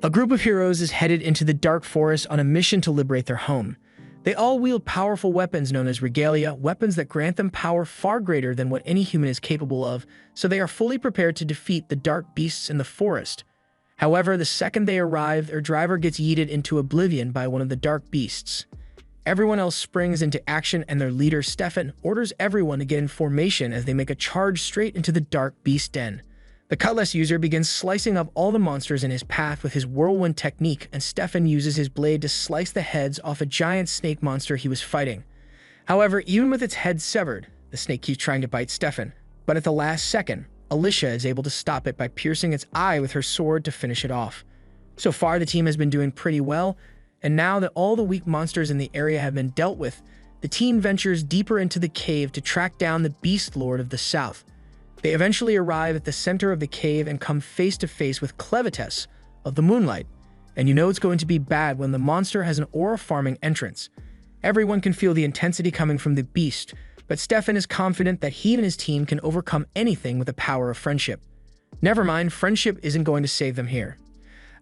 A group of heroes is headed into the dark forest on a mission to liberate their home. They all wield powerful weapons known as regalia, weapons that grant them power far greater than what any human is capable of, so they are fully prepared to defeat the dark beasts in the forest. However, the second they arrive, their driver gets yeeted into oblivion by one of the dark beasts. Everyone else springs into action, and their leader, Stefan, orders everyone to get in formation as they make a charge straight into the dark beast den. The Cutlass user begins slicing up all the monsters in his path with his whirlwind technique, and Stefan uses his blade to slice the heads off a giant snake monster he was fighting. However, even with its head severed, the snake keeps trying to bite Stefan, but at the last second, Alicia is able to stop it by piercing its eye with her sword to finish it off. So far, the team has been doing pretty well, and now that all the weak monsters in the area have been dealt with, the team ventures deeper into the cave to track down the Beast Lord of the South. They eventually arrive at the center of the cave and come face to face with Clevites of the Moonlight, and you know it's going to be bad when the monster has an aura farming entrance. Everyone can feel the intensity coming from the beast, but Stefan is confident that he and his team can overcome anything with the power of friendship. Never mind, friendship isn't going to save them here.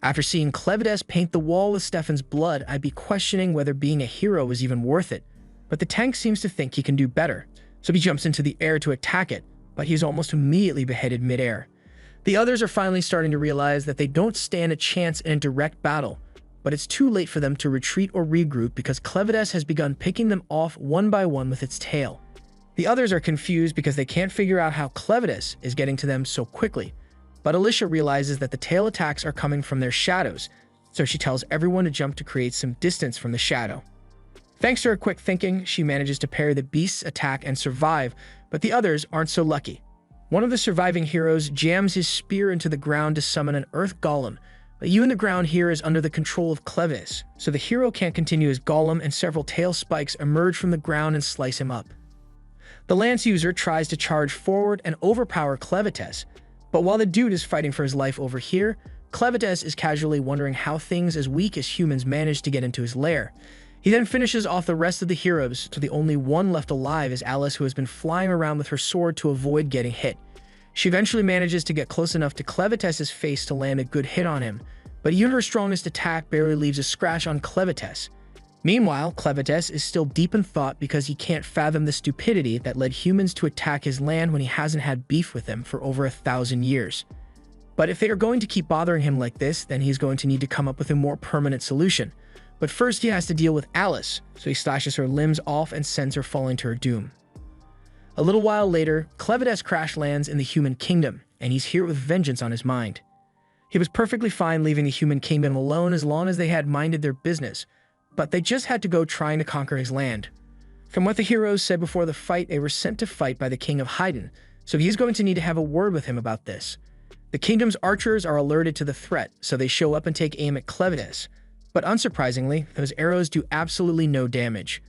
After seeing Clevites paint the wall with Stefan's blood, I'd be questioning whether being a hero is even worth it, but the tank seems to think he can do better, so he jumps into the air to attack it, but he's almost immediately beheaded midair. The others are finally starting to realize that they don't stand a chance in a direct battle, but it's too late for them to retreat or regroup because Clevites has begun picking them off one by one with its tail. The others are confused because they can't figure out how Clevites is getting to them so quickly, but Alicia realizes that the tail attacks are coming from their shadows, so she tells everyone to jump to create some distance from the shadow. Thanks to her quick thinking, she manages to parry the beast's attack and survive, but the others aren't so lucky. One of the surviving heroes jams his spear into the ground to summon an earth golem, but even the ground here is under the control of Clevites, so the hero can't continue his golem and several tail spikes emerge from the ground and slice him up. The lance user tries to charge forward and overpower Clevites, but while the dude is fighting for his life over here, Clevites is casually wondering how things as weak as humans managed to get into his lair. He then finishes off the rest of the heroes, so the only one left alive is Alice, who has been flying around with her sword to avoid getting hit. She eventually manages to get close enough to Clevites' face to land a good hit on him, but even her strongest attack barely leaves a scratch on Clevites. Meanwhile, Clevites is still deep in thought because he can't fathom the stupidity that led humans to attack his land when he hasn't had beef with them for over 1,000 years. But if they are going to keep bothering him like this, then he's going to need to come up with a more permanent solution. But first he has to deal with Alice, so he slashes her limbs off and sends her falling to her doom. A little while later, Clevites crash lands in the human kingdom, and he's here with vengeance on his mind. He was perfectly fine leaving the human kingdom alone as long as they had minded their business, but they just had to go trying to conquer his land. From what the heroes said before the fight, they were sent to fight by the king of Haydn, so he's going to need to have a word with him about this. The kingdom's archers are alerted to the threat, so they show up and take aim at Clevites. But unsurprisingly, those arrows do absolutely no damage.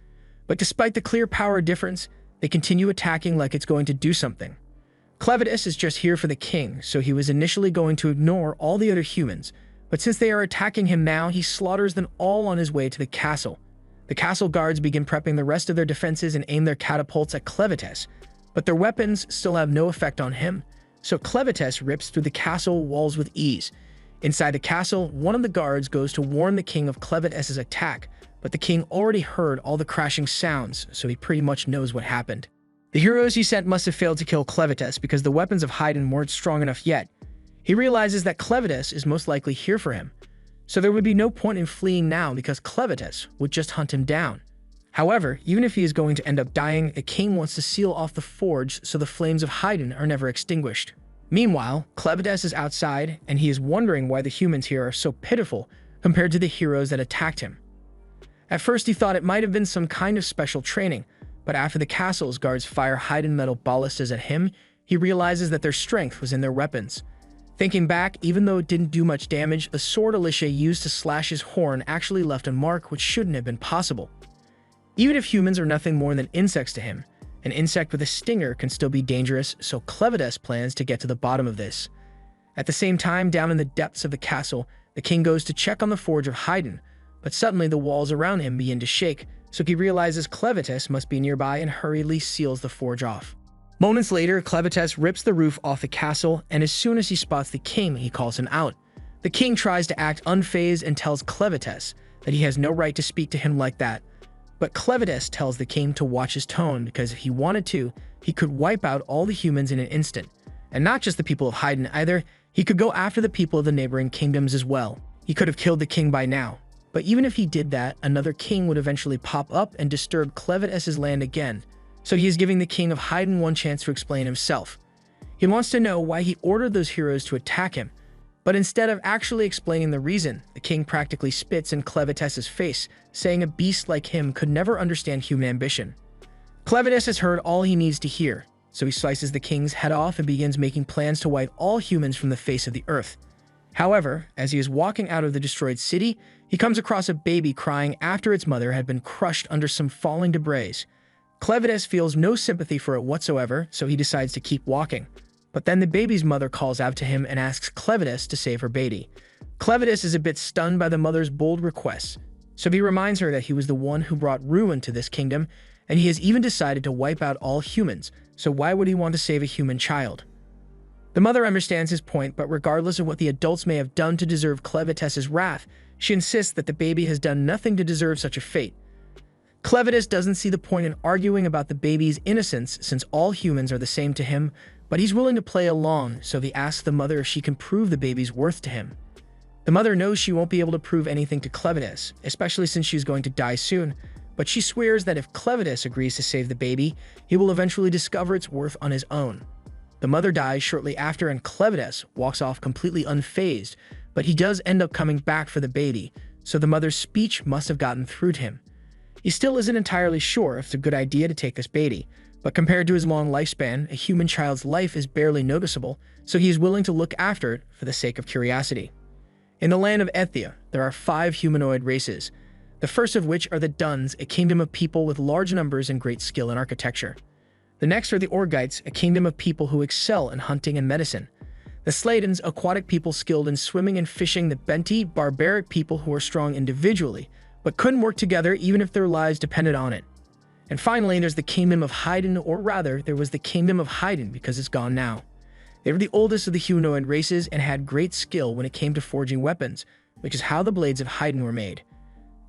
But despite the clear power difference, they continue attacking like it's going to do something. Clevites is just here for the king, so he was initially going to ignore all the other humans, but since they are attacking him now, he slaughters them all on his way to the castle. The castle guards begin prepping the rest of their defenses and aim their catapults at Clevites, but their weapons still have no effect on him, so Clevites rips through the castle walls with ease. Inside the castle, one of the guards goes to warn the king of Clevites' attack, but the king already heard all the crashing sounds, so he pretty much knows what happened. The heroes he sent must have failed to kill Clevites because the weapons of Haydn weren't strong enough yet. He realizes that Clevites is most likely here for him, so there would be no point in fleeing now because Clevites would just hunt him down. However, even if he is going to end up dying, the king wants to seal off the forge so the flames of Haydn are never extinguished. Meanwhile, Clevites is outside, and he is wondering why the humans here are so pitiful compared to the heroes that attacked him. At first he thought it might have been some kind of special training, but after the castle's guards fire Haydn metal ballistas at him, he realizes that their strength was in their weapons. Thinking back, even though it didn't do much damage, the sword Alicia used to slash his horn actually left a mark which shouldn't have been possible. Even if humans are nothing more than insects to him, an insect with a stinger can still be dangerous, so Clevites plans to get to the bottom of this. At the same time, down in the depths of the castle, the king goes to check on the forge of Haydn, but suddenly the walls around him begin to shake, so he realizes Clevites must be nearby and hurriedly seals the forge off. Moments later, Clevites rips the roof off the castle, and as soon as he spots the king, he calls him out. The king tries to act unfazed and tells Clevites that he has no right to speak to him like that. But Clevites tells the king to watch his tone because if he wanted to, he could wipe out all the humans in an instant. And not just the people of Haydn either, he could go after the people of the neighboring kingdoms as well. He could have killed the king by now. But even if he did that, another king would eventually pop up and disturb Clevites' land again. So he is giving the king of Haydn one chance to explain himself. He wants to know why he ordered those heroes to attack him. But instead of actually explaining the reason, the king practically spits in Clevites' face, saying a beast like him could never understand human ambition. Clevites has heard all he needs to hear, so he slices the king's head off and begins making plans to wipe all humans from the face of the earth. However, as he is walking out of the destroyed city, he comes across a baby crying after its mother had been crushed under some falling debris. Clevites feels no sympathy for it whatsoever, so he decides to keep walking. But then the baby's mother calls out to him and asks Clevites to save her baby. Clevites is a bit stunned by the mother's bold requests, so he reminds her that he was the one who brought ruin to this kingdom, and he has even decided to wipe out all humans, so why would he want to save a human child? The mother understands his point, but regardless of what the adults may have done to deserve Clevites' wrath, she insists that the baby has done nothing to deserve such a fate. Clevites doesn't see the point in arguing about the baby's innocence since all humans are the same to him, but he's willing to play along, so he asks the mother if she can prove the baby's worth to him. The mother knows she won't be able to prove anything to Clevites, especially since she's going to die soon, but she swears that if Clevites agrees to save the baby, he will eventually discover its worth on his own. The mother dies shortly after and Clevites walks off completely unfazed, but he does end up coming back for the baby, so the mother's speech must have gotten through to him. He still isn't entirely sure if it's a good idea to take this baby, but compared to his long lifespan, a human child's life is barely noticeable, so he is willing to look after it for the sake of curiosity. In the land of Ethia, there are 5 humanoid races, the first of which are the Duns, a kingdom of people with large numbers and great skill in architecture. The next are the Orgites, a kingdom of people who excel in hunting and medicine. The Sladens, aquatic people skilled in swimming and fishing. The Benti, barbaric people who are strong individually, but couldn't work together even if their lives depended on it. And finally, there's the Kingdom of Haydn, or rather, there was the Kingdom of Haydn because it's gone now. They were the oldest of the humanoid races and had great skill when it came to forging weapons, which is how the blades of Haydn were made.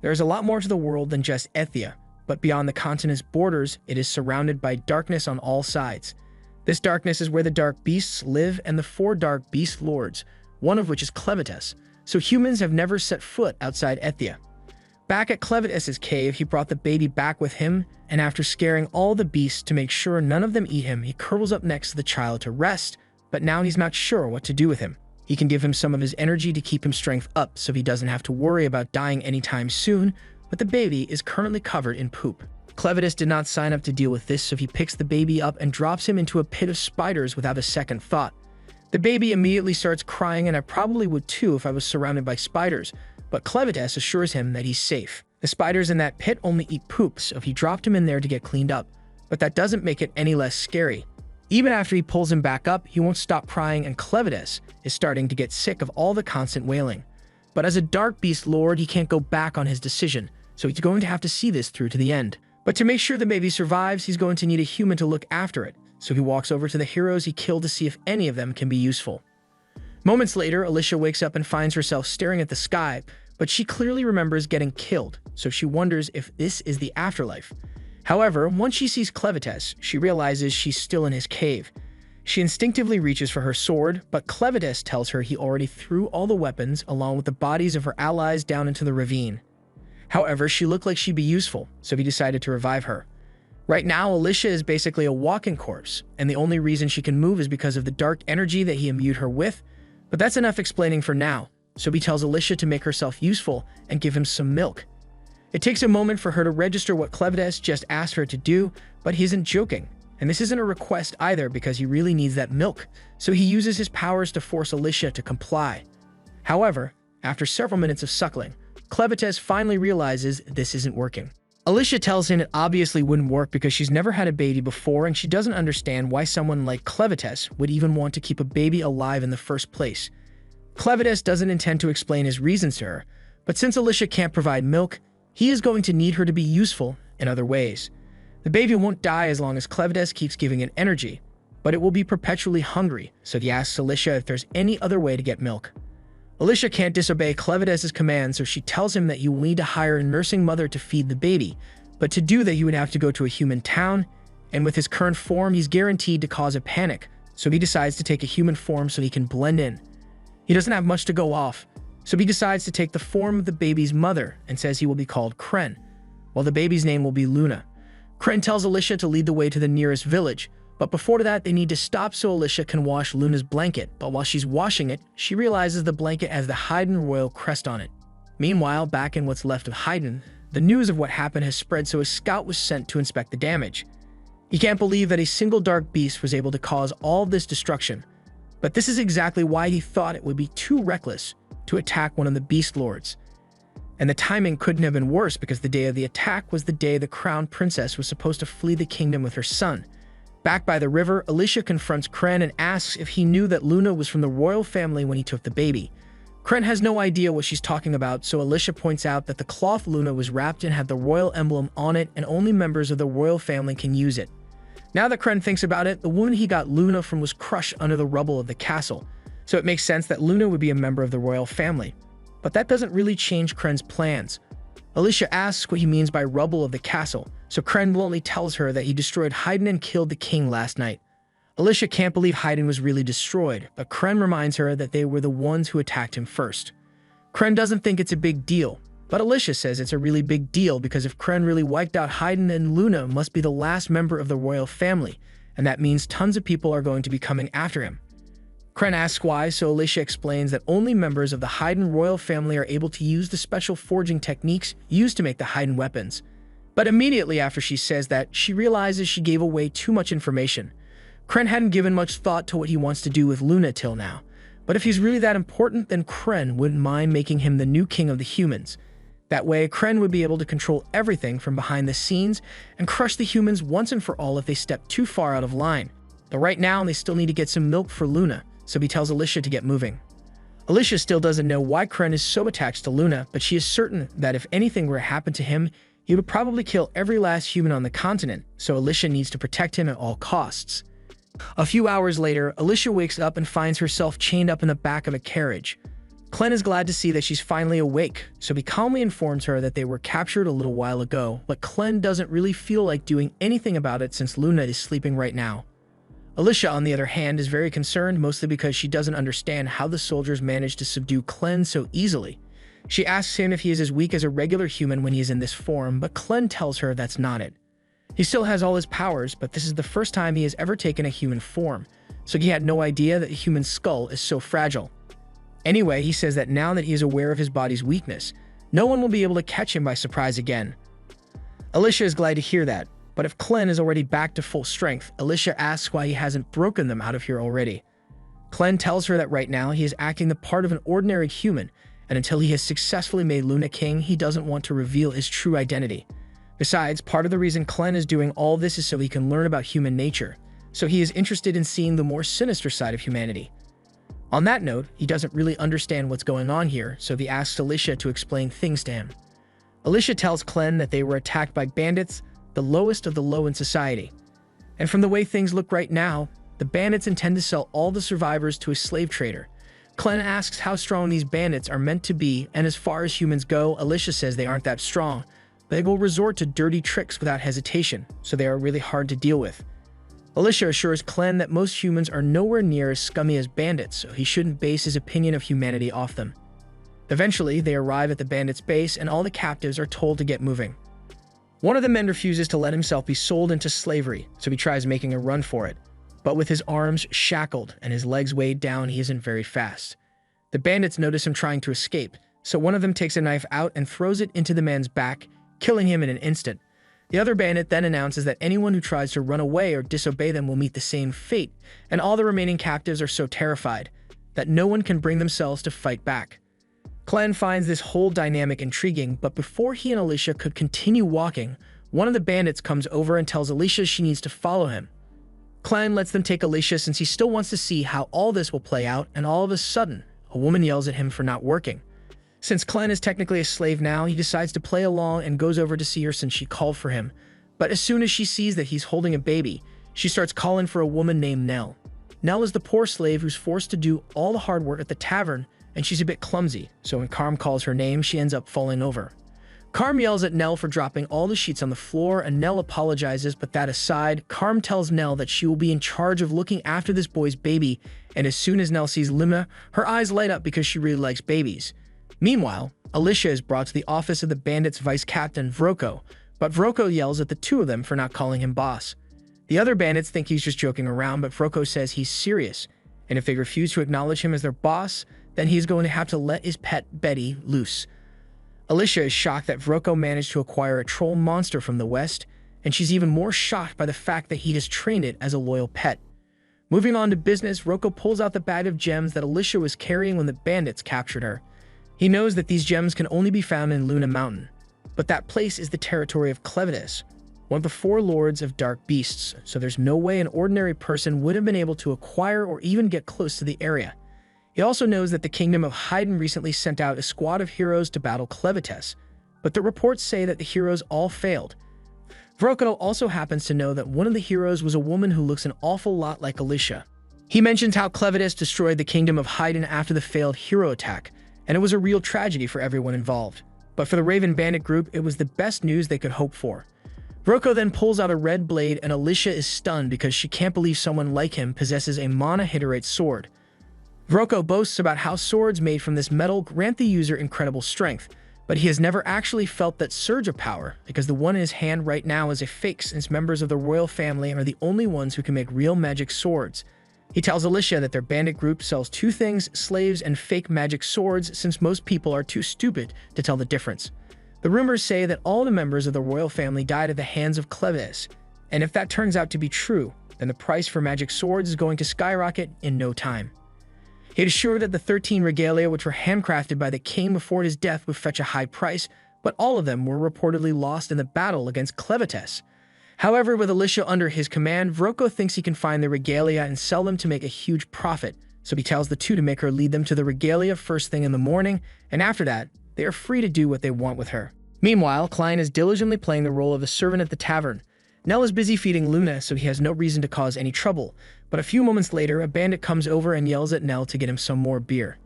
There is a lot more to the world than just Ethia, but beyond the continent's borders, it is surrounded by darkness on all sides. This darkness is where the dark beasts live and the 4 dark beast lords, one of which is Clevites, so humans have never set foot outside Ethia. Back at Clevites' cave, he brought the baby back with him, and after scaring all the beasts to make sure none of them eat him, he curls up next to the child to rest, but now he's not sure what to do with him. He can give him some of his energy to keep his strength up so he doesn't have to worry about dying anytime soon, but the baby is currently covered in poop. Clevites did not sign up to deal with this, so he picks the baby up and drops him into a pit of spiders without a second thought. The baby immediately starts crying, and I probably would too if I was surrounded by spiders, but Clevites assures him that he's safe. The spiders in that pit only eat poop, so he dropped him in there to get cleaned up, but that doesn't make it any less scary. Even after he pulls him back up, he won't stop crying, and Clevites is starting to get sick of all the constant wailing. But as a dark beast lord, he can't go back on his decision, so he's going to have to see this through to the end. But to make sure the baby survives, he's going to need a human to look after it, so he walks over to the heroes he killed to see if any of them can be useful. Moments later, Alicia wakes up and finds herself staring at the sky, but she clearly remembers getting killed, so she wonders if this is the afterlife. However, once she sees Clevites, she realizes she's still in his cave. She instinctively reaches for her sword, but Clevites tells her he already threw all the weapons along with the bodies of her allies down into the ravine. However, she looked like she'd be useful, so he decided to revive her. Right now, Alicia is basically a walking corpse, and the only reason she can move is because of the dark energy that he imbued her with, but that's enough explaining for now, so he tells Alicia to make herself useful and give him some milk. It takes a moment for her to register what Clevites just asked her to do, but he isn't joking, and this isn't a request either because he really needs that milk, so he uses his powers to force Alicia to comply. However, after several minutes of suckling, Clevites finally realizes this isn't working. Alicia tells him it obviously wouldn't work because she's never had a baby before and she doesn't understand why someone like Clevites would even want to keep a baby alive in the first place. Clevites doesn't intend to explain his reasons to her, but since Alicia can't provide milk, he is going to need her to be useful in other ways. The baby won't die as long as Clevites keeps giving it energy, but it will be perpetually hungry, so he asks Alicia if there's any other way to get milk. Alicia can't disobey Clevides's command, so she tells him that you will need to hire a nursing mother to feed the baby, but to do that you would have to go to a human town, and with his current form he's guaranteed to cause a panic, so he decides to take a human form so he can blend in. He doesn't have much to go off, so he decides to take the form of the baby's mother and says he will be called Kren, while the baby's name will be Luna. Kren tells Alicia to lead the way to the nearest village, but before that they need to stop so Alicia can wash Luna's blanket, but while she's washing it, she realizes the blanket has the Haydn royal crest on it. Meanwhile, back in what's left of Haydn, the news of what happened has spread, so a scout was sent to inspect the damage. He can't believe that a single dark beast was able to cause all this destruction, but this is exactly why he thought it would be too reckless to attack one of the Beast Lords. And the timing couldn't have been worse, because the day of the attack was the day the crown princess was supposed to flee the kingdom with her son. Back by the river, Alicia confronts Kren and asks if he knew that Luna was from the royal family when he took the baby. Kren has no idea what she's talking about, so Alicia points out that the cloth Luna was wrapped in had the royal emblem on it, and only members of the royal family can use it. Now that Kren thinks about it, the woman he got Luna from was crushed under the rubble of the castle, so it makes sense that Luna would be a member of the royal family. But that doesn't really change Kren's plans. Alicia asks what he means by rubble of the castle, so Kren bluntly tells her that he destroyed Haydn and killed the king last night. Alicia can't believe Haydn was really destroyed, but Kren reminds her that they were the ones who attacked him first. Kren doesn't think it's a big deal, but Alicia says it's a really big deal, because if Kren really wiped out Haydn, then Luna must be the last member of the royal family, and that means tons of people are going to be coming after him. Kren asks why, so Alicia explains that only members of the Haydn royal family are able to use the special forging techniques used to make the Haydn weapons. But immediately after she says that, she realizes she gave away too much information. Kren hadn't given much thought to what he wants to do with Luna till now, but if he's really that important, then Kren wouldn't mind making him the new king of the humans. That way, Kren would be able to control everything from behind the scenes and crush the humans once and for all if they step too far out of line. But right now, they still need to get some milk for Luna, so he tells Alicia to get moving. Alicia still doesn't know why Kren is so attached to Luna, but she is certain that if anything were to happen to him, he would probably kill every last human on the continent, so Alicia needs to protect him at all costs. A few hours later, Alicia wakes up and finds herself chained up in the back of a carriage. Kren is glad to see that she's finally awake, so he calmly informs her that they were captured a little while ago, but Kren doesn't really feel like doing anything about it since Luna is sleeping right now. Alicia, on the other hand, is very concerned, mostly because she doesn't understand how the soldiers managed to subdue Kren so easily. She asks him if he is as weak as a regular human when he is in this form, but Kren tells her that's not it. He still has all his powers, but this is the first time he has ever taken a human form, so he had no idea that a human skull is so fragile. Anyway, he says that now that he is aware of his body's weakness, no one will be able to catch him by surprise again. Alicia is glad to hear that, but if Kren is already back to full strength, Alicia asks why he hasn't broken them out of here already. Kren tells her that right now he is acting the part of an ordinary human, and until he has successfully made Luna king, he doesn't want to reveal his true identity. Besides, part of the reason Kren is doing all this is so he can learn about human nature, so he is interested in seeing the more sinister side of humanity. On that note, he doesn't really understand what's going on here, so he asks Alicia to explain things to him. Alicia tells Kren that they were attacked by bandits, the lowest of the low in society. And from the way things look right now, the bandits intend to sell all the survivors to a slave trader. Kren asks how strong these bandits are meant to be, and as far as humans go, Alicia says they aren't that strong, but they will resort to dirty tricks without hesitation, so they are really hard to deal with. Alicia assures Kren that most humans are nowhere near as scummy as bandits, so he shouldn't base his opinion of humanity off them. Eventually, they arrive at the bandits' base, and all the captives are told to get moving. One of the men refuses to let himself be sold into slavery, so he tries making a run for it. But with his arms shackled and his legs weighed down, he isn't very fast. The bandits notice him trying to escape, so one of them takes a knife out and throws it into the man's back, killing him in an instant. The other bandit then announces that anyone who tries to run away or disobey them will meet the same fate, and all the remaining captives are so terrified that no one can bring themselves to fight back. Kren finds this whole dynamic intriguing, but before he and Alicia could continue walking, one of the bandits comes over and tells Alicia she needs to follow him. Kren lets them take Alicia since he still wants to see how all this will play out, and all of a sudden, a woman yells at him for not working. Since Kren is technically a slave now, he decides to play along and goes over to see her since she called for him. But as soon as she sees that he's holding a baby, she starts calling for a woman named Nell. Nell is the poor slave who's forced to do all the hard work at the tavern and she's a bit clumsy, so when Carm calls her name, she ends up falling over. Carm yells at Nell for dropping all the sheets on the floor, and Nell apologizes, but that aside, Carm tells Nell that she will be in charge of looking after this boy's baby, and as soon as Nell sees Luna, her eyes light up because she really likes babies. Meanwhile, Alicia is brought to the office of the bandits' vice captain, Vroko, but Vroko yells at the two of them for not calling him boss. The other bandits think he's just joking around, but Vroko says he's serious, and if they refuse to acknowledge him as their boss, then he's going to have to let his pet Betty loose. Alicia is shocked that Vroko managed to acquire a troll monster from the west, and she's even more shocked by the fact that he just trained it as a loyal pet. Moving on to business, Vroko pulls out the bag of gems that Alicia was carrying when the bandits captured her. He knows that these gems can only be found in Luna Mountain, but that place is the territory of Clevitis, one of the four lords of dark beasts, so there's no way an ordinary person would have been able to acquire or even get close to the area. He also knows that the Kingdom of Hyden recently sent out a squad of heroes to battle Clevitis, but the reports say that the heroes all failed. Vroko also happens to know that one of the heroes was a woman who looks an awful lot like Alicia. He mentions how Clevitis destroyed the Kingdom of Hyden after the failed hero attack, and it was a real tragedy for everyone involved. But for the Raven Bandit group, it was the best news they could hope for. Vroko then pulls out a red blade, and Alicia is stunned because she can't believe someone like him possesses a monohiterate sword. Vroko boasts about how swords made from this metal grant the user incredible strength, but he has never actually felt that surge of power because the one in his hand right now is a fake, since members of the royal family are the only ones who can make real magic swords. He tells Alicia that their bandit group sells two things, slaves and fake magic swords, since most people are too stupid to tell the difference. The rumors say that all the members of the royal family died at the hands of Clevitis, and if that turns out to be true, then the price for magic swords is going to skyrocket in no time. He is sure that the 13 regalia which were handcrafted by the king before his death would fetch a high price, but all of them were reportedly lost in the battle against Clevitis. However, with Alicia under his command, Vroko thinks he can find the regalia and sell them to make a huge profit, so he tells the two to make her lead them to the regalia first thing in the morning, and after that, they are free to do what they want with her. Meanwhile, Klein is diligently playing the role of a servant at the tavern. Nell is busy feeding Luna, so he has no reason to cause any trouble, but a few moments later, a bandit comes over and yells at Nell to get him some more beer.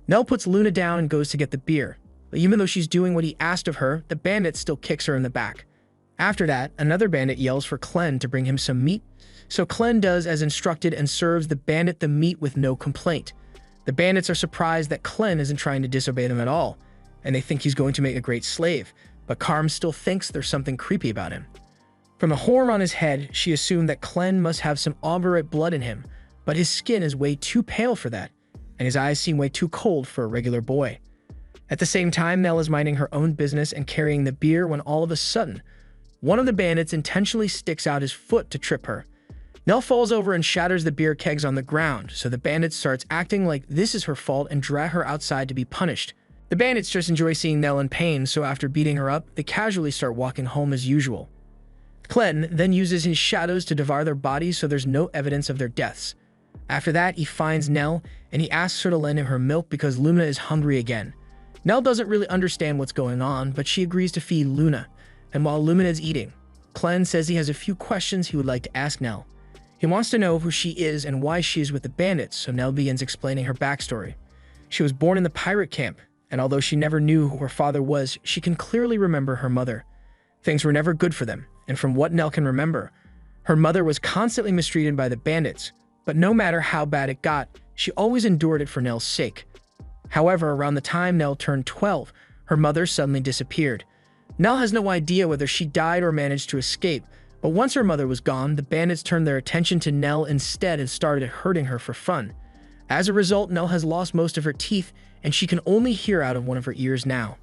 Nell puts Luna down and goes to get the beer, but even though she's doing what he asked of her, the bandit still kicks her in the back. After that, another bandit yells for Klen to bring him some meat, so Klen does as instructed and serves the bandit the meat with no complaint. The bandits are surprised that Klen isn't trying to disobey them at all, and they think he's going to make a great slave, but Carm still thinks there's something creepy about him. From the horn on his head, she assumed that Klen must have some Auberite blood in him, but his skin is way too pale for that, and his eyes seem way too cold for a regular boy. At the same time, Nell is minding her own business and carrying the beer when all of a sudden, one of the bandits intentionally sticks out his foot to trip her. Nell falls over and shatters the beer kegs on the ground, so the bandit starts acting like this is her fault and drag her outside to be punished. The bandits just enjoy seeing Nell in pain, so after beating her up, they casually start walking home as usual. Klen then uses his shadows to devour their bodies so there's no evidence of their deaths. After that, he finds Nell, and he asks her to lend him her milk because Luna is hungry again. Nell doesn't really understand what's going on, but she agrees to feed Luna, and while Luna is eating, Klen says he has a few questions he would like to ask Nell. He wants to know who she is and why she is with the bandits, so Nell begins explaining her backstory. She was born in the pirate camp, and although she never knew who her father was, she can clearly remember her mother. Things were never good for them, and from what Nell can remember, her mother was constantly mistreated by the bandits, but no matter how bad it got, she always endured it for Nell's sake. However, around the time Nell turned 12, her mother suddenly disappeared. Nell has no idea whether she died or managed to escape, but once her mother was gone, the bandits turned their attention to Nell instead and started hurting her for fun. As a result, Nell has lost most of her teeth, and she can only hear out of one of her ears now.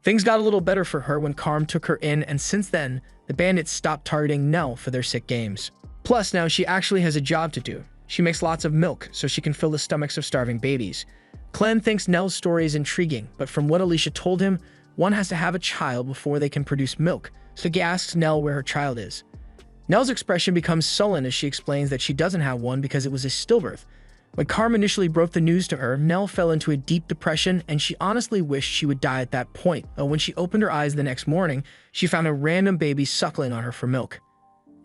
Things got a little better for her when Carm took her in, and since then, the bandits stopped targeting Nell for their sick games. Plus, now she actually has a job to do. She makes lots of milk, so she can fill the stomachs of starving babies. Klen thinks Nell's story is intriguing, but from what Alicia told him, one has to have a child before they can produce milk, so he asks Nell where her child is. Nell's expression becomes sullen as she explains that she doesn't have one because it was a stillbirth. When Carm initially broke the news to her, Nell fell into a deep depression, and she honestly wished she would die at that point. But when she opened her eyes the next morning, she found a random baby suckling on her for milk.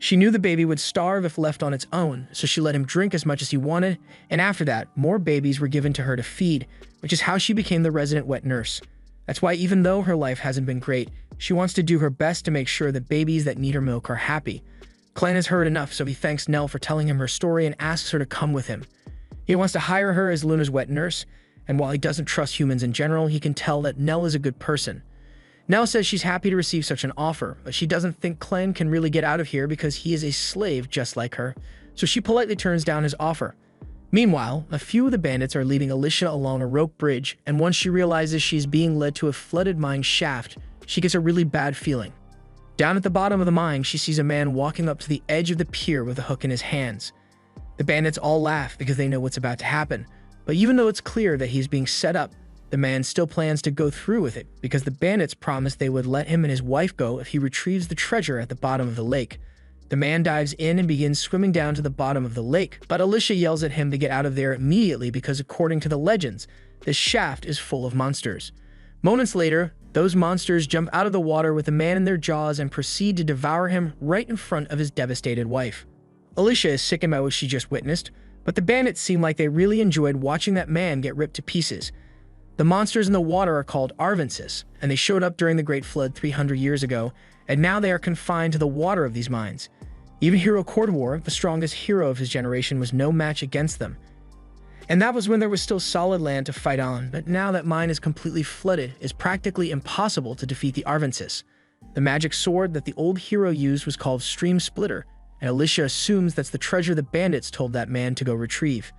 She knew the baby would starve if left on its own, so she let him drink as much as he wanted, and after that, more babies were given to her to feed, which is how she became the resident wet nurse. That's why even though her life hasn't been great, she wants to do her best to make sure that babies that need her milk are happy. Clan has heard enough, so he thanks Nell for telling him her story and asks her to come with him. He wants to hire her as Luna's wet nurse, and while he doesn't trust humans in general, he can tell that Nell is a good person. Nell says she's happy to receive such an offer, but she doesn't think Clan can really get out of here because he is a slave just like her, so she politely turns down his offer. Meanwhile, a few of the bandits are leading Alicia along a rope bridge, and once she realizes she's being led to a flooded mine shaft, she gets a really bad feeling. Down at the bottom of the mine, she sees a man walking up to the edge of the pier with a hook in his hands. The bandits all laugh because they know what's about to happen, but even though it's clear that he's being set up, the man still plans to go through with it because the bandits promised they would let him and his wife go if he retrieves the treasure at the bottom of the lake. The man dives in and begins swimming down to the bottom of the lake, but Alicia yells at him to get out of there immediately because according to the legends, this shaft is full of monsters. Moments later, those monsters jump out of the water with the man in their jaws and proceed to devour him right in front of his devastated wife. Alicia is sickened by what she just witnessed, but the bandits seem like they really enjoyed watching that man get ripped to pieces. The monsters in the water are called Arvensis, and they showed up during the Great Flood 300 years ago, and now they are confined to the water of these mines. Even Hero Cordwar, the strongest hero of his generation, was no match against them. And that was when there was still solid land to fight on, but now that mine is completely flooded, it's practically impossible to defeat the Arvensis. The magic sword that the old hero used was called Stream Splitter, and Alicia assumes that's the treasure the bandits told that man to go retrieve.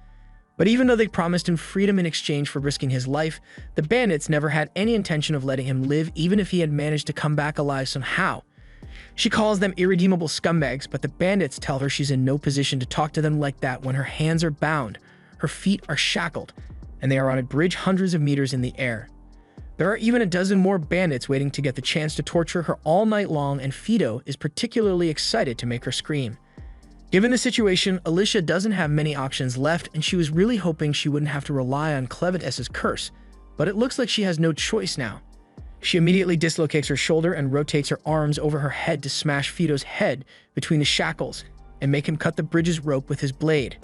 But even though they promised him freedom in exchange for risking his life, the bandits never had any intention of letting him live even if he had managed to come back alive somehow. She calls them irredeemable scumbags, but the bandits tell her she's in no position to talk to them like that when her hands are bound, her feet are shackled, and they are on a bridge hundreds of meters in the air. There are even a dozen more bandits waiting to get the chance to torture her all night long, and Fido is particularly excited to make her scream. Given the situation, Alicia doesn't have many options left, and she was really hoping she wouldn't have to rely on Clevetess's curse, but it looks like she has no choice now. She immediately dislocates her shoulder and rotates her arms over her head to smash Fido's head between the shackles and make him cut the bridge's rope with his blade.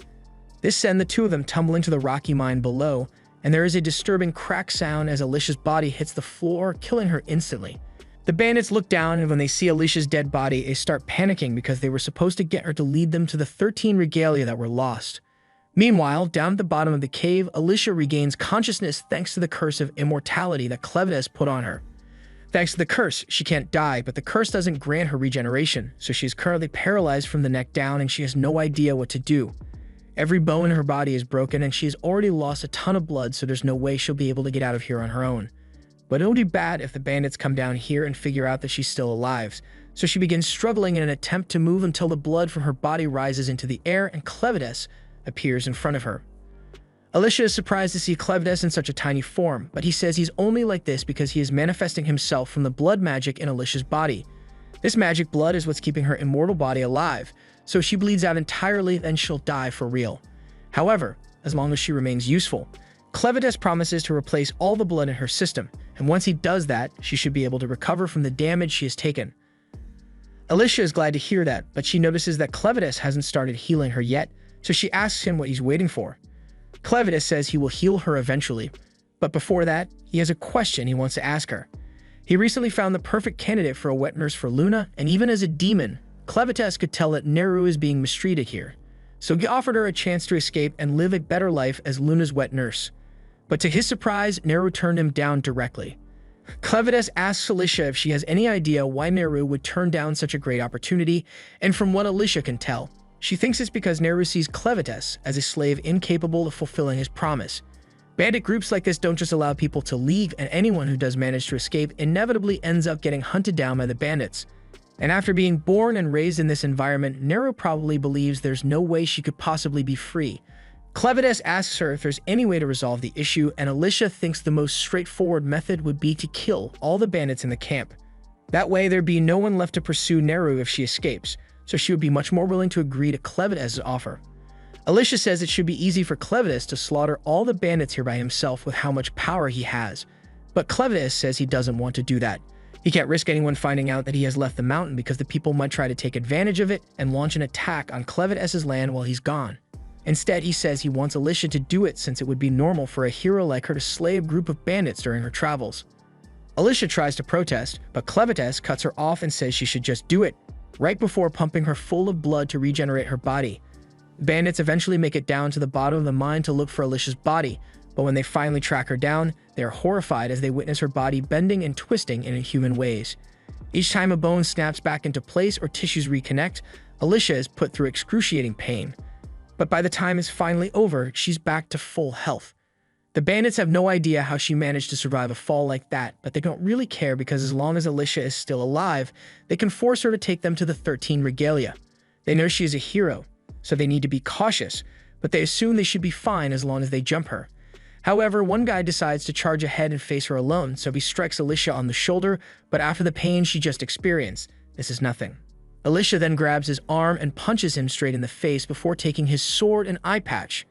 This sends the two of them tumbling to the rocky mine below, and there is a disturbing crack sound as Alicia's body hits the floor, killing her instantly. The bandits look down, and when they see Alicia's dead body, they start panicking because they were supposed to get her to lead them to the 13 regalia that were lost. Meanwhile, down at the bottom of the cave, Alicia regains consciousness thanks to the curse of immortality that Clevetess put on her. Thanks to the curse, she can't die, but the curse doesn't grant her regeneration, so she is currently paralyzed from the neck down and she has no idea what to do. Every bone in her body is broken and she has already lost a ton of blood, so there's no way she'll be able to get out of here on her own. But it'll be bad if the bandits come down here and figure out that she's still alive, so she begins struggling in an attempt to move until the blood from her body rises into the air and Clevetess appears in front of her. Alicia is surprised to see Clevetess in such a tiny form, but he says he's only like this because he is manifesting himself from the blood magic in Alicia's body. This magic blood is what's keeping her immortal body alive, so if she bleeds out entirely, then she'll die for real. However, as long as she remains useful, Clevetess promises to replace all the blood in her system, and once he does that, she should be able to recover from the damage she has taken. Alicia is glad to hear that, but she notices that Clevetess hasn't started healing her yet, so she asks him what he's waiting for. Clevetess says he will heal her eventually, but before that, he has a question he wants to ask her. He recently found the perfect candidate for a wet nurse for Luna, and even as a demon, Clevetess could tell that Neru is being mistreated here. So he offered her a chance to escape and live a better life as Luna's wet nurse. But to his surprise, Neru turned him down directly. Clevetess asks Alicia if she has any idea why Neru would turn down such a great opportunity, and from what Alicia can tell, she thinks it's because Neru sees Clevetess as a slave incapable of fulfilling his promise. Bandit groups like this don't just allow people to leave, and anyone who does manage to escape inevitably ends up getting hunted down by the bandits. And after being born and raised in this environment, Neru probably believes there's no way she could possibly be free. Clevetess asks her if there's any way to resolve the issue, and Alicia thinks the most straightforward method would be to kill all the bandits in the camp. That way there'd be no one left to pursue Neru if she escapes, so she would be much more willing to agree to Clevetess's offer. Alicia says it should be easy for Clevetess to slaughter all the bandits here by himself with how much power he has, but Clevetess says he doesn't want to do that. He can't risk anyone finding out that he has left the mountain because the people might try to take advantage of it and launch an attack on Clevet's land while he's gone. Instead, he says he wants Alicia to do it since it would be normal for a hero like her to slay a group of bandits during her travels. Alicia tries to protest, but Cleves cuts her off and says she should just do it, right before pumping her full of blood to regenerate her body. Bandits eventually make it down to the bottom of the mine to look for Alicia's body, but when they finally track her down, they are horrified as they witness her body bending and twisting in inhuman ways. Each time a bone snaps back into place or tissues reconnect, Alicia is put through excruciating pain. But by the time it's finally over, she's back to full health. The bandits have no idea how she managed to survive a fall like that, but they don't really care because as long as Alicia is still alive, they can force her to take them to the 13 Regalia. They know she is a hero, so they need to be cautious, but they assume they should be fine as long as they jump her. However, one guy decides to charge ahead and face her alone, so he strikes Alicia on the shoulder, but after the pain she just experienced, this is nothing. Alicia then grabs his arm and punches him straight in the face before taking his sword and eye patch.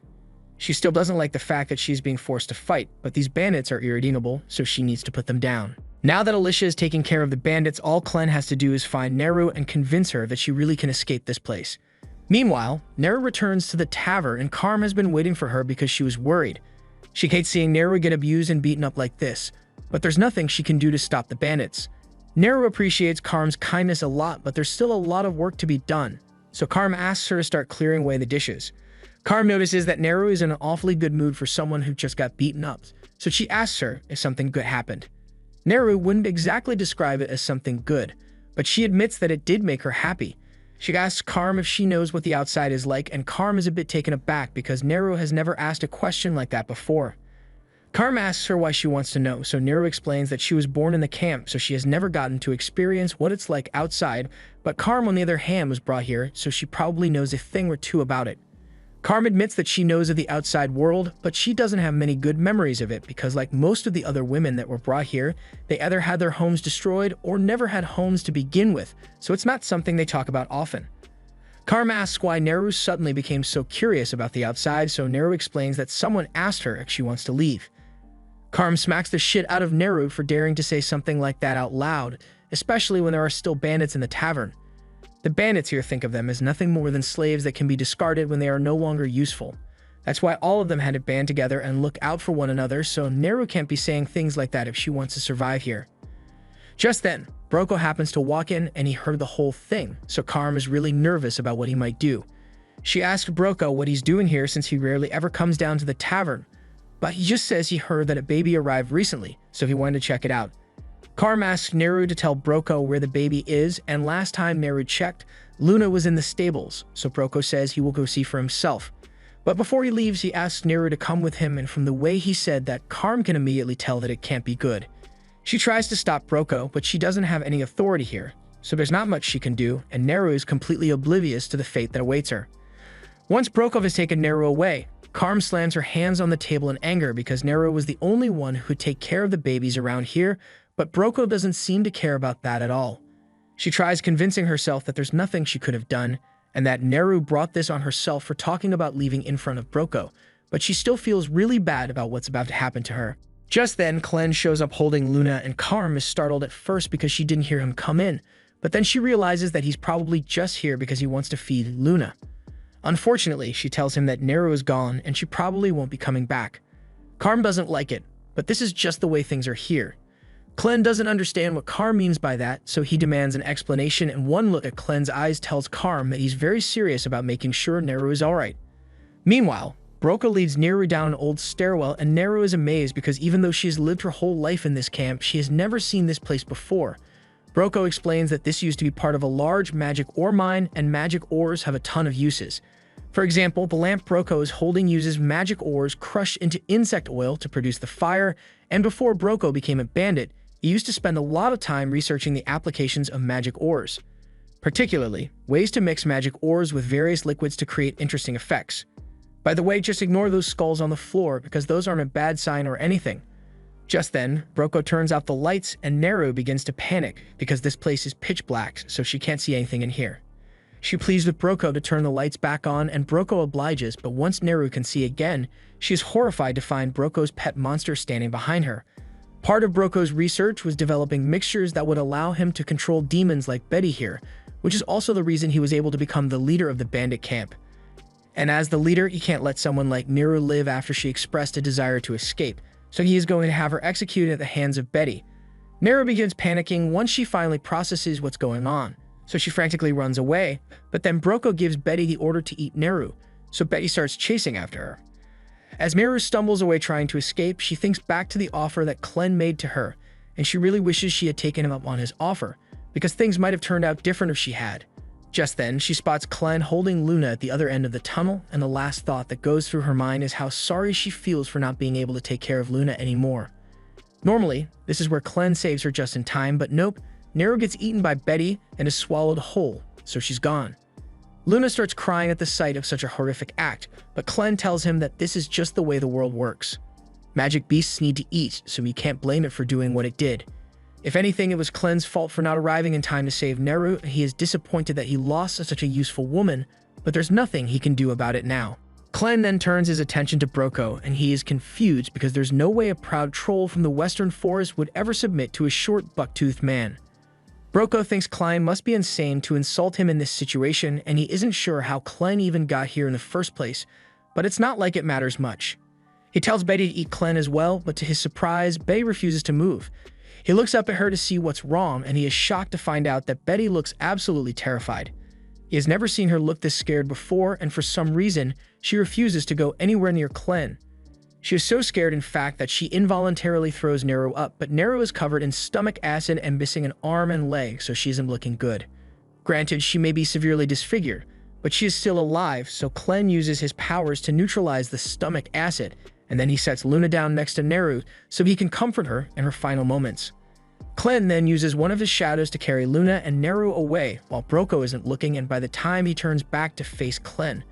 She still doesn't like the fact that she's being forced to fight, but these bandits are irredeemable, so she needs to put them down. Now that Alicia is taking care of the bandits, all Clem has to do is find Neru and convince her that she really can escape this place. Meanwhile, Neru returns to the tavern and Carm has been waiting for her because she was worried. She hates seeing Neru get abused and beaten up like this, but there's nothing she can do to stop the bandits. Neru appreciates Carm's kindness a lot, but there's still a lot of work to be done, so Carm asks her to start clearing away the dishes. Carm notices that Neru is in an awfully good mood for someone who just got beaten up, so she asks her if something good happened. Neru wouldn't exactly describe it as something good, but she admits that it did make her happy. She asks Carm if she knows what the outside is like, and Carm is a bit taken aback because Neru has never asked a question like that before. Carm asks her why she wants to know, so Neru explains that she was born in the camp, so she has never gotten to experience what it's like outside, but Carm, on the other hand, was brought here, so she probably knows a thing or two about it. Carm admits that she knows of the outside world, but she doesn't have many good memories of it because like most of the other women that were brought here, they either had their homes destroyed or never had homes to begin with, so it's not something they talk about often. Carm asks why Neru suddenly became so curious about the outside, so Neru explains that someone asked her if she wants to leave. Carm smacks the shit out of Neru for daring to say something like that out loud, especially when there are still bandits in the tavern. The bandits here think of them as nothing more than slaves that can be discarded when they are no longer useful. That's why all of them had to band together and look out for one another, so Neru can't be saying things like that if she wants to survive here. Just then, Broko happens to walk in and he heard the whole thing, so Carm is really nervous about what he might do. She asks Broko what he's doing here since he rarely ever comes down to the tavern, but he just says he heard that a baby arrived recently, so he wanted to check it out. Carm asks Neru to tell Broko where the baby is, and last time Neru checked, Luna was in the stables, so Broko says he will go see for himself. But before he leaves, he asks Neru to come with him, and from the way he said that, Carm can immediately tell that it can't be good. She tries to stop Broko, but she doesn't have any authority here, so there's not much she can do, and Neru is completely oblivious to the fate that awaits her. Once Broko has taken Neru away, Carm slams her hands on the table in anger because Neru was the only one who would take care of the babies around here, but Broko doesn't seem to care about that at all. She tries convincing herself that there's nothing she could have done, and that Neru brought this on herself for talking about leaving in front of Broko, but she still feels really bad about what's about to happen to her. Just then, Clem shows up holding Luna, and Carm is startled at first because she didn't hear him come in, but then she realizes that he's probably just here because he wants to feed Luna. Unfortunately, she tells him that Neru is gone and she probably won't be coming back. Carm doesn't like it, but this is just the way things are here. Clem doesn't understand what Carm means by that, so he demands an explanation, and one look at Clem's eyes tells Carm that he's very serious about making sure Neru is alright. Meanwhile, Broko leads Neru down an old stairwell, and Neru is amazed because even though she has lived her whole life in this camp, she has never seen this place before. Broko explains that this used to be part of a large magic ore mine, and magic ores have a ton of uses. For example, the lamp Broko is holding uses magic ores crushed into insect oil to produce the fire, and before Broko became a bandit, he used to spend a lot of time researching the applications of magic ores, particularly ways to mix magic ores with various liquids to create interesting effects. By the way, just ignore those skulls on the floor because those aren't a bad sign or anything. Just then, Broko turns out the lights and Neru begins to panic because this place is pitch black, so she can't see anything in here. She pleads with Broko to turn the lights back on, and Broko obliges, but once Neru can see again, she is horrified to find Broko's pet monster standing behind her. Part of Broko's research was developing mixtures that would allow him to control demons like Betty here, which is also the reason he was able to become the leader of the bandit camp. And as the leader, he can't let someone like Neru live after she expressed a desire to escape, so he is going to have her executed at the hands of Betty. Neru begins panicking once she finally processes what's going on, so she frantically runs away, but then Broko gives Betty the order to eat Neru, so Betty starts chasing after her. As Neru stumbles away trying to escape, she thinks back to the offer that Clem made to her, and she really wishes she had taken him up on his offer, because things might have turned out different if she had. Just then, she spots Clem holding Luna at the other end of the tunnel, and the last thought that goes through her mind is how sorry she feels for not being able to take care of Luna anymore. Normally, this is where Clem saves her just in time, but nope, Neru gets eaten by Betty and is swallowed whole, so she's gone. Luna starts crying at the sight of such a horrific act, but Clem tells him that this is just the way the world works. Magic beasts need to eat, so he can't blame it for doing what it did. If anything, it was Clem's fault for not arriving in time to save Neru. He is disappointed that he lost such a useful woman, but there's nothing he can do about it now. Clem then turns his attention to Broko, and he is confused because there's no way a proud troll from the Western Forest would ever submit to a short, buck-toothed man. Broko thinks Clem must be insane to insult him in this situation, and he isn't sure how Clem even got here in the first place, but it's not like it matters much. He tells Betty to eat Clem as well, but to his surprise, Betty refuses to move. He looks up at her to see what's wrong, and he is shocked to find out that Betty looks absolutely terrified. He has never seen her look this scared before, and for some reason, she refuses to go anywhere near Clem. She is so scared, in fact, that she involuntarily throws Neru up, but Neru is covered in stomach acid and missing an arm and leg, so she isn't looking good. Granted, she may be severely disfigured, but she is still alive, so Clem uses his powers to neutralize the stomach acid, and then he sets Luna down next to Neru so he can comfort her in her final moments. Clem then uses one of his shadows to carry Luna and Neru away while Broko isn't looking, and by the time he turns back to face Clem,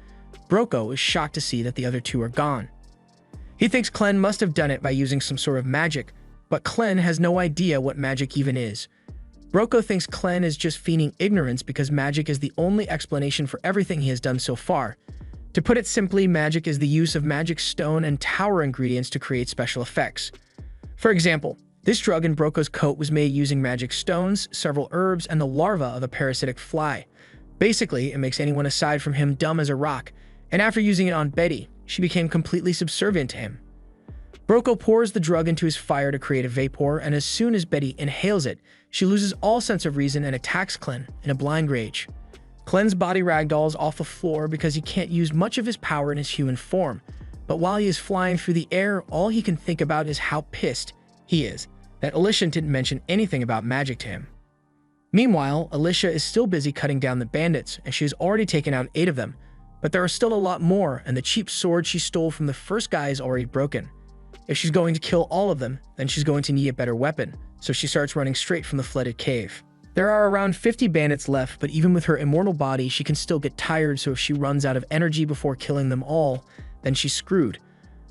Broko is shocked to see that the other two are gone. He thinks Clem must have done it by using some sort of magic, but Clem has no idea what magic even is. Broko thinks Clem is just feigning ignorance because magic is the only explanation for everything he has done so far. To put it simply, magic is the use of magic stone and tower ingredients to create special effects. For example, this drug in Broko's coat was made using magic stones, several herbs, and the larva of a parasitic fly. Basically, it makes anyone aside from him dumb as a rock, and after using it on Betty, she became completely subservient to him. Broko pours the drug into his fire to create a vapor, and as soon as Betty inhales it, she loses all sense of reason and attacks Clem in a blind rage. Clem's body ragdolls off the floor because he can't use much of his power in his human form, but while he is flying through the air, all he can think about is how pissed he is that Alicia didn't mention anything about magic to him. Meanwhile, Alicia is still busy cutting down the bandits, and she has already taken out 8 of them, but there are still a lot more, and the cheap sword she stole from the first guy is already broken. If she's going to kill all of them, then she's going to need a better weapon, so she starts running straight from the flooded cave. There are around 50 bandits left, but even with her immortal body, she can still get tired, so if she runs out of energy before killing them all, then she's screwed.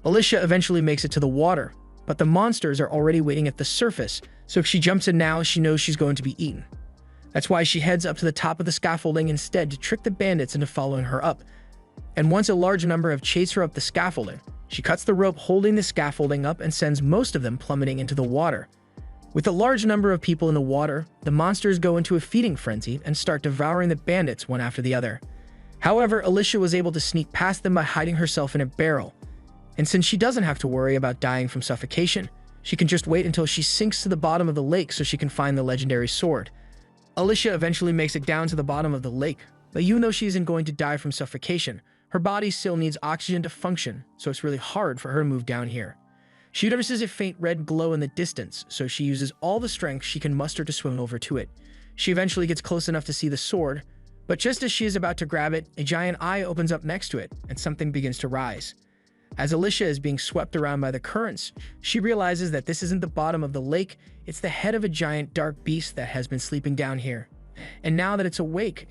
Alicia eventually makes it to the water, but the monsters are already waiting at the surface, so if she jumps in now, she knows she's going to be eaten. That's why she heads up to the top of the scaffolding instead to trick the bandits into following her up. And once a large number have chased her up the scaffolding, she cuts the rope holding the scaffolding up and sends most of them plummeting into the water. With a large number of people in the water, the monsters go into a feeding frenzy and start devouring the bandits one after the other. However, Alicia was able to sneak past them by hiding herself in a barrel. And since she doesn't have to worry about dying from suffocation, she can just wait until she sinks to the bottom of the lake so she can find the legendary sword. Alicia eventually makes it down to the bottom of the lake, but even though she isn't going to die from suffocation, her body still needs oxygen to function, so it's really hard for her to move down here. She notices a faint red glow in the distance, so she uses all the strength she can muster to swim over to it. She eventually gets close enough to see the sword, but just as she is about to grab it, a giant eye opens up next to it, and something begins to rise. As Alicia is being swept around by the currents, she realizes that this isn't the bottom of the lake, it's the head of a giant dark beast that has been sleeping down here. And now that it's awake,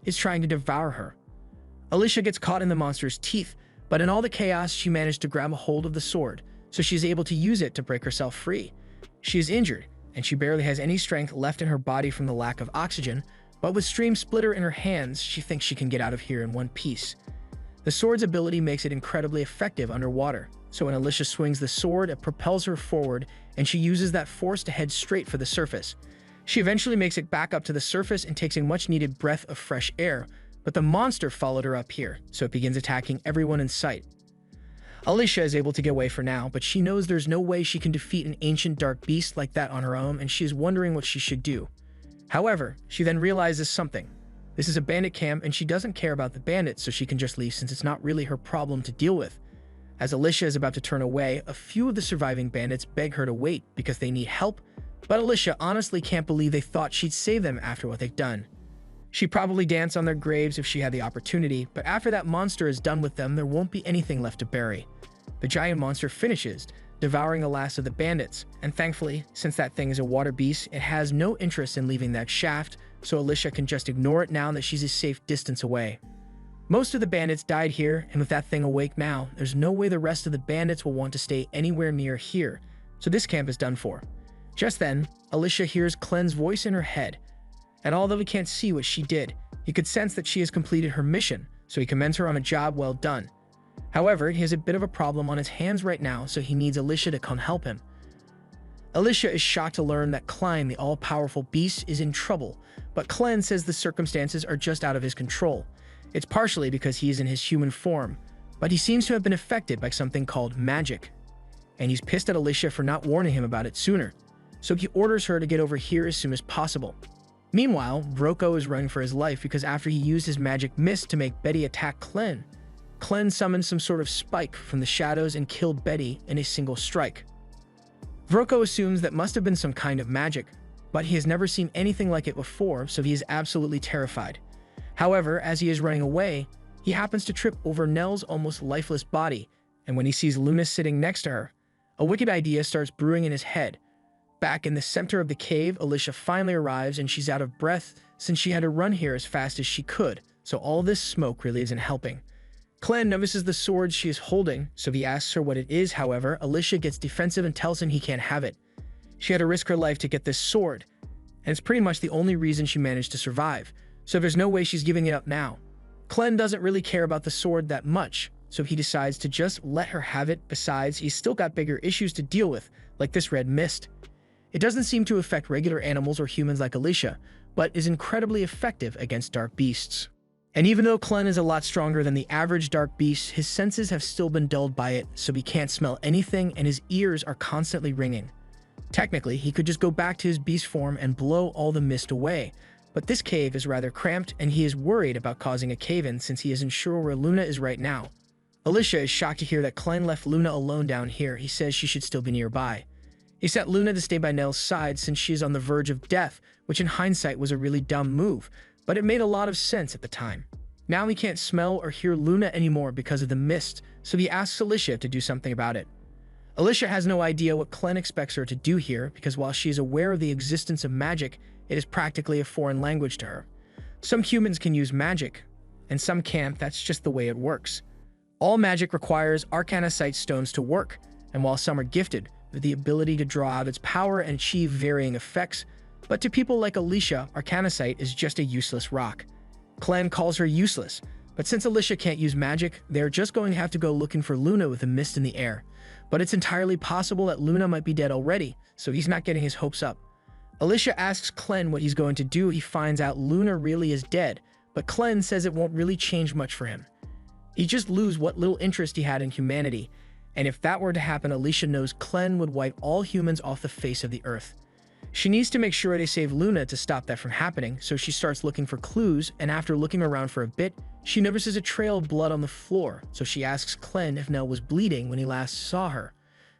it's trying to devour her. Alicia gets caught in the monster's teeth, but in all the chaos, she managed to grab a hold of the sword, so she's able to use it to break herself free. She is injured, and she barely has any strength left in her body from the lack of oxygen, but with Stream Splitter in her hands, she thinks she can get out of here in one piece. The sword's ability makes it incredibly effective underwater, so when Alicia swings the sword, it propels her forward, and she uses that force to head straight for the surface. She eventually makes it back up to the surface and takes a much-needed breath of fresh air, but the monster followed her up here, so it begins attacking everyone in sight. Alicia is able to get away for now, but she knows there's no way she can defeat an ancient dark beast like that on her own, and she is wondering what she should do. However, she then realizes something. This is a bandit camp, and she doesn't care about the bandits, so she can just leave since it's not really her problem to deal with. As Alicia is about to turn away, a few of the surviving bandits beg her to wait because they need help, but Alicia honestly can't believe they thought she'd save them after what they've done. She'd probably dance on their graves if she had the opportunity, but after that monster is done with them, there won't be anything left to bury. The giant monster finishes, devouring the last of the bandits, and thankfully, since that thing is a water beast, it has no interest in leaving that shaft, so Alicia can just ignore it now that she's a safe distance away. Most of the bandits died here, and with that thing awake now, there's no way the rest of the bandits will want to stay anywhere near here, so this camp is done for. Just then, Alicia hears Clen's voice in her head, and although he can't see what she did, he could sense that she has completed her mission, so he commends her on a job well done. However, he has a bit of a problem on his hands right now, so he needs Alicia to come help him. Alicia is shocked to learn that Klein, the all-powerful beast, is in trouble, but Clen says the circumstances are just out of his control. It's partially because he is in his human form, but he seems to have been affected by something called magic, and he's pissed at Alicia for not warning him about it sooner, so he orders her to get over here as soon as possible. Meanwhile, Vroko is running for his life because after he used his magic mist to make Betty attack Clen summoned some sort of spike from the shadows and killed Betty in a single strike. Vroko assumes that must have been some kind of magic, but he has never seen anything like it before, so he is absolutely terrified. However, as he is running away, he happens to trip over Nell's almost lifeless body, and when he sees Luna sitting next to her, a wicked idea starts brewing in his head. Back in the center of the cave, Alicia finally arrives and she's out of breath since she had to run here as fast as she could, so all this smoke really isn't helping. Clen notices the sword she is holding, so he asks her what it is. However, Alicia gets defensive and tells him he can't have it. She had to risk her life to get this sword, and it's pretty much the only reason she managed to survive, so there's no way she's giving it up now. Clen doesn't really care about the sword that much, so he decides to just let her have it. Besides, he's still got bigger issues to deal with, like this red mist. It doesn't seem to affect regular animals or humans like Alicia, but is incredibly effective against dark beasts. And even though Clen is a lot stronger than the average dark beast, his senses have still been dulled by it, so he can't smell anything and his ears are constantly ringing. Technically, he could just go back to his beast form and blow all the mist away, but this cave is rather cramped and he is worried about causing a cave-in since he isn't sure where Luna is right now. Alicia is shocked to hear that Clen left Luna alone down here. He says she should still be nearby. He sent Luna to stay by Nell's side since she is on the verge of death, which in hindsight was a really dumb move, but it made a lot of sense at the time. Now he can't smell or hear Luna anymore because of the mist, so he asks Alicia to do something about it. Alicia has no idea what Clen expects her to do here because while she is aware of the existence of magic, it is practically a foreign language to her. Some humans can use magic, and some can't. That's just the way it works. All magic requires arcanocite stones to work, and while some are gifted with the ability to draw out its power and achieve varying effects, but to people like Alicia, arcanocite is just a useless rock. Clen calls her useless, but since Alicia can't use magic, they're just going to have to go looking for Luna with a mist in the air. But it's entirely possible that Luna might be dead already, so he's not getting his hopes up. Alicia asks Clen what he's going to do. He finds out Luna really is dead, but Clen says it won't really change much for him. He just lose what little interest he had in humanity, and if that were to happen, Alicia knows Clen would wipe all humans off the face of the earth. She needs to make sure they save Luna to stop that from happening, so she starts looking for clues, and after looking around for a bit, she notices a trail of blood on the floor, so she asks Clen if Nell was bleeding when he last saw her.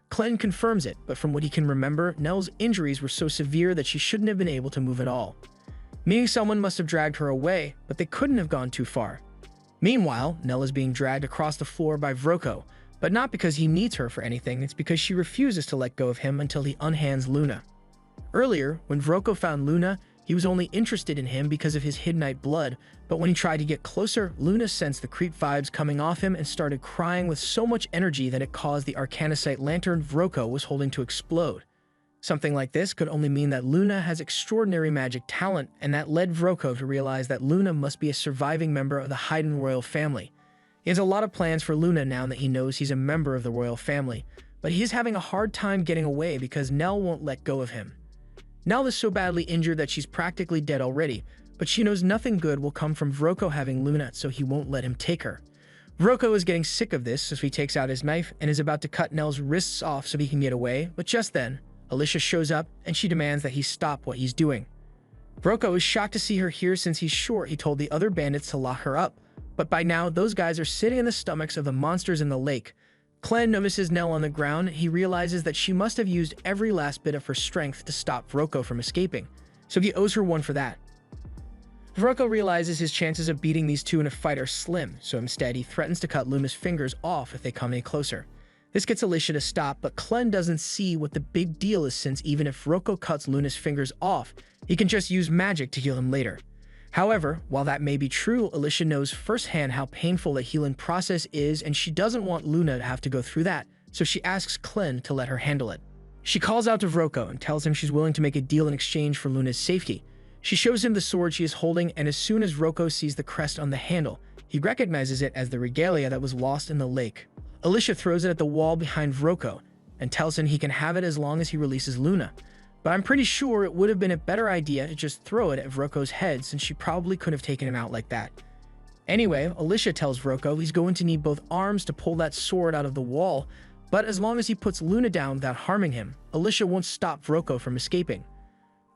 Clen confirms it, but from what he can remember, Nell's injuries were so severe that she shouldn't have been able to move at all. Meaning someone must have dragged her away, but they couldn't have gone too far. Meanwhile, Nell is being dragged across the floor by Vroko, but not because he needs her for anything, it's because she refuses to let go of him until he unhands Luna. Earlier, when Vroko found Luna, he was only interested in him because of his Hiddenite blood, but when he tried to get closer, Luna sensed the creep vibes coming off him and started crying with so much energy that it caused the arcanocite lantern Vroko was holding to explode. Something like this could only mean that Luna has extraordinary magic talent, and that led Vroko to realize that Luna must be a surviving member of the Haydn royal family. He has a lot of plans for Luna now that he knows he's a member of the royal family, but he is having a hard time getting away because Nell won't let go of him. Nell is so badly injured that she's practically dead already, but she knows nothing good will come from Vroko having Luna, so he won't let him take her. Vroko is getting sick of this, so he takes out his knife and is about to cut Nell's wrists off so he can get away, but just then, Alicia shows up and she demands that he stop what he's doing. Vroko is shocked to see her here since he's sure he told the other bandits to lock her up, but by now those guys are sitting in the stomachs of the monsters in the lake. Clem notices Nell on the ground. He realizes that she must have used every last bit of her strength to stop Vroko from escaping, so he owes her one for that. Vroko realizes his chances of beating these two in a fight are slim, so instead he threatens to cut Luna's fingers off if they come any closer. This gets Alicia to stop, but Clem doesn't see what the big deal is since even if Vroko cuts Luna's fingers off, he can just use magic to heal him later. However, while that may be true, Alicia knows firsthand how painful the healing process is and she doesn't want Luna to have to go through that, so she asks Clem to let her handle it. She calls out to Vroko and tells him she's willing to make a deal in exchange for Luna's safety. She shows him the sword she is holding, and as soon as Vroko sees the crest on the handle, he recognizes it as the regalia that was lost in the lake. Alicia throws it at the wall behind Vroko and tells him he can have it as long as he releases Luna. But I'm pretty sure it would have been a better idea to just throw it at Vroko's head since she probably couldn't have taken him out like that. Anyway, Alicia tells Vroko he's going to need both arms to pull that sword out of the wall, but as long as he puts Luna down without harming him, Alicia won't stop Vroko from escaping.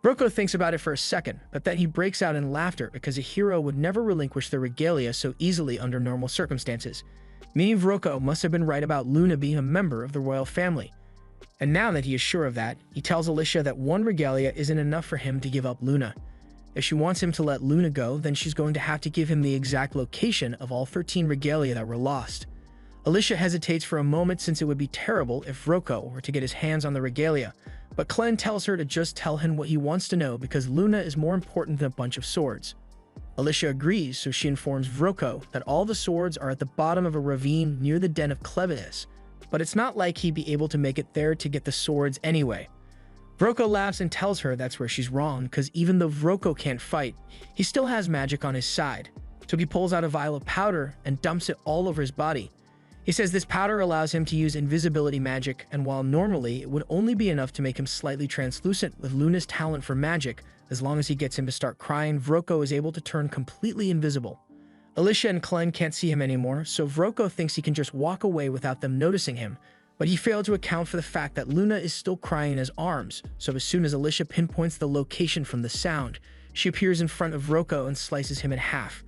Vroko thinks about it for a second, but then he breaks out in laughter because a hero would never relinquish their regalia so easily under normal circumstances. Meaning Vroko must have been right about Luna being a member of the royal family. And now that he is sure of that, he tells Alicia that one regalia isn't enough for him to give up Luna. If she wants him to let Luna go, then she's going to have to give him the exact location of all 13 regalia that were lost. Alicia hesitates for a moment since it would be terrible if Vroko were to get his hands on the regalia, but Clem tells her to just tell him what he wants to know because Luna is more important than a bunch of swords. Alicia agrees, so she informs Vroko that all the swords are at the bottom of a ravine near the den of Clevinus, but it's not like he'd be able to make it there to get the swords anyway. Vroko laughs and tells her that's where she's wrong, because even though Vroko can't fight, he still has magic on his side. So he pulls out a vial of powder and dumps it all over his body. He says this powder allows him to use invisibility magic, and while normally it would only be enough to make him slightly translucent, with Luna's talent for magic, as long as he gets him to start crying, Vroko is able to turn completely invisible. Alicia and Clem can't see him anymore, so Vroko thinks he can just walk away without them noticing him, but he failed to account for the fact that Luna is still crying in his arms, so as soon as Alicia pinpoints the location from the sound, she appears in front of Vroko and slices him in half.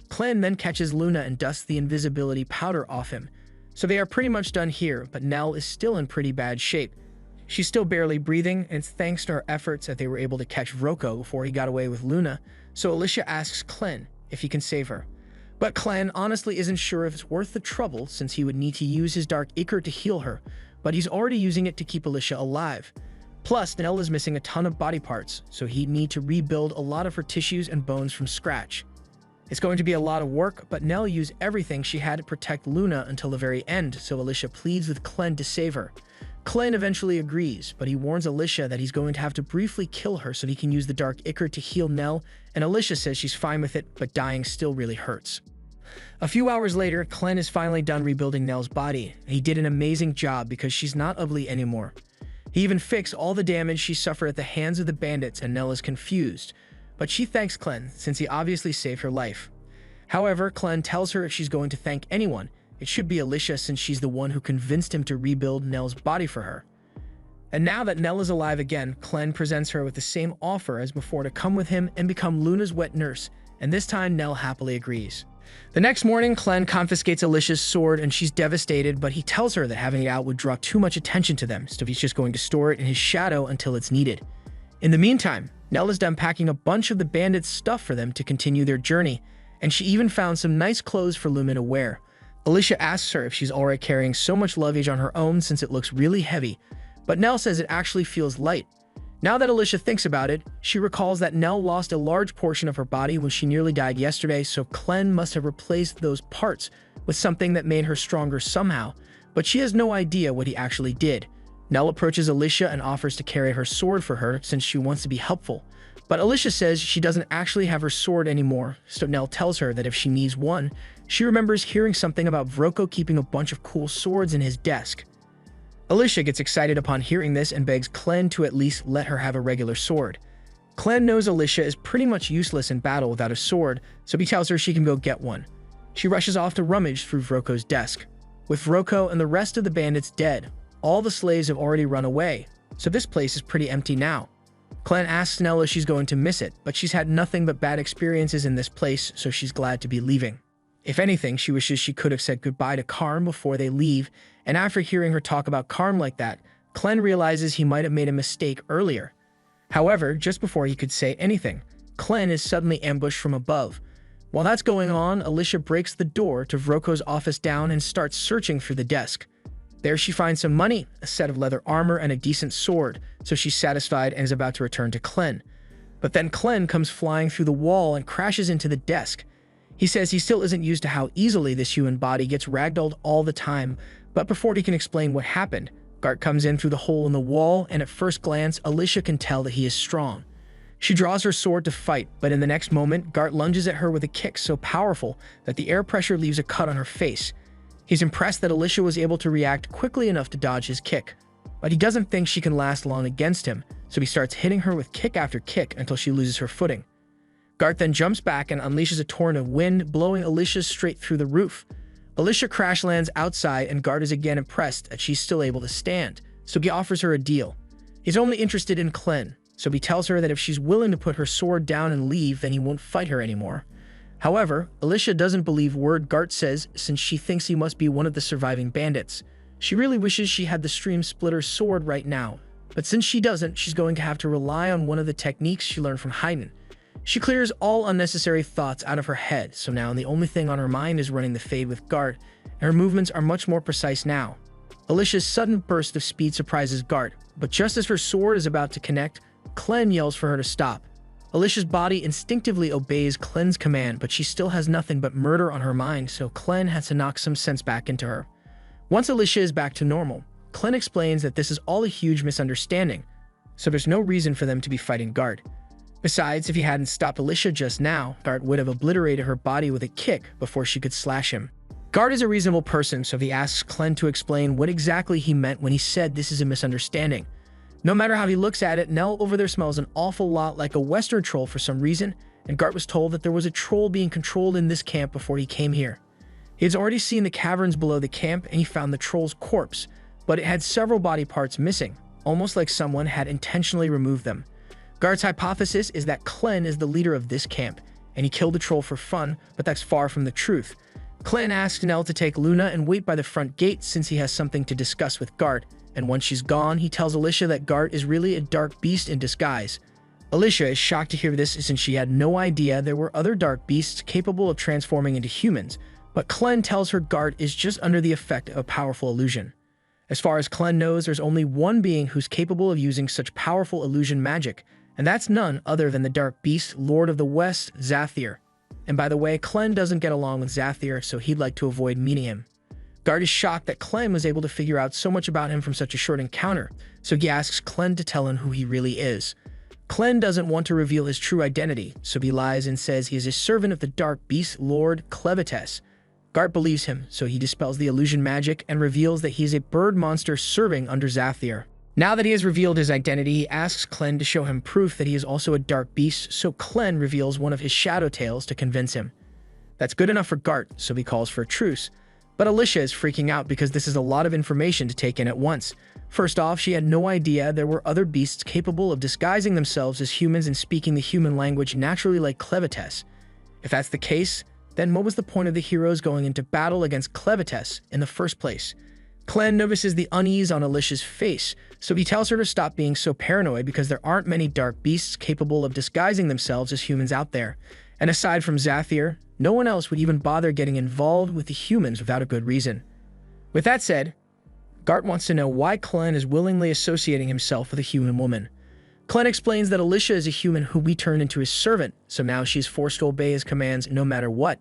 Clem then catches Luna and dusts the invisibility powder off him, so they are pretty much done here, but Nell is still in pretty bad shape. She's still barely breathing, and it's thanks to her efforts that they were able to catch Vroko before he got away with Luna, so Alicia asks Clem if he can save her. But Clem honestly isn't sure if it's worth the trouble since he would need to use his dark ichor to heal her, but he's already using it to keep Alicia alive. Plus, Nell is missing a ton of body parts, so he'd need to rebuild a lot of her tissues and bones from scratch. It's going to be a lot of work, but Nell used everything she had to protect Luna until the very end, so Alicia pleads with Clem to save her. Clem eventually agrees, but he warns Alicia that he's going to have to briefly kill her so he can use the dark ichor to heal Nell, and Alicia says she's fine with it, but dying still really hurts. A few hours later, Clem is finally done rebuilding Nell's body. He did an amazing job because she's not ugly anymore. He even fixed all the damage she suffered at the hands of the bandits, and Nell is confused, but she thanks Clem since he obviously saved her life. However, Clem tells her if she's going to thank anyone, it should be Alicia since she's the one who convinced him to rebuild Nell's body for her. And now that Nell is alive again, Clem presents her with the same offer as before to come with him and become Luna's wet nurse, and this time Nell happily agrees. The next morning, Clem confiscates Alicia's sword and she's devastated, but he tells her that having it out would draw too much attention to them, so he's just going to store it in his shadow until it's needed. In the meantime, Nell is done packing a bunch of the bandits' stuff for them to continue their journey, and she even found some nice clothes for Luna to wear. Alicia asks her if she's alright carrying so much luggage on her own since it looks really heavy, but Nell says it actually feels light. Now that Alicia thinks about it, she recalls that Nell lost a large portion of her body when she nearly died yesterday, so Clem must have replaced those parts with something that made her stronger somehow, but she has no idea what he actually did. Nell approaches Alicia and offers to carry her sword for her since she wants to be helpful, but Alicia says she doesn't actually have her sword anymore, so Nell tells her that if she needs one, she remembers hearing something about Vroko keeping a bunch of cool swords in his desk. Alicia gets excited upon hearing this and begs Clem to at least let her have a regular sword. Clem knows Alicia is pretty much useless in battle without a sword, so he tells her she can go get one. She rushes off to rummage through Vroko's desk. With Vroko and the rest of the bandits dead, all the slaves have already run away, so this place is pretty empty now. Clem asks Nell if she's going to miss it, but she's had nothing but bad experiences in this place, so she's glad to be leaving. If anything, she wishes she could have said goodbye to Karm before they leave, and after hearing her talk about Karm like that, Clem realizes he might have made a mistake earlier. However, just before he could say anything, Clem is suddenly ambushed from above. While that's going on, Alicia breaks the door to Vroko's office down and starts searching through the desk. There she finds some money, a set of leather armor, and a decent sword, so she's satisfied and is about to return to Clem. But then Clem comes flying through the wall and crashes into the desk. He says he still isn't used to how easily this human body gets ragdolled all the time, but before he can explain what happened, Gart comes in through the hole in the wall, and at first glance, Alicia can tell that he is strong. She draws her sword to fight, but in the next moment, Gart lunges at her with a kick so powerful that the air pressure leaves a cut on her face. He's impressed that Alicia was able to react quickly enough to dodge his kick, but he doesn't think she can last long against him, so he starts hitting her with kick after kick until she loses her footing. Gart then jumps back and unleashes a torrent of wind, blowing Alicia straight through the roof. Alicia crash lands outside, and Gart is again impressed that she's still able to stand, so he offers her a deal. He's only interested in Clem, so he tells her that if she's willing to put her sword down and leave, then he won't fight her anymore. However, Alicia doesn't believe word Gart says since she thinks he must be one of the surviving bandits. She really wishes she had the Stream Splitter sword right now, but since she doesn't, she's going to have to rely on one of the techniques she learned from Haydn. She clears all unnecessary thoughts out of her head, so now the only thing on her mind is running the fade with Gart, and her movements are much more precise now. Alicia's sudden burst of speed surprises Gart, but just as her sword is about to connect, Clem yells for her to stop. Alicia's body instinctively obeys Clem's command, but she still has nothing but murder on her mind, so Clem has to knock some sense back into her. Once Alicia is back to normal, Clem explains that this is all a huge misunderstanding, so there's no reason for them to be fighting Gart. Besides, if he hadn't stopped Alicia just now, Gart would have obliterated her body with a kick before she could slash him. Gart is a reasonable person, so he asks Clem to explain what exactly he meant when he said this is a misunderstanding. No matter how he looks at it, Nell over there smells an awful lot like a Western troll for some reason, and Gart was told that there was a troll being controlled in this camp before he came here. He has already seen the caverns below the camp, and he found the troll's corpse, but it had several body parts missing, almost like someone had intentionally removed them. Gart's hypothesis is that Clem is the leader of this camp, and he killed the troll for fun, but that's far from the truth. Clem asks Nell to take Luna and wait by the front gate since he has something to discuss with Gart, and once she's gone, he tells Alicia that Gart is really a dark beast in disguise. Alicia is shocked to hear this since she had no idea there were other dark beasts capable of transforming into humans, but Clem tells her Gart is just under the effect of a powerful illusion. As far as Clem knows, there's only one being who's capable of using such powerful illusion magic, and that's none other than the Dark Beast, Lord of the West, Zathir. And by the way, Clem doesn't get along with Zathir, so he'd like to avoid meeting him. Gart is shocked that Clem was able to figure out so much about him from such a short encounter, so he asks Clem to tell him who he really is. Clem doesn't want to reveal his true identity, so he lies and says he is a servant of the Dark Beast, Lord Clevites. Gart believes him, so he dispels the illusion magic and reveals that he is a bird monster serving under Zathir. Now that he has revealed his identity, he asks Clem to show him proof that he is also a dark beast, so Clem reveals one of his shadow tails to convince him. That's good enough for Gart, so he calls for a truce. But Alicia is freaking out because this is a lot of information to take in at once. First off, she had no idea there were other beasts capable of disguising themselves as humans and speaking the human language naturally like Clevites. If that's the case, then what was the point of the heroes going into battle against Clevites in the first place? Clem notices the unease on Alicia's face, so he tells her to stop being so paranoid because there aren't many dark beasts capable of disguising themselves as humans out there. And aside from Zathir, no one else would even bother getting involved with the humans without a good reason. With that said, Gart wants to know why Clem is willingly associating himself with a human woman. Clem explains that Alicia is a human who we turned into his servant, so now she's forced to obey his commands no matter what.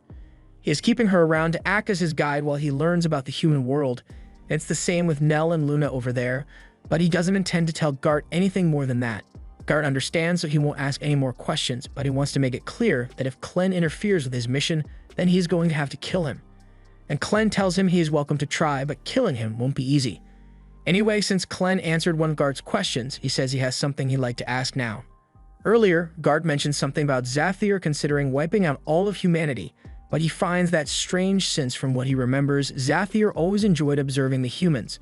He is keeping her around to act as his guide while he learns about the human world. It's the same with Nell and Luna over there, but he doesn't intend to tell Gart anything more than that. Gart understands, so he won't ask any more questions, but he wants to make it clear that if Clem interferes with his mission, then he is going to have to kill him. And Clem tells him he is welcome to try, but killing him won't be easy. Anyway, since Clem answered one of Gart's questions, he says he has something he'd like to ask now. Earlier, Gart mentioned something about Zathir considering wiping out all of humanity, but he finds that strange since from what he remembers, Zathir always enjoyed observing the humans.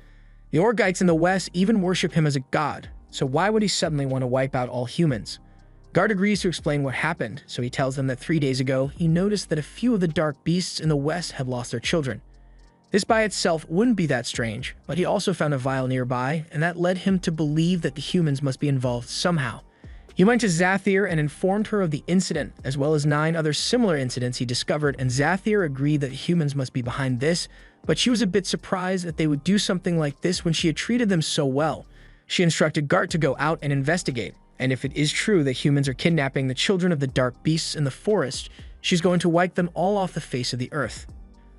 The Orgites in the West even worship him as a god, so why would he suddenly want to wipe out all humans? Gart agrees to explain what happened, so he tells them that 3 days ago, he noticed that a few of the dark beasts in the West had lost their children. This by itself wouldn't be that strange, but he also found a vial nearby, and that led him to believe that the humans must be involved somehow. He went to Zathir and informed her of the incident, as well as 9 other similar incidents he discovered, and Zathir agreed that humans must be behind this, but she was a bit surprised that they would do something like this when she had treated them so well. She instructed Gart to go out and investigate, and if it is true that humans are kidnapping the children of the dark beasts in the forest, she's going to wipe them all off the face of the earth.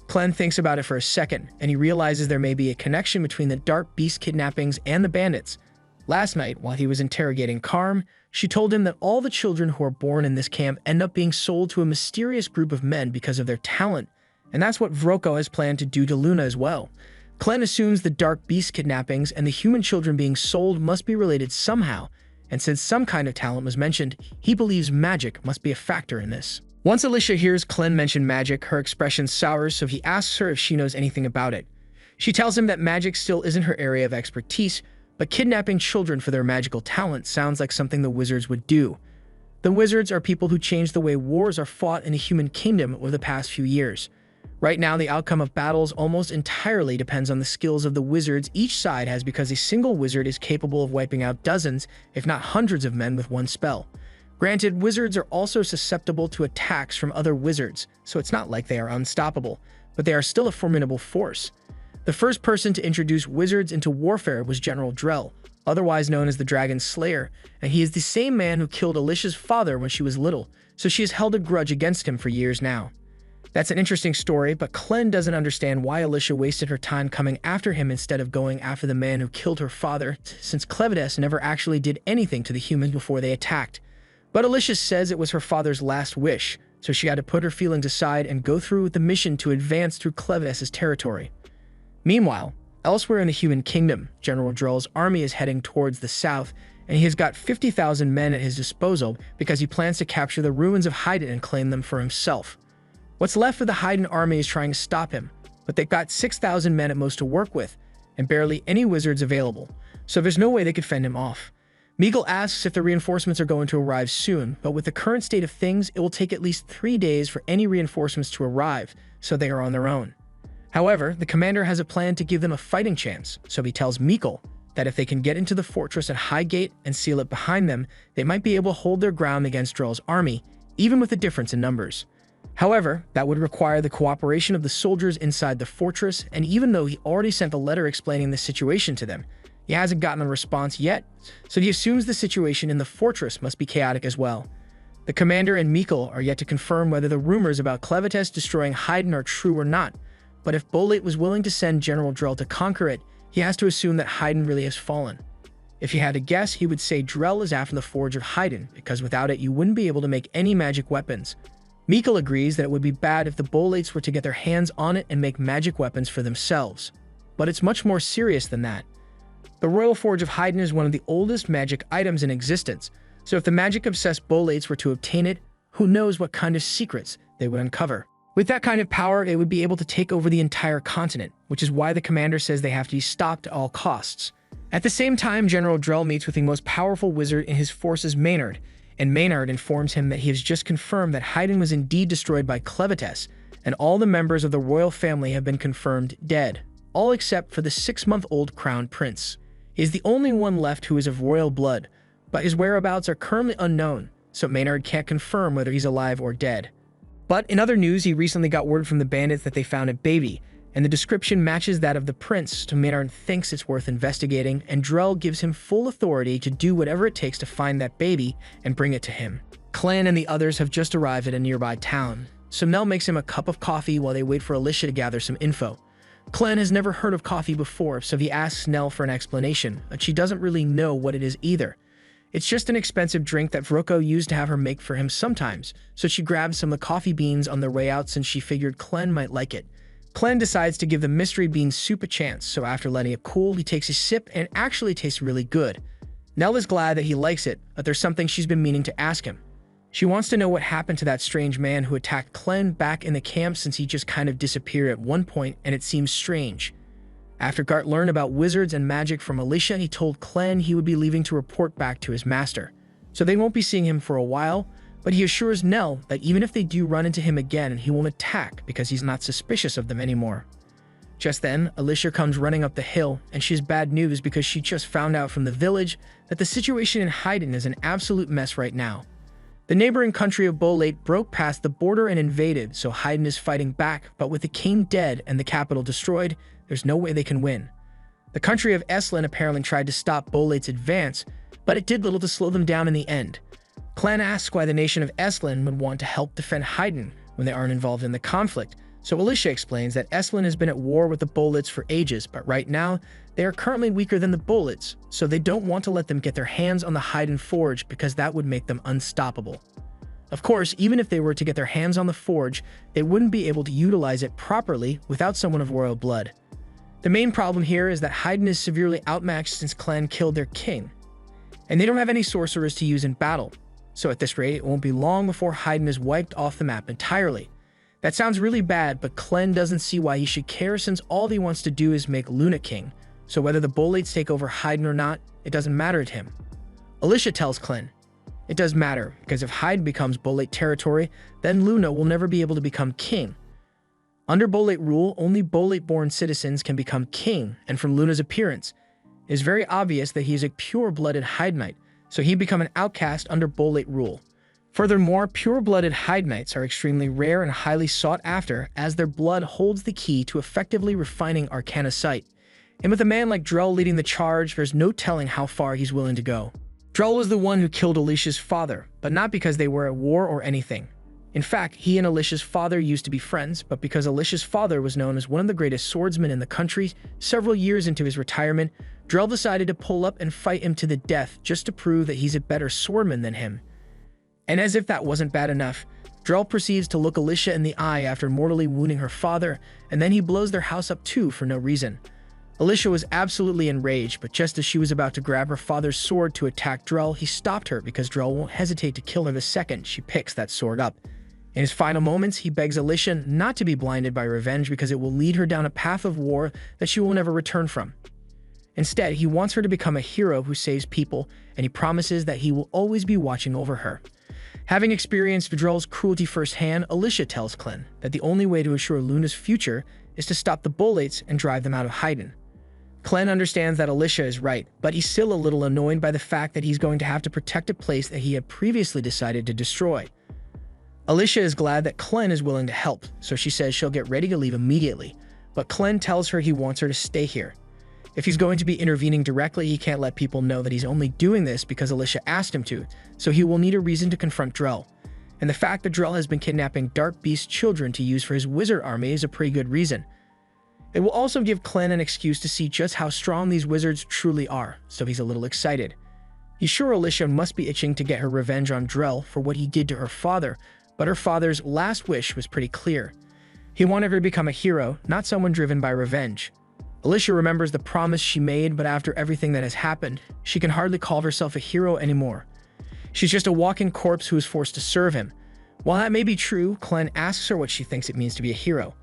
Clem thinks about it for a second, and he realizes there may be a connection between the dark beast kidnappings and the bandits. Last night, while he was interrogating Karm, she told him that all the children who are born in this camp end up being sold to a mysterious group of men because of their talent, and that's what Vroko has planned to do to Luna as well. Clem assumes the dark beast kidnappings and the human children being sold must be related somehow, and since some kind of talent was mentioned, he believes magic must be a factor in this. Once Alicia hears Clem mention magic, her expression sours, so he asks her if she knows anything about it. She tells him that magic still isn't her area of expertise, but kidnapping children for their magical talent sounds like something the wizards would do. The wizards are people who change the way wars are fought in the human kingdom over the past few years. Right now, the outcome of battles almost entirely depends on the skills of the wizards each side has because a single wizard is capable of wiping out dozens, if not hundreds of men with one spell. Granted, wizards are also susceptible to attacks from other wizards, so it's not like they are unstoppable, but they are still a formidable force. The first person to introduce wizards into warfare was General Drell, otherwise known as the Dragon Slayer, and he is the same man who killed Alicia's father when she was little, so she has held a grudge against him for years now. That's an interesting story, but Clem doesn't understand why Alicia wasted her time coming after him instead of going after the man who killed her father, since Clevides never actually did anything to the humans before they attacked. But Alicia says it was her father's last wish, so she had to put her feelings aside and go through with the mission to advance through Clevides' territory. Meanwhile, elsewhere in the human kingdom, General Drell's army is heading towards the south, and he has got 50,000 men at his disposal because he plans to capture the ruins of Haydn and claim them for himself. What's left of the Haydn army is trying to stop him, but they've got 6,000 men at most to work with, and barely any wizards available, so there's no way they could fend him off. Meagle asks if the reinforcements are going to arrive soon, but with the current state of things, it will take at least 3 days for any reinforcements to arrive, so they are on their own. However, the commander has a plan to give them a fighting chance, so he tells Meikle that if they can get into the fortress at Highgate and seal it behind them, they might be able to hold their ground against Drell's army, even with a difference in numbers. However, that would require the cooperation of the soldiers inside the fortress, and even though he already sent a letter explaining the situation to them, he hasn't gotten a response yet, so he assumes the situation in the fortress must be chaotic as well. The commander and Meikle are yet to confirm whether the rumors about Clevides destroying Haydn are true or not, but if Bolate was willing to send General Drell to conquer it, he has to assume that Haydn really has fallen. If he had to guess, he would say Drell is after the Forge of Haydn, because without it you wouldn't be able to make any magic weapons. Meikle agrees that it would be bad if the Bolates were to get their hands on it and make magic weapons for themselves. But it's much more serious than that. The Royal Forge of Haydn is one of the oldest magic items in existence, so if the magic-obsessed Bolates were to obtain it, who knows what kind of secrets they would uncover. With that kind of power, they would be able to take over the entire continent, which is why the commander says they have to be stopped at all costs. At the same time, General Drell meets with the most powerful wizard in his forces, Maynard, and Maynard informs him that he has just confirmed that Haydn was indeed destroyed by Clevides, and all the members of the royal family have been confirmed dead, all except for the 6-month-old crown prince. He is the only one left who is of royal blood, but his whereabouts are currently unknown, so Maynard can't confirm whether he's alive or dead. But in other news, he recently got word from the bandits that they found a baby, and the description matches that of the prince, so Maynard thinks it's worth investigating, and Drell gives him full authority to do whatever it takes to find that baby and bring it to him. Clan and the others have just arrived at a nearby town, so Nell makes him a cup of coffee while they wait for Alicia to gather some info. Clan has never heard of coffee before, so he asks Nell for an explanation, but she doesn't really know what it is either. It's just an expensive drink that Vroko used to have her make for him sometimes, so she grabs some of the coffee beans on their way out since she figured Clan might like it. Clem decides to give the mystery bean soup a chance, so after letting it cool, he takes a sip and it actually tastes really good. Nell is glad that he likes it, but there's something she's been meaning to ask him. She wants to know what happened to that strange man who attacked Clem back in the camp, since he just kind of disappeared at one point and it seems strange. After Gart learned about wizards and magic from Alicia, he told Clem he would be leaving to report back to his master. So they won't be seeing him for a while, but he assures Nell that even if they do run into him again, he won't attack because he's not suspicious of them anymore. Just then, Alicia comes running up the hill, and she has bad news because she just found out from the village that the situation in Hyden is an absolute mess right now. The neighboring country of Bolate broke past the border and invaded, so Hyden is fighting back, but with the king dead and the capital destroyed, there's no way they can win. The country of Eslan apparently tried to stop Bolate's advance, but it did little to slow them down in the end. Clan asks why the nation of Eslan would want to help defend Hyden when they aren't involved in the conflict, so Alicia explains that Eslan has been at war with the Bolates for ages, but right now, they are currently weaker than the Bolates, so they don't want to let them get their hands on the Hyden Forge because that would make them unstoppable. Of course, even if they were to get their hands on the forge, they wouldn't be able to utilize it properly without someone of royal blood. The main problem here is that Hyden is severely outmatched since Clan killed their king, and they don't have any sorcerers to use in battle, so at this rate, it won't be long before Hyden is wiped off the map entirely. That sounds really bad, but Clem doesn't see why he should care since all he wants to do is make Luna king, so whether the Bolates take over Hyden or not, it doesn't matter to him. Alicia tells Clem, it does matter, because if Hyden becomes Bolate territory, then Luna will never be able to become king. Under Bolate rule, only Bolate-born citizens can become king, and from Luna's appearance, it is very obvious that he is a pure-blooded Hydenite, so he'd become an outcast under Bolate rule. Furthermore, pure-blooded Hydenites are extremely rare and highly sought after, as their blood holds the key to effectively refining arcana sight. And with a man like Drell leading the charge, there's no telling how far he's willing to go. Drell was the one who killed Alicia's father, but not because they were at war or anything. In fact, he and Alicia's father used to be friends, but because Alicia's father was known as one of the greatest swordsmen in the country, several years into his retirement, Drell decided to pull up and fight him to the death just to prove that he's a better swordman than him. And as if that wasn't bad enough, Drell proceeds to look Alicia in the eye after mortally wounding her father, and then he blows their house up too for no reason. Alicia was absolutely enraged, but just as she was about to grab her father's sword to attack Drell, he stopped her because Drell won't hesitate to kill her the second she picks that sword up. In his final moments, he begs Alicia not to be blinded by revenge because it will lead her down a path of war that she will never return from. Instead, he wants her to become a hero who saves people, and he promises that he will always be watching over her. Having experienced Drell's cruelty firsthand, Alicia tells Clem that the only way to ensure Luna's future is to stop the Bolates and drive them out of Hyden. Clem understands that Alicia is right, but he's still a little annoyed by the fact that he's going to have to protect a place that he had previously decided to destroy. Alicia is glad that Clem is willing to help, so she says she'll get ready to leave immediately, but Clem tells her he wants her to stay here. If he's going to be intervening directly, he can't let people know that he's only doing this because Alicia asked him to, so he will need a reason to confront Drell. And the fact that Drell has been kidnapping Dark Beast children to use for his wizard army is a pretty good reason. It will also give Clem an excuse to see just how strong these wizards truly are, so he's a little excited. He's sure Alicia must be itching to get her revenge on Drell for what he did to her father, but her father's last wish was pretty clear. He wanted her to become a hero, not someone driven by revenge. Alicia remembers the promise she made, but after everything that has happened, she can hardly call herself a hero anymore. She's just a walking corpse who is forced to serve him. While that may be true, Clem asks her what she thinks it means to be a hero.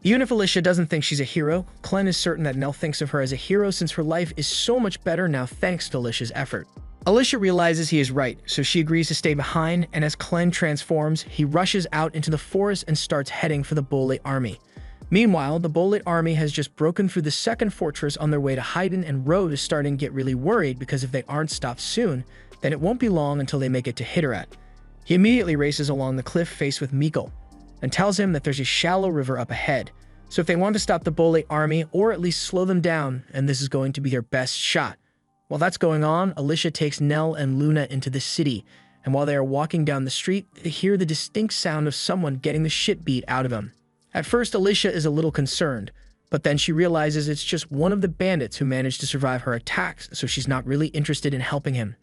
Even if Alicia doesn't think she's a hero, Clem is certain that Nell thinks of her as a hero since her life is so much better now thanks to Alicia's effort. Alicia realizes he is right, so she agrees to stay behind, and as Clem transforms, he rushes out into the forest and starts heading for the Bolate army. Meanwhile, the Bolate army has just broken through the second fortress on their way to Hyden, and Rose is starting to get really worried because if they aren't stopped soon, then it won't be long until they make it to Hitterat. He immediately races along the cliff faced with Mikkel, and tells him that there's a shallow river up ahead. So if they want to stop the Bolate army, or at least slow them down, and this is going to be their best shot. While that's going on, Alicia takes Nell and Luna into the city, and while they are walking down the street, they hear the distinct sound of someone getting the shit beat out of them. At first, Alicia is a little concerned, but then she realizes it's just one of the bandits who managed to survive her attacks, so she's not really interested in helping him.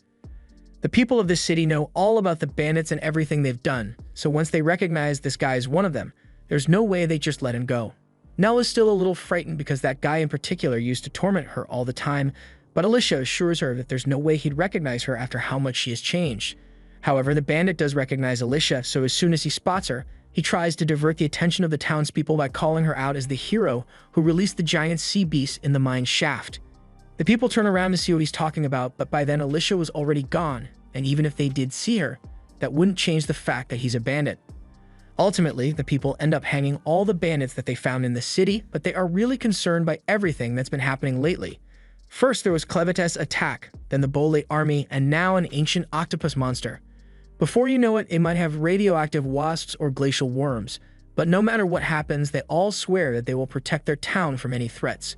The people of this city know all about the bandits and everything they've done, so once they recognize this guy as one of them, there's no way they just let him go. Nell is still a little frightened because that guy in particular used to torment her all the time, but Alicia assures her that there's no way he'd recognize her after how much she has changed. However, the bandit does recognize Alicia, so as soon as he spots her, he tries to divert the attention of the townspeople by calling her out as the hero who released the giant sea beast in the mine shaft. The people turn around to see what he's talking about, but by then Alicia was already gone, and even if they did see her, that wouldn't change the fact that he's a bandit. Ultimately, the people end up hanging all the bandits that they found in the city, but they are really concerned by everything that's been happening lately. First, there was Clevitas' attack, then the Bolate army, and now an ancient octopus monster. Before you know it might have radioactive wasps or glacial worms, but no matter what happens, they all swear that they will protect their town from any threats.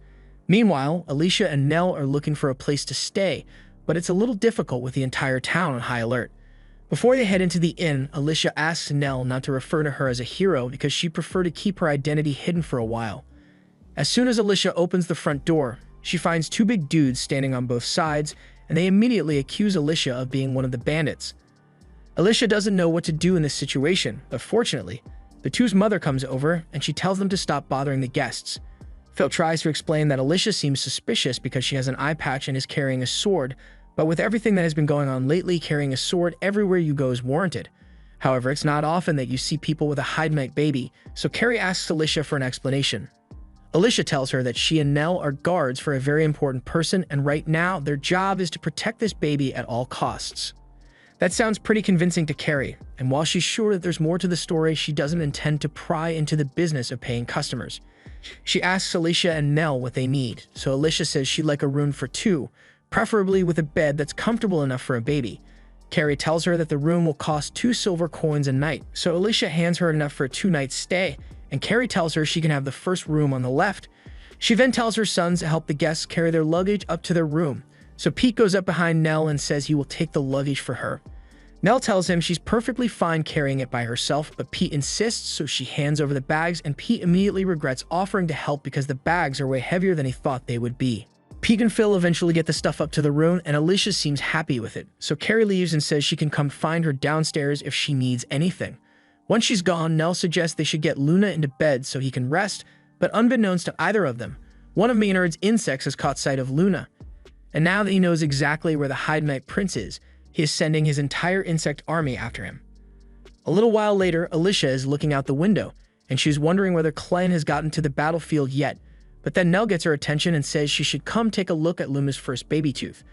Meanwhile, Alicia and Nell are looking for a place to stay, but it's a little difficult with the entire town on high alert. Before they head into the inn, Alicia asks Nell not to refer to her as a hero because she'd prefer to keep her identity hidden for a while. As soon as Alicia opens the front door, she finds two big dudes standing on both sides, and they immediately accuse Alicia of being one of the bandits. Alicia doesn't know what to do in this situation, but fortunately, the two's mother comes over and she tells them to stop bothering the guests. Phil tries to explain that Alicia seems suspicious because she has an eye patch and is carrying a sword, but with everything that has been going on lately, carrying a sword everywhere you go is warranted. However, it's not often that you see people with a Hydamite baby, so Carrie asks Alicia for an explanation. Alicia tells her that she and Nell are guards for a very important person, and right now, their job is to protect this baby at all costs. That sounds pretty convincing to Carrie, and while she's sure that there's more to the story, she doesn't intend to pry into the business of paying customers. She asks Alicia and Nell what they need, so Alicia says she'd like a room for two, preferably with a bed that's comfortable enough for a baby. Carrie tells her that the room will cost 2 silver coins a night, so Alicia hands her enough for a 2-night stay, and Carrie tells her she can have the first room on the left. She then tells her sons to help the guests carry their luggage up to their room, so Pete goes up behind Nell and says he will take the luggage for her. Nell tells him she's perfectly fine carrying it by herself, but Pete insists, so she hands over the bags, and Pete immediately regrets offering to help because the bags are way heavier than he thought they would be. Pete and Phil eventually get the stuff up to the room, and Alicia seems happy with it, so Carrie leaves and says she can come find her downstairs if she needs anything. Once she's gone, Nell suggests they should get Luna into bed so he can rest, but unbeknownst to either of them, one of Maynard's insects has caught sight of Luna. And now that he knows exactly where the Hydamite prince is, he is sending his entire insect army after him. A little while later, Alicia is looking out the window, and she's wondering whether Klein has gotten to the battlefield yet, but then Nell gets her attention and says she should come take a look at Luna's first baby tooth.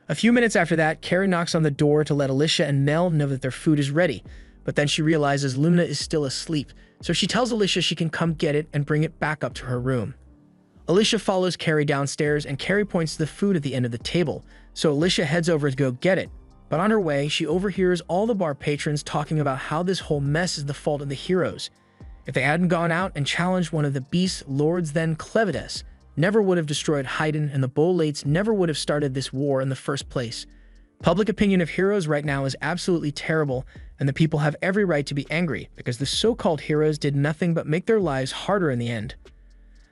A few minutes after that, Carrie knocks on the door to let Alicia and Nell know that their food is ready, but then she realizes Luna is still asleep, so she tells Alicia she can come get it and bring it back up to her room. Alicia follows Carrie downstairs, and Carrie points to the food at the end of the table, so Alicia heads over to go get it. But on her way, she overhears all the bar patrons talking about how this whole mess is the fault of the heroes. If they hadn't gone out and challenged one of the beast lords, then Clevitas never would have destroyed Haydn, and the Bolates never would have started this war in the first place. Public opinion of heroes right now is absolutely terrible, and the people have every right to be angry because the so-called heroes did nothing but make their lives harder in the end.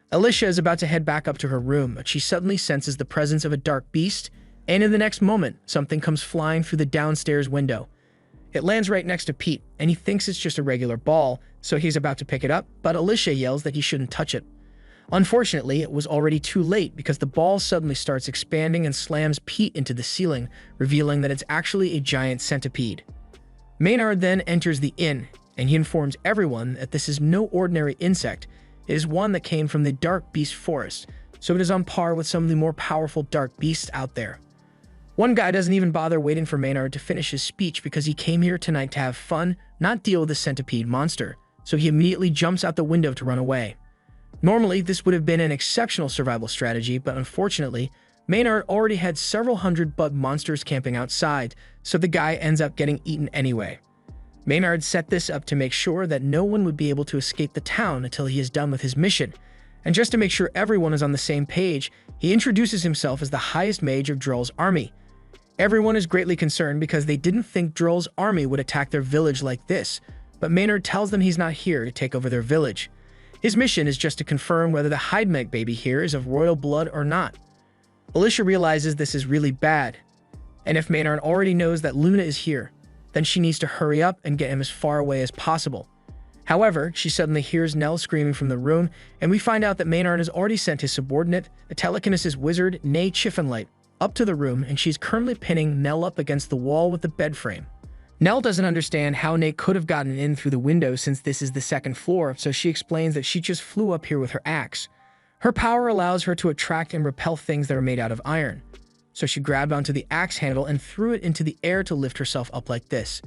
Alicia is about to head back up to her room, but she suddenly senses the presence of a dark beast, and in the next moment, something comes flying through the downstairs window. It lands right next to Pete, and he thinks it's just a regular ball, so he's about to pick it up, but Alicia yells that he shouldn't touch it. Unfortunately, it was already too late because the ball suddenly starts expanding and slams Pete into the ceiling, revealing that it's actually a giant centipede. Maynard then enters the inn, and he informs everyone that this is no ordinary insect. It is one that came from the Dark Beast Forest, so it is on par with some of the more powerful dark beasts out there. One guy doesn't even bother waiting for Maynard to finish his speech because he came here tonight to have fun, not deal with the centipede monster, so he immediately jumps out the window to run away. Normally, this would have been an exceptional survival strategy, but unfortunately, Maynard already had several hundred bug monsters camping outside, so the guy ends up getting eaten anyway. Maynard set this up to make sure that no one would be able to escape the town until he is done with his mission. And just to make sure everyone is on the same page, he introduces himself as the highest mage of Drell's army. Everyone is greatly concerned because they didn't think Drell's army would attack their village like this, but Maynard tells them he's not here to take over their village. His mission is just to confirm whether the Hydamite baby here is of royal blood or not. Alicia realizes this is really bad, and if Maynard already knows that Luna is here, then she needs to hurry up and get him as far away as possible. However, she suddenly hears Nell screaming from the room, and we find out that Maynard has already sent his subordinate, the telekinesis wizard Nay Chiffonlight, up to the room, and she's currently pinning Nell up against the wall with the bed frame. Nell doesn't understand how Nay could have gotten in through the window since this is the second floor, so she explains that she just flew up here with her axe. Her power allows her to attract and repel things that are made out of iron. So she grabbed onto the axe handle and threw it into the air to lift herself up like this.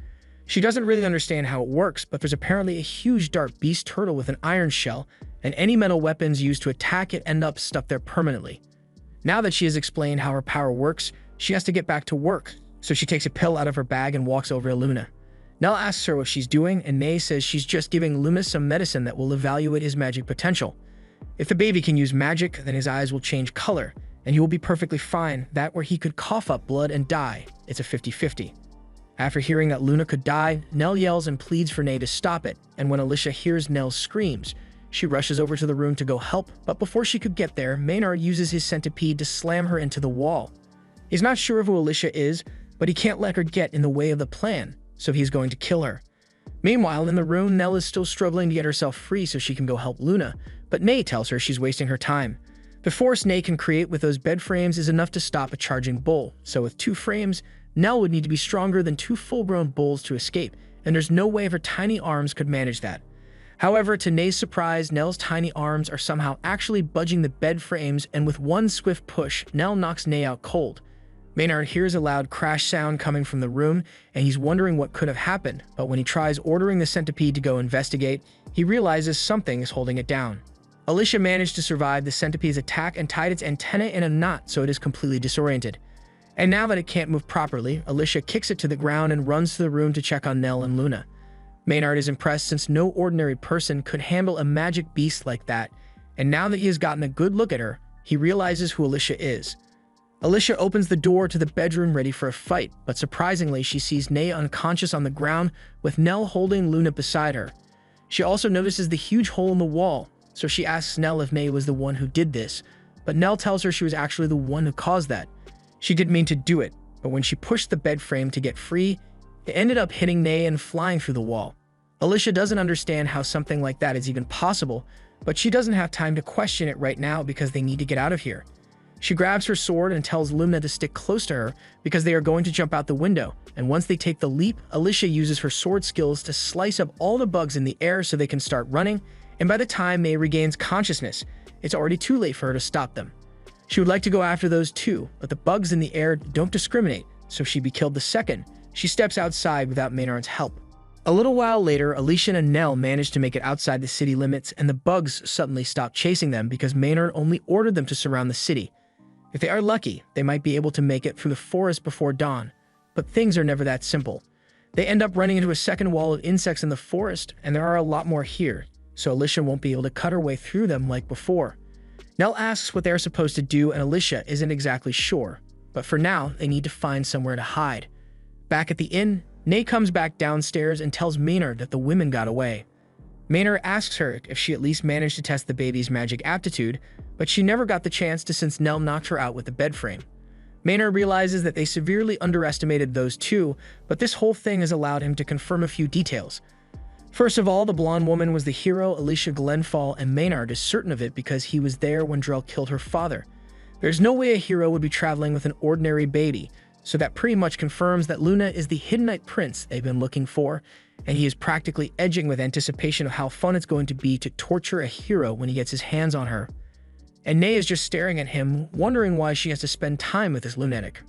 She doesn't really understand how it works, but there's apparently a huge dark beast turtle with an iron shell, and any metal weapons used to attack it end up stuck there permanently. Now that she has explained how her power works, she has to get back to work, so she takes a pill out of her bag and walks over to Luna. Nell asks her what she's doing, and Nay says she's just giving Luna some medicine that will evaluate his magic potential. If the baby can use magic, then his eyes will change color, and he will be perfectly fine. That where he could cough up blood and die, it's a 50-50. After hearing that Luna could die, Nell yells and pleads for Nay to stop it, and when Alicia hears Nell's screams, she rushes over to the room to go help, but before she could get there, Maynard uses his centipede to slam her into the wall. He's not sure who Alicia is, but he can't let her get in the way of the plan, so he's going to kill her. Meanwhile, in the room, Nell is still struggling to get herself free so she can go help Luna, but Nay tells her she's wasting her time. The force Nay can create with those bed frames is enough to stop a charging bull, so with 2 frames, Nell would need to be stronger than 2 full-grown bulls to escape, and there's no way her tiny arms could manage that. However, to Nay's surprise, Nell's tiny arms are somehow actually budging the bed frames, and with one swift push, Nell knocks Nay out cold. Maynard hears a loud crash sound coming from the room, and he's wondering what could have happened, but when he tries ordering the centipede to go investigate, he realizes something is holding it down. Alicia managed to survive the centipede's attack and tied its antenna in a knot so it is completely disoriented. And now that it can't move properly, Alicia kicks it to the ground and runs to the room to check on Nell and Luna. Maynard is impressed since no ordinary person could handle a magic beast like that, and now that he has gotten a good look at her, he realizes who Alicia is. Alicia opens the door to the bedroom ready for a fight, but surprisingly she sees Nay unconscious on the ground with Nell holding Luna beside her. She also notices the huge hole in the wall, so she asks Nell if Nay was the one who did this, but Nell tells her she was actually the one who caused that. She didn't mean to do it, but when she pushed the bed frame to get free, it ended up hitting Nay and flying through the wall. Alicia doesn't understand how something like that is even possible, but she doesn't have time to question it right now because they need to get out of here. She grabs her sword and tells Luna to stick close to her because they are going to jump out the window, and once they take the leap, Alicia uses her sword skills to slice up all the bugs in the air so they can start running, and by the time May regains consciousness, it's already too late for her to stop them. She would like to go after those too, but the bugs in the air don't discriminate, so she'd be killed the second she steps outside without Maynard's help. A little while later, Alicia and Nell manage to make it outside the city limits, and the bugs suddenly stop chasing them because Maynard only ordered them to surround the city. If they are lucky, they might be able to make it through the forest before dawn, but things are never that simple. They end up running into a second wall of insects in the forest, and there are a lot more here, so Alicia won't be able to cut her way through them like before. Nell asks what they are supposed to do, and Alicia isn't exactly sure, but for now, they need to find somewhere to hide. Back at the inn, Nay comes back downstairs and tells Maynard that the women got away. Maynard asks her if she at least managed to test the baby's magic aptitude, but she never got the chance to since Nell knocked her out with the bed frame. Maynard realizes that they severely underestimated those two, but this whole thing has allowed him to confirm a few details. First of all, the blonde woman was the hero Alicia Glenfall, and Maynard is certain of it because he was there when Drell killed her father. There's no way a hero would be traveling with an ordinary baby, so that pretty much confirms that Luna is the Hidden Knight Prince they've been looking for, and he is practically edging with anticipation of how fun it's going to be to torture a hero when he gets his hands on her. And Nay is just staring at him, wondering why she has to spend time with this lunatic.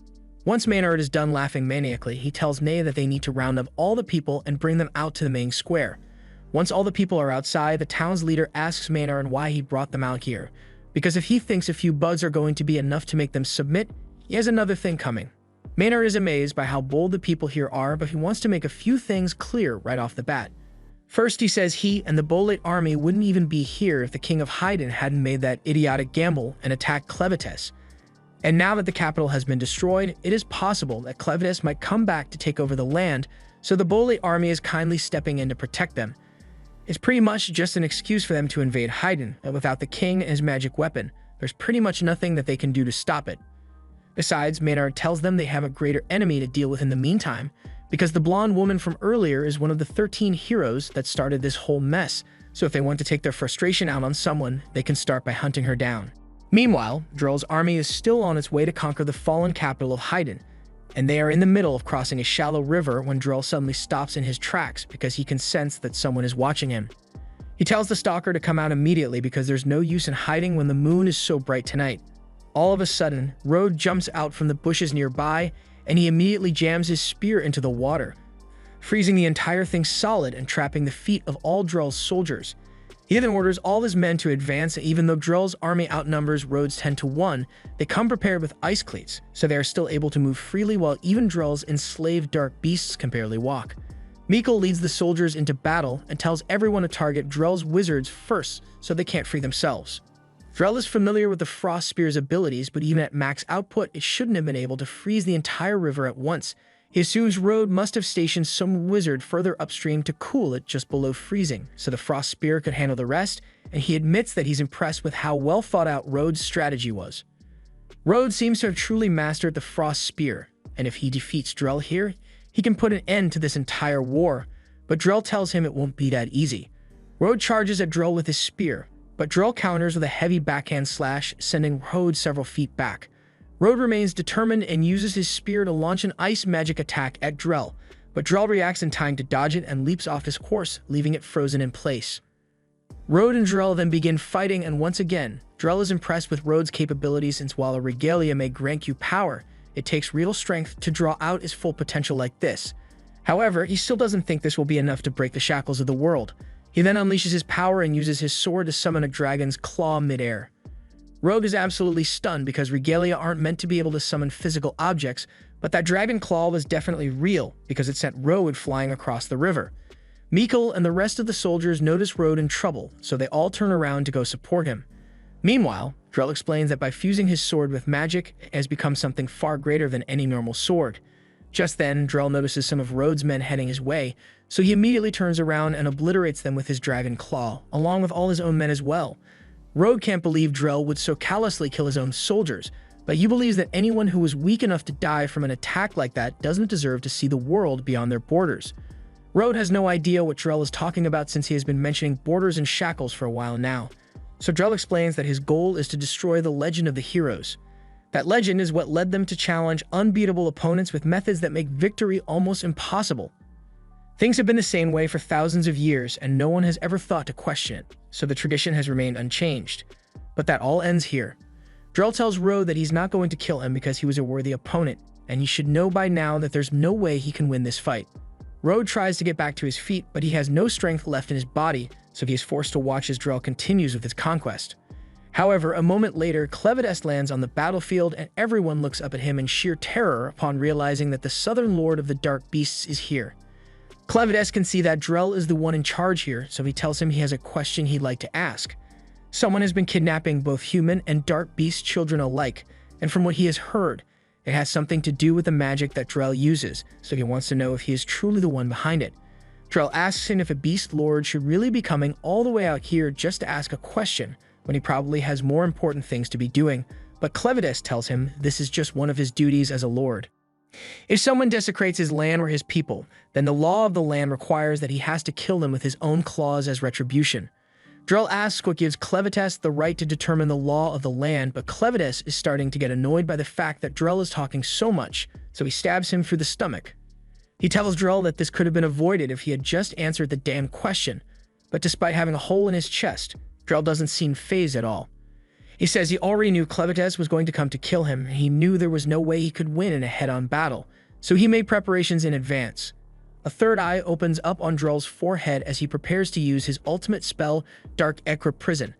Once Maynard is done laughing maniacally, he tells Nay that they need to round up all the people and bring them out to the main square. Once all the people are outside, the town's leader asks Maynard why he brought them out here, because if he thinks a few bugs are going to be enough to make them submit, he has another thing coming. Maynard is amazed by how bold the people here are, but he wants to make a few things clear right off the bat. First, he says he and the Bolate army wouldn't even be here if the King of Hyden hadn't made that idiotic gamble and attacked Clevites. And now that the capital has been destroyed, it is possible that Clevites might come back to take over the land, so the Bolate army is kindly stepping in to protect them. It's pretty much just an excuse for them to invade Hyden, and without the king and his magic weapon, there's pretty much nothing that they can do to stop it. Besides, Maynard tells them they have a greater enemy to deal with in the meantime, because the blonde woman from earlier is one of the 13 heroes that started this whole mess, so if they want to take their frustration out on someone, they can start by hunting her down. Meanwhile, Drell's army is still on its way to conquer the fallen capital of Haydn, and they are in the middle of crossing a shallow river when Drell suddenly stops in his tracks because he can sense that someone is watching him. He tells the stalker to come out immediately because there's no use in hiding when the moon is so bright tonight. All of a sudden, Rode jumps out from the bushes nearby, and he immediately jams his spear into the water, freezing the entire thing solid and trapping the feet of all Drell's soldiers. He then orders all his men to advance, and even though Drell's army outnumbers Rode's 10 to 1, they come prepared with ice cleats, so they are still able to move freely while even Drell's enslaved dark beasts can barely walk. Mikkel leads the soldiers into battle and tells everyone to target Drell's wizards first so they can't free themselves. Drell is familiar with the Frost Spear's abilities, but even at max output, it shouldn't have been able to freeze the entire river at once. He assumes Rode must have stationed some wizard further upstream to cool it just below freezing, so the Frost Spear could handle the rest, and he admits that he's impressed with how well thought out Rode's strategy was. Rode seems to have truly mastered the Frost Spear, and if he defeats Drell here, he can put an end to this entire war, but Drell tells him it won't be that easy. Rode charges at Drell with his spear, but Drell counters with a heavy backhand slash, sending Rode several feet back. Rode remains determined and uses his spear to launch an ice magic attack at Drell, but Drell reacts in time to dodge it and leaps off his course, leaving it frozen in place. Rode and Drell then begin fighting, and once again, Drell is impressed with Rode's capabilities, since while a regalia may grant you power, it takes real strength to draw out his full potential like this. However, he still doesn't think this will be enough to break the shackles of the world. He then unleashes his power and uses his sword to summon a dragon's claw midair. Rode is absolutely stunned because regalia aren't meant to be able to summon physical objects, but that dragon claw was definitely real because it sent Rode flying across the river. Mikkel and the rest of the soldiers notice Rode in trouble, so they all turn around to go support him. Meanwhile, Drell explains that by fusing his sword with magic, it has become something far greater than any normal sword. Just then, Drell notices some of Rode's men heading his way, so he immediately turns around and obliterates them with his dragon claw, along with all his own men as well. Rode can't believe Drell would so callously kill his own soldiers, but he believes that anyone who was weak enough to die from an attack like that doesn't deserve to see the world beyond their borders. Rode has no idea what Drell is talking about since he has been mentioning borders and shackles for a while now. So Drell explains that his goal is to destroy the legend of the heroes. That legend is what led them to challenge unbeatable opponents with methods that make victory almost impossible. Things have been the same way for thousands of years, and no one has ever thought to question it, so the tradition has remained unchanged. But that all ends here. Drell tells Rode that he's not going to kill him because he was a worthy opponent, and he should know by now that there's no way he can win this fight. Rode tries to get back to his feet, but he has no strength left in his body, so he is forced to watch as Drell continues with his conquest. However, a moment later, Clevides lands on the battlefield, and everyone looks up at him in sheer terror upon realizing that the Southern Lord of the Dark Beasts is here. Clevides can see that Drell is the one in charge here, so he tells him he has a question he'd like to ask. Someone has been kidnapping both human and dark beast children alike, and from what he has heard, it has something to do with the magic that Drell uses, so he wants to know if he is truly the one behind it. Drell asks him if a beast lord should really be coming all the way out here just to ask a question, when he probably has more important things to be doing, but Clevides tells him this is just one of his duties as a lord. If someone desecrates his land or his people, then the law of the land requires that he has to kill them with his own claws as retribution. Drell asks what gives Clevides the right to determine the law of the land, but Clevides is starting to get annoyed by the fact that Drell is talking so much, so he stabs him through the stomach. He tells Drell that this could have been avoided if he had just answered the damn question, but despite having a hole in his chest, Drell doesn't seem fazed at all. He says he already knew Clevides was going to come to kill him, and he knew there was no way he could win in a head-on battle, so he made preparations in advance. A third eye opens up on Drell's forehead as he prepares to use his ultimate spell, Dark Ichor Prison.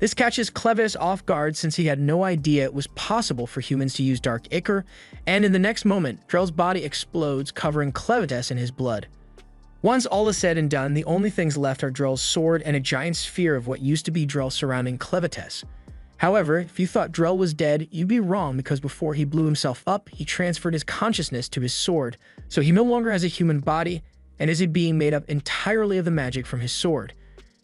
This catches Clevides off guard since he had no idea it was possible for humans to use Dark Ichor, and in the next moment, Drell's body explodes, covering Clevides in his blood. Once all is said and done, the only things left are Drell's sword and a giant sphere of what used to be Drell surrounding Clevides. However, if you thought Drell was dead, you'd be wrong because before he blew himself up, he transferred his consciousness to his sword, so he no longer has a human body and is a being made up entirely of the magic from his sword.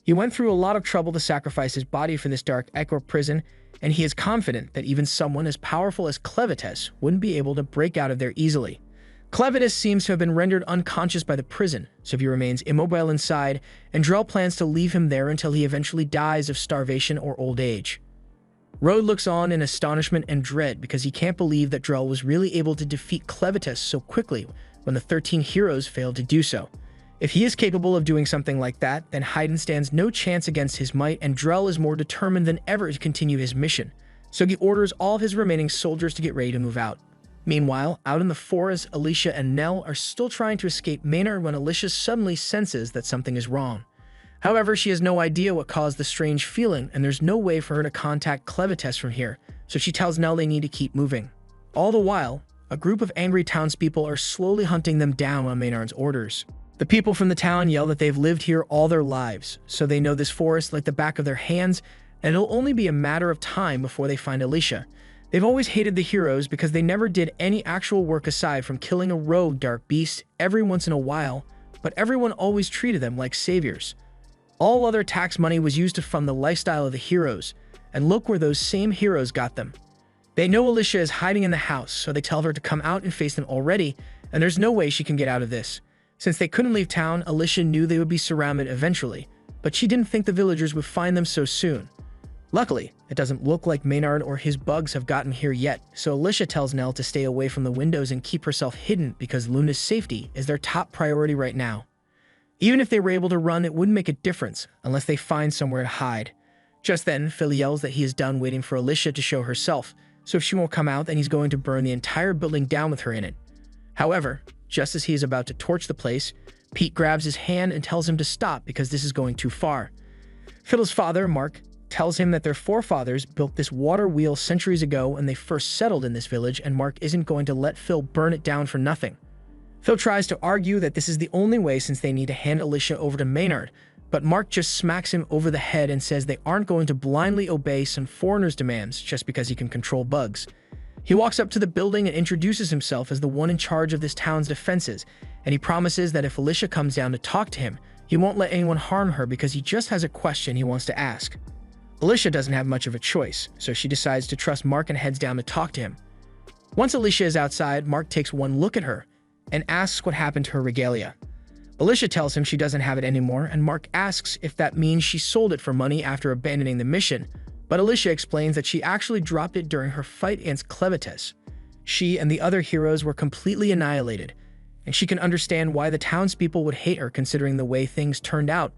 He went through a lot of trouble to sacrifice his body for this Dark Ichor Prison, and he is confident that even someone as powerful as Clevides wouldn't be able to break out of there easily. Clevitus seems to have been rendered unconscious by the prison, so he remains immobile inside, and Drell plans to leave him there until he eventually dies of starvation or old age. Rode looks on in astonishment and dread because he can't believe that Drell was really able to defeat Clevitus so quickly when the 13 heroes failed to do so. If he is capable of doing something like that, then Haydn stands no chance against his might, and Drell is more determined than ever to continue his mission, so he orders all of his remaining soldiers to get ready to move out. Meanwhile, out in the forest, Alicia and Nell are still trying to escape Maynard when Alicia suddenly senses that something is wrong. However, she has no idea what caused the strange feeling, and there's no way for her to contact Clevitus from here, so she tells Nell they need to keep moving. All the while, a group of angry townspeople are slowly hunting them down on Maynard's orders. The people from the town yell that they've lived here all their lives, so they know this forest like the back of their hands, and it'll only be a matter of time before they find Alicia. They've always hated the heroes because they never did any actual work aside from killing a rogue dark beast every once in a while, but everyone always treated them like saviors. All other tax money was used to fund the lifestyle of the heroes, and look where those same heroes got them. They know Alicia is hiding in the house, so they tell her to come out and face them already, and there's no way she can get out of this. Since they couldn't leave town, Alicia knew they would be surrounded eventually, but she didn't think the villagers would find them so soon. Luckily, it doesn't look like Maynard or his bugs have gotten here yet, so Alicia tells Nell to stay away from the windows and keep herself hidden because Luna's safety is their top priority right now. Even if they were able to run, it wouldn't make a difference unless they find somewhere to hide. Just then, Phil yells that he is done waiting for Alicia to show herself, so if she won't come out, then he's going to burn the entire building down with her in it. However, just as he is about to torch the place, Pete grabs his hand and tells him to stop because this is going too far. Phil's father, Mark, tells him that their forefathers built this water wheel centuries ago when they first settled in this village, and Mark isn't going to let Phil burn it down for nothing. Phil tries to argue that this is the only way since they need to hand Alicia over to Maynard, but Mark just smacks him over the head and says they aren't going to blindly obey some foreigner's demands just because he can control bugs. He walks up to the building and introduces himself as the one in charge of this town's defenses, and he promises that if Alicia comes down to talk to him, he won't let anyone harm her because he just has a question he wants to ask. Alicia doesn't have much of a choice, so she decides to trust Mark and heads down to talk to him. Once Alicia is outside, Mark takes one look at her and asks what happened to her regalia. Alicia tells him she doesn't have it anymore, and Mark asks if that means she sold it for money after abandoning the mission, but Alicia explains that she actually dropped it during her fight against Clevitus. She and the other heroes were completely annihilated, and she can understand why the townspeople would hate her considering the way things turned out.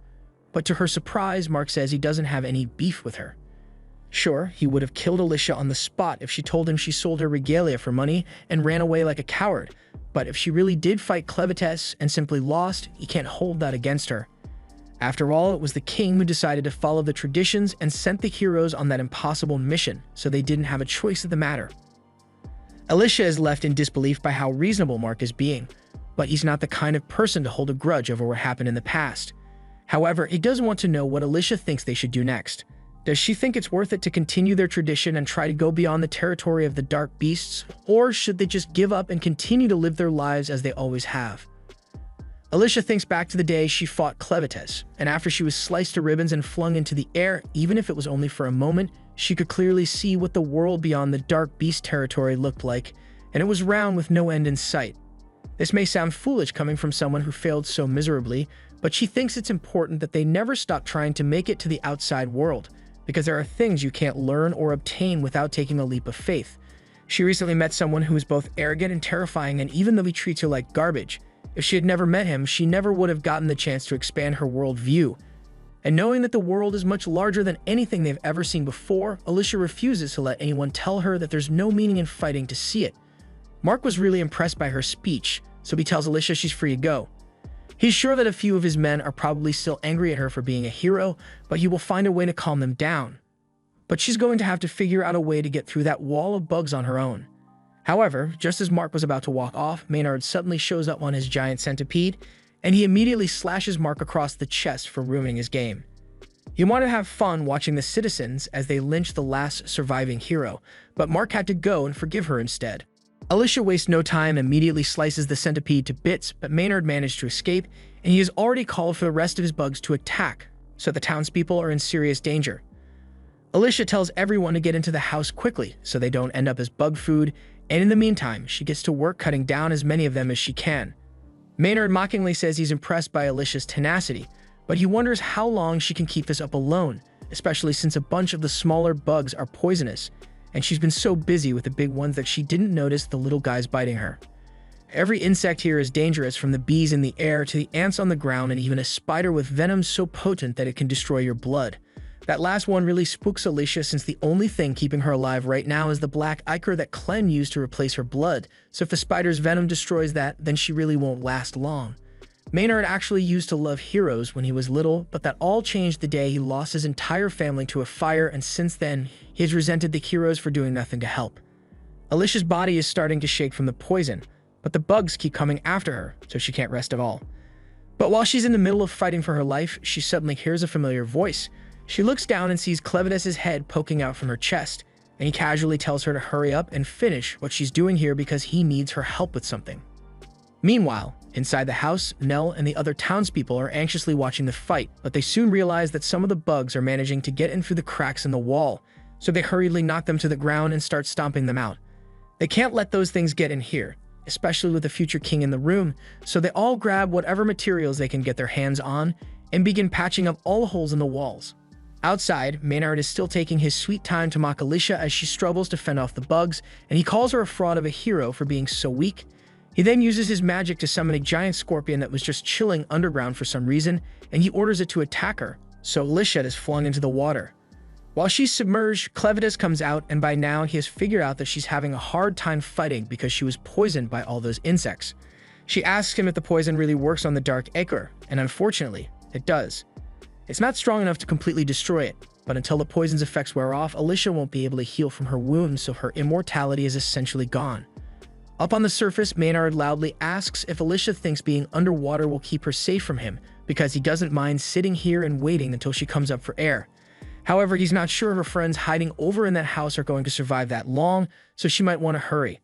But to her surprise, Mark says he doesn't have any beef with her. Sure, he would have killed Alicia on the spot if she told him she sold her regalia for money and ran away like a coward, but if she really did fight Clevitus and simply lost, he can't hold that against her. After all, it was the king who decided to follow the traditions and sent the heroes on that impossible mission, so they didn't have a choice of the matter. Alicia is left in disbelief by how reasonable Mark is being, but he's not the kind of person to hold a grudge over what happened in the past. However, he does want to know what Alicia thinks they should do next. Does she think it's worth it to continue their tradition and try to go beyond the territory of the dark beasts, or should they just give up and continue to live their lives as they always have? Alicia thinks back to the day she fought Clevitus, and after she was sliced to ribbons and flung into the air, even if it was only for a moment, she could clearly see what the world beyond the dark beast territory looked like, and it was round with no end in sight. This may sound foolish coming from someone who failed so miserably, but she thinks it's important that they never stop trying to make it to the outside world, because there are things you can't learn or obtain without taking a leap of faith. She recently met someone who is both arrogant and terrifying, and even though he treats her like garbage, if she had never met him, she never would have gotten the chance to expand her worldview. And knowing that the world is much larger than anything they've ever seen before, Alicia refuses to let anyone tell her that there's no meaning in fighting to see it. Mark was really impressed by her speech, so he tells Alicia she's free to go. He's sure that a few of his men are probably still angry at her for being a hero, but he will find a way to calm them down. But she's going to have to figure out a way to get through that wall of bugs on her own. However, just as Mark was about to walk off, Maynard suddenly shows up on his giant centipede, and he immediately slashes Mark across the chest for ruining his game. He wanted to have fun watching the citizens as they lynch the last surviving hero, but Mark had to go and forgive her instead. Alicia wastes no time and immediately slices the centipede to bits, but Maynard managed to escape, and he has already called for the rest of his bugs to attack, so the townspeople are in serious danger. Alicia tells everyone to get into the house quickly so they don't end up as bug food, And in the meantime, she gets to work cutting down as many of them as she can. Maynard mockingly says he's impressed by Alicia's tenacity, but he wonders how long she can keep this up alone, especially since a bunch of the smaller bugs are poisonous, and she's been so busy with the big ones that she didn't notice the little guys biting her. Every insect here is dangerous, from the bees in the air to the ants on the ground and even a spider with venom so potent that it can destroy your blood. That last one really spooks Alicia, since the only thing keeping her alive right now is the black ichor that Clem used to replace her blood, so if the spider's venom destroys that, then she really won't last long. Maynard actually used to love heroes when he was little, but that all changed the day he lost his entire family to a fire, and since then, he has resented the heroes for doing nothing to help. Alicia's body is starting to shake from the poison, but the bugs keep coming after her, so she can't rest at all. But while she's in the middle of fighting for her life, she suddenly hears a familiar voice. She looks down and sees Clevidus' head poking out from her chest, and he casually tells her to hurry up and finish what she's doing here because he needs her help with something. Meanwhile, inside the house, Nell and the other townspeople are anxiously watching the fight, but they soon realize that some of the bugs are managing to get in through the cracks in the wall, so they hurriedly knock them to the ground and start stomping them out. They can't let those things get in here, especially with the future king in the room, so they all grab whatever materials they can get their hands on and begin patching up all the holes in the walls. Outside, Maynard is still taking his sweet time to mock Alicia as she struggles to fend off the bugs, and he calls her a fraud of a hero for being so weak. He then uses his magic to summon a giant scorpion that was just chilling underground for some reason, and he orders it to attack her, so Alicia is flung into the water. While she's submerged, Clevidus comes out, and by now he has figured out that she's having a hard time fighting because she was poisoned by all those insects. She asks him if the poison really works on the dark ichor, and unfortunately, it does. It's not strong enough to completely destroy it, but until the poison's effects wear off, Alicia won't be able to heal from her wounds, so her immortality is essentially gone. Up on the surface, Maynard loudly asks if Alicia thinks being underwater will keep her safe from him, because he doesn't mind sitting here and waiting until she comes up for air. However, he's not sure if her friends hiding over in that house are going to survive that long, so she might want to hurry.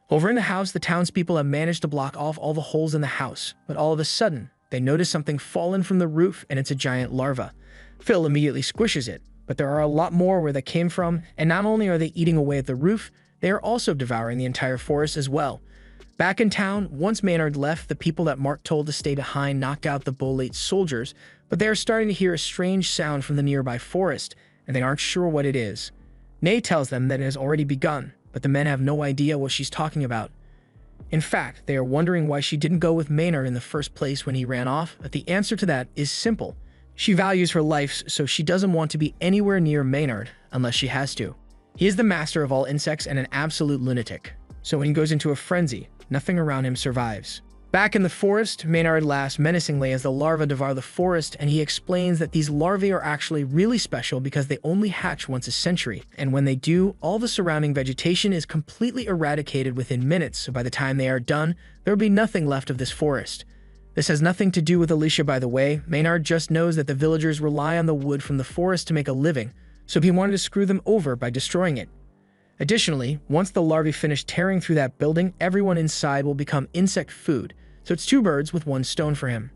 Over in the house, the townspeople have managed to block off all the holes in the house, but all of a sudden, they notice something fallen from the roof, and it's a giant larva. Phil immediately squishes it, but there are a lot more where they came from, and not only are they eating away at the roof, they are also devouring the entire forest as well. Back in town, once Maynard left, the people that Mark told to stay behind knocked out the Bolate soldiers, but they are starting to hear a strange sound from the nearby forest, and they aren't sure what it is. Nay tells them that it has already begun, but the men have no idea what she's talking about. In fact, they are wondering why she didn't go with Maynard in the first place when he ran off, but the answer to that is simple. She values her life, so she doesn't want to be anywhere near Maynard unless she has to. He is the master of all insects and an absolute lunatic, so when he goes into a frenzy, nothing around him survives. Back in the forest, Maynard laughs menacingly as the larvae devour the forest, and he explains that these larvae are actually really special because they only hatch once a century, and when they do, all the surrounding vegetation is completely eradicated within minutes, so by the time they are done, there will be nothing left of this forest. This has nothing to do with Alicia, by the way. Maynard just knows that the villagers rely on the wood from the forest to make a living, so he wanted to screw them over by destroying it. Additionally, once the larvae finish tearing through that building, everyone inside will become insect food, so it's two birds with one stone for him.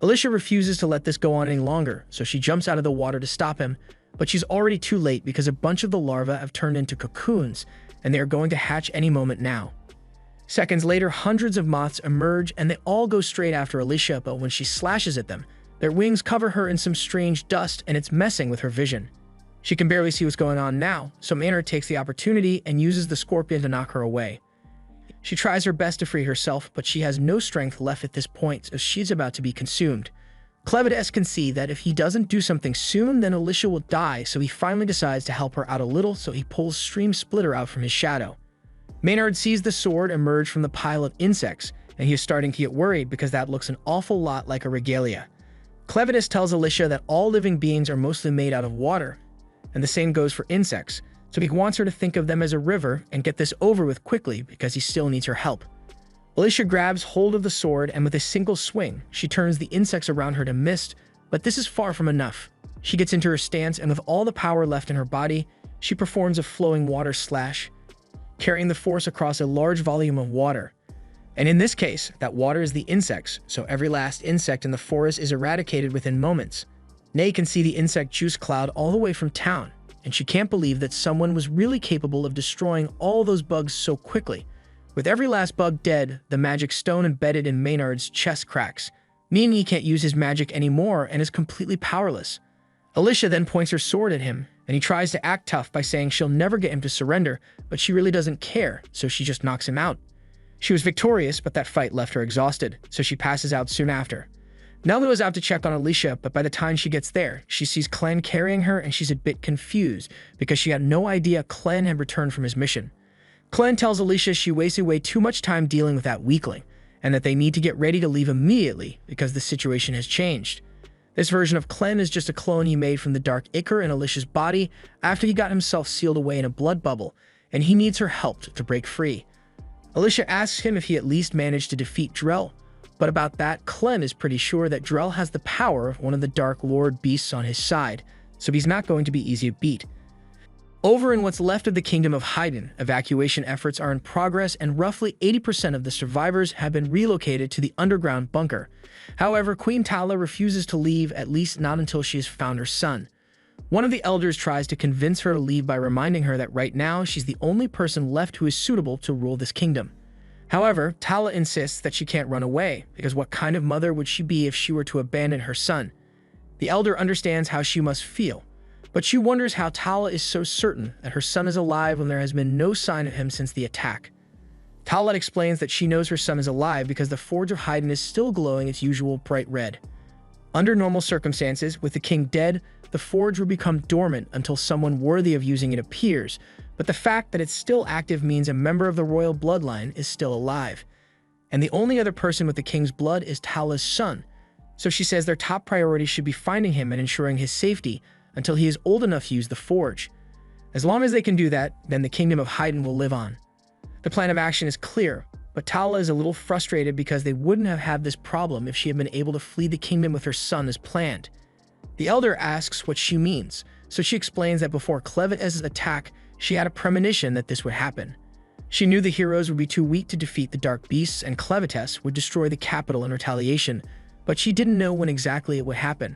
Alicia refuses to let this go on any longer, so she jumps out of the water to stop him, but she's already too late because a bunch of the larvae have turned into cocoons, and they are going to hatch any moment now. Seconds later, hundreds of moths emerge, and they all go straight after Alicia, but when she slashes at them, their wings cover her in some strange dust, and it's messing with her vision. She can barely see what's going on now, so Maynard takes the opportunity and uses the scorpion to knock her away. She tries her best to free herself, but she has no strength left at this point as she's about to be consumed. Clevidus can see that if he doesn't do something soon, then Alicia will die, so he finally decides to help her out a little, so he pulls Stream Splitter out from his shadow. Maynard sees the sword emerge from the pile of insects, and he is starting to get worried because that looks an awful lot like a regalia. Clevidus tells Alicia that all living beings are mostly made out of water, and the same goes for insects, so he wants her to think of them as a river and get this over with quickly because he still needs her help. Alicia grabs hold of the sword, and with a single swing, she turns the insects around her to mist, but this is far from enough. She gets into her stance, and with all the power left in her body, she performs a flowing water slash, carrying the force across a large volume of water. And in this case, that water is the insects, so every last insect in the forest is eradicated within moments. Nay can see the insect juice cloud all the way from town, and she can't believe that someone was really capable of destroying all those bugs so quickly. With every last bug dead, the magic stone embedded in Maynard's chest cracks, meaning he can't use his magic anymore and is completely powerless. Alicia then points her sword at him, and he tries to act tough by saying she'll never get him to surrender, but she really doesn't care, so she just knocks him out. She was victorious, but that fight left her exhausted, so she passes out soon after. Nell goes out to check on Alicia, but by the time she gets there, she sees Clann carrying her and she's a bit confused because she had no idea Clann had returned from his mission. Clann tells Alicia she wasted way too much time dealing with that weakling, and that they need to get ready to leave immediately because the situation has changed. This version of Clann is just a clone he made from the dark ichor in Alicia's body after he got himself sealed away in a blood bubble, and he needs her help to break free. Alicia asks him if he at least managed to defeat Drell, but about that, Clann is pretty sure that Drell has the power of one of the Dark Lord beasts on his side, so he's not going to be easy to beat. Over in what's left of the Kingdom of Hyden, evacuation efforts are in progress and roughly 80% of the survivors have been relocated to the underground bunker. However, Queen Tala refuses to leave, at least not until she has found her son. One of the elders tries to convince her to leave by reminding her that right now she's the only person left who is suitable to rule this kingdom. However, Tala insists that she can't run away, because what kind of mother would she be if she were to abandon her son? The elder understands how she must feel, but she wonders how Tala is so certain that her son is alive when there has been no sign of him since the attack. Tala explains that she knows her son is alive because the Forge of Hyden is still glowing its usual bright red. Under normal circumstances, with the king dead, the forge will become dormant until someone worthy of using it appears, but the fact that it's still active means a member of the royal bloodline is still alive. And the only other person with the king's blood is Tala's son, so she says their top priority should be finding him and ensuring his safety until he is old enough to use the forge. As long as they can do that, then the Kingdom of Hyden will live on. The plan of action is clear, but Tala is a little frustrated because they wouldn't have had this problem if she had been able to flee the kingdom with her son as planned. The elder asks what she means, so she explains that before Clevetes's attack, she had a premonition that this would happen. She knew the heroes would be too weak to defeat the Dark Beasts and Clevetes would destroy the capital in retaliation, but she didn't know when exactly it would happen,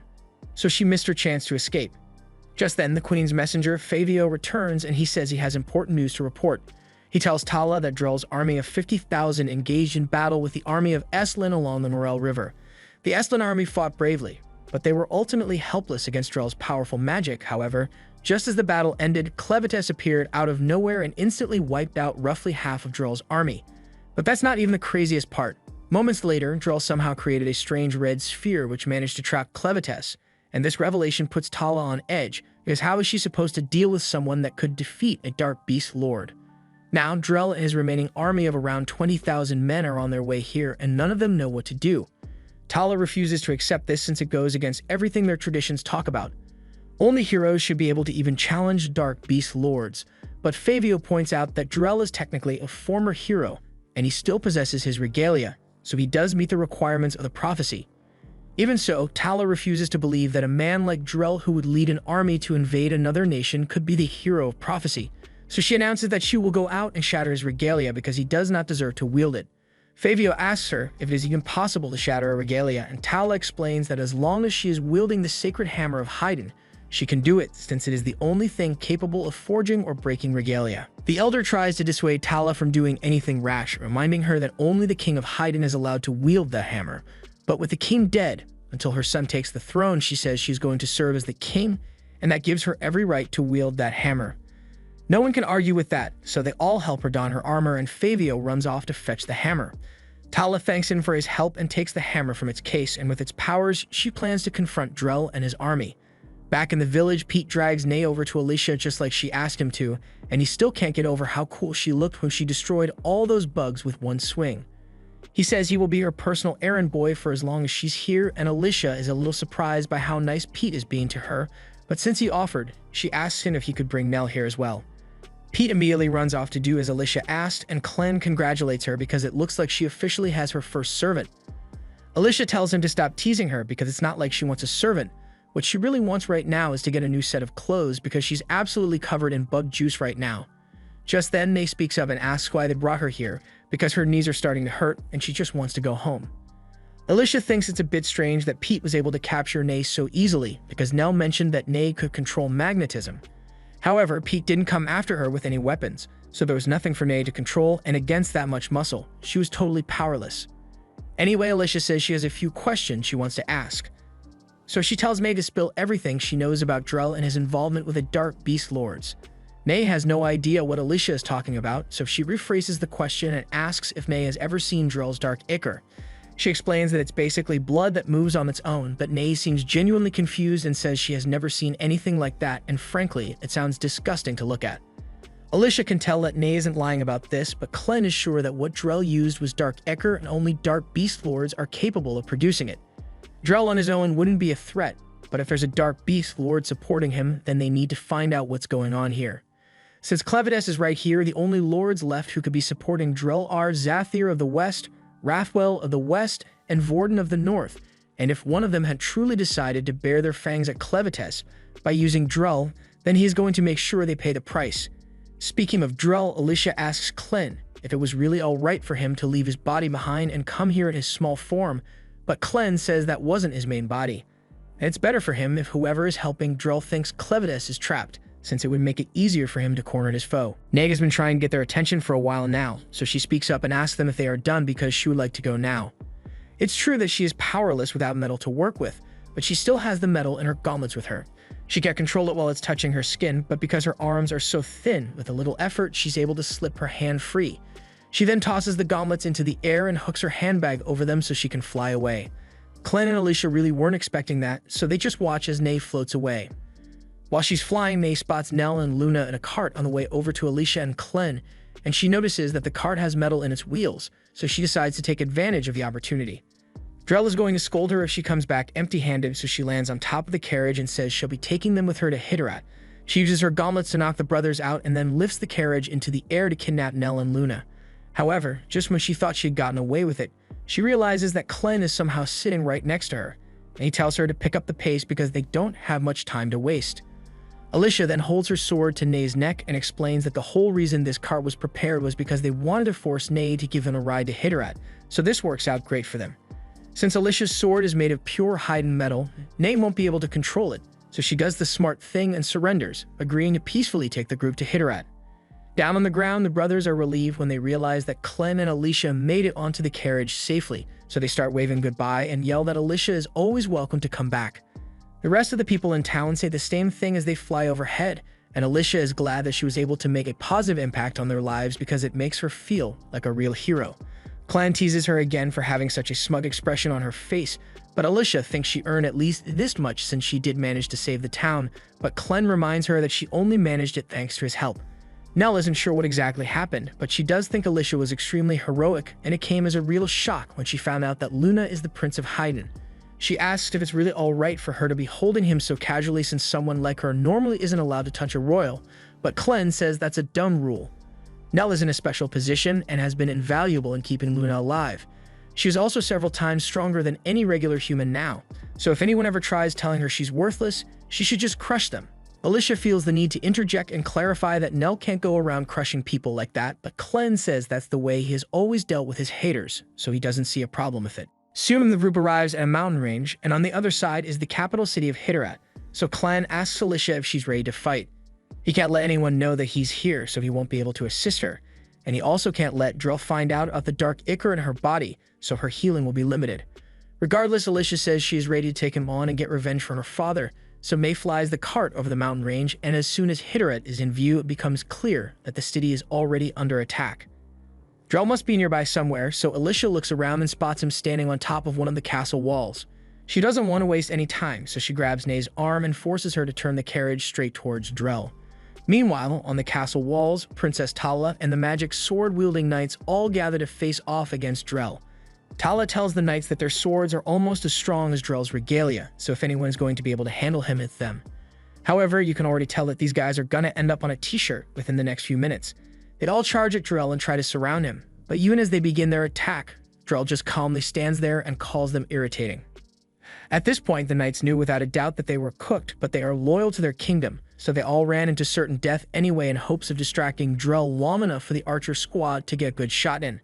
so she missed her chance to escape. Just then, the Queen's messenger, Favio, returns and he says he has important news to report. He tells Tala that Drell's army of 50,000 engaged in battle with the army of Estlin along the Morel River. The Estlin army fought bravely, but they were ultimately helpless against Drell's powerful magic. However, just as the battle ended, Clevetes appeared out of nowhere and instantly wiped out roughly half of Drell's army. But that's not even the craziest part. Moments later, Drell somehow created a strange red sphere which managed to trap Clevetes, and this revelation puts Tala on edge, because how is she supposed to deal with someone that could defeat a Dark Beast Lord? Now, Drell and his remaining army of around 20,000 men are on their way here, and none of them know what to do. Tala refuses to accept this since it goes against everything their traditions talk about. Only heroes should be able to even challenge Dark Beast Lords, but Favio points out that Drell is technically a former hero, and he still possesses his regalia, so he does meet the requirements of the prophecy. Even so, Tala refuses to believe that a man like Drell who would lead an army to invade another nation could be the hero of prophecy, so she announces that she will go out and shatter his regalia because he does not deserve to wield it. Favio asks her if it is even possible to shatter a regalia, and Tala explains that as long as she is wielding the sacred hammer of Hyden, she can do it since it is the only thing capable of forging or breaking regalia. The elder tries to dissuade Tala from doing anything rash, reminding her that only the king of Hyden is allowed to wield the hammer. But with the king dead, until her son takes the throne, she says she's going to serve as the king, and that gives her every right to wield that hammer. No one can argue with that, so they all help her don her armor, and Favio runs off to fetch the hammer. Tala thanks him for his help and takes the hammer from its case, and with its powers, she plans to confront Drell and his army. Back in the village, Pete drags Nay over to Alicia just like she asked him to, and he still can't get over how cool she looked when she destroyed all those bugs with one swing. He says he will be her personal errand boy for as long as she's here, and Alicia is a little surprised by how nice Pete is being to her, but since he offered, she asks him if he could bring Nell here as well. Pete immediately runs off to do as Alicia asked, and Clann congratulates her because it looks like she officially has her first servant. Alicia tells him to stop teasing her because it's not like she wants a servant. What she really wants right now is to get a new set of clothes because she's absolutely covered in bug juice right now. Just then, Nay speaks up and asks why they brought her here, because her knees are starting to hurt and she just wants to go home. Alicia thinks it's a bit strange that Pete was able to capture Nay so easily because Nell mentioned that Nay could control magnetism. However, Pete didn't come after her with any weapons, so there was nothing for Nay to control, and against that much muscle, she was totally powerless. Anyway, Alicia says she has a few questions she wants to ask. So she tells May to spill everything she knows about Drell and his involvement with the Dark Beast Lords. May has no idea what Alicia is talking about, so she rephrases the question and asks if May has ever seen Drell's dark ichor. She explains that it's basically blood that moves on its own, but Nay seems genuinely confused and says she has never seen anything like that, and frankly, it sounds disgusting to look at. Alicia can tell that Nay isn't lying about this, but Clem is sure that what Drell used was dark ichor and only Dark Beast Lords are capable of producing it. Drell on his own wouldn't be a threat, but if there's a Dark Beast Lord supporting him, then they need to find out what's going on here. Since Clevides is right here, the only lords left who could be supporting Drell are Zathir of the West, Rathwell of the West, and Vorden of the North, and if one of them had truly decided to bare their fangs at Clevides by using Drell, then he is going to make sure they pay the price. Speaking of Drell, Alicia asks Clen if it was really alright for him to leave his body behind and come here in his small form, but Clen says that wasn't his main body. And it's better for him if whoever is helping Drell thinks Clevides is trapped, since it would make it easier for him to corner his foe. Neg has been trying to get their attention for a while now, so she speaks up and asks them if they are done because she would like to go now. It's true that she is powerless without metal to work with, but she still has the metal in her gauntlets with her. She can't control it while it's touching her skin, but because her arms are so thin, with a little effort, she's able to slip her hand free. She then tosses the gauntlets into the air and hooks her handbag over them so she can fly away. Clen and Alicia really weren't expecting that, so they just watch as Nay floats away. While she's flying, Nay spots Nell and Luna in a cart on the way over to Alicia and Clen, and she notices that the cart has metal in its wheels, so she decides to take advantage of the opportunity. Drell is going to scold her if she comes back empty-handed, so she lands on top of the carriage and says she'll be taking them with her to Hitterat. She uses her gauntlets to knock the brothers out and then lifts the carriage into the air to kidnap Nell and Luna. However, just when she thought she had gotten away with it, she realizes that Clen is somehow sitting right next to her, and he tells her to pick up the pace because they don't have much time to waste. Alicia then holds her sword to Nay's neck and explains that the whole reason this cart was prepared was because they wanted to force Nay to give them a ride to Hitterat, so this works out great for them. Since Alicia's sword is made of pure hide metal, Nay won't be able to control it, so she does the smart thing and surrenders, agreeing to peacefully take the group to Hitterat. Down on the ground, the brothers are relieved when they realize that Clem and Alicia made it onto the carriage safely, so they start waving goodbye and yell that Alicia is always welcome to come back. The rest of the people in town say the same thing as they fly overhead, and Alicia is glad that she was able to make a positive impact on their lives because it makes her feel like a real hero. Clan teases her again for having such a smug expression on her face, but Alicia thinks she earned at least this much since she did manage to save the town, but Clen reminds her that she only managed it thanks to his help. Nell isn't sure what exactly happened, but she does think Alicia was extremely heroic, and it came as a real shock when she found out that Luna is the Prince of Haydn. She asks if it's really alright for her to be holding him so casually since someone like her normally isn't allowed to touch a royal, but Clen says that's a dumb rule. Nell is in a special position and has been invaluable in keeping Luna alive. She is also several times stronger than any regular human now, so if anyone ever tries telling her she's worthless, she should just crush them. Alicia feels the need to interject and clarify that Nell can't go around crushing people like that, but Clen says that's the way he has always dealt with his haters, so he doesn't see a problem with it. Soon the group arrives at a mountain range, and on the other side is the capital city of Hitterat, so Clen asks Alicia if she's ready to fight. He can't let anyone know that he's here, so he won't be able to assist her, and he also can't let Drell find out of the dark ichor in her body, so her healing will be limited. Regardless, Alicia says she is ready to take him on and get revenge for her father, so May flies the cart over the mountain range, and as soon as Hitterat is in view, it becomes clear that the city is already under attack. Drell must be nearby somewhere, so Alicia looks around and spots him standing on top of one of the castle walls. She doesn't want to waste any time, so she grabs Nay's arm and forces her to turn the carriage straight towards Drell. Meanwhile, on the castle walls, Princess Tala and the magic sword-wielding knights all gather to face off against Drell. Tala tells the knights that their swords are almost as strong as Drell's regalia, so if anyone is going to be able to handle him, it's them. However, you can already tell that these guys are gonna end up on a t-shirt within the next few minutes. They'd all charge at Drell and try to surround him, but even as they begin their attack, Drell just calmly stands there and calls them irritating. At this point, the knights knew without a doubt that they were cooked, but they are loyal to their kingdom, so they all ran into certain death anyway in hopes of distracting Drell long enough for the archer squad to get a good shot in.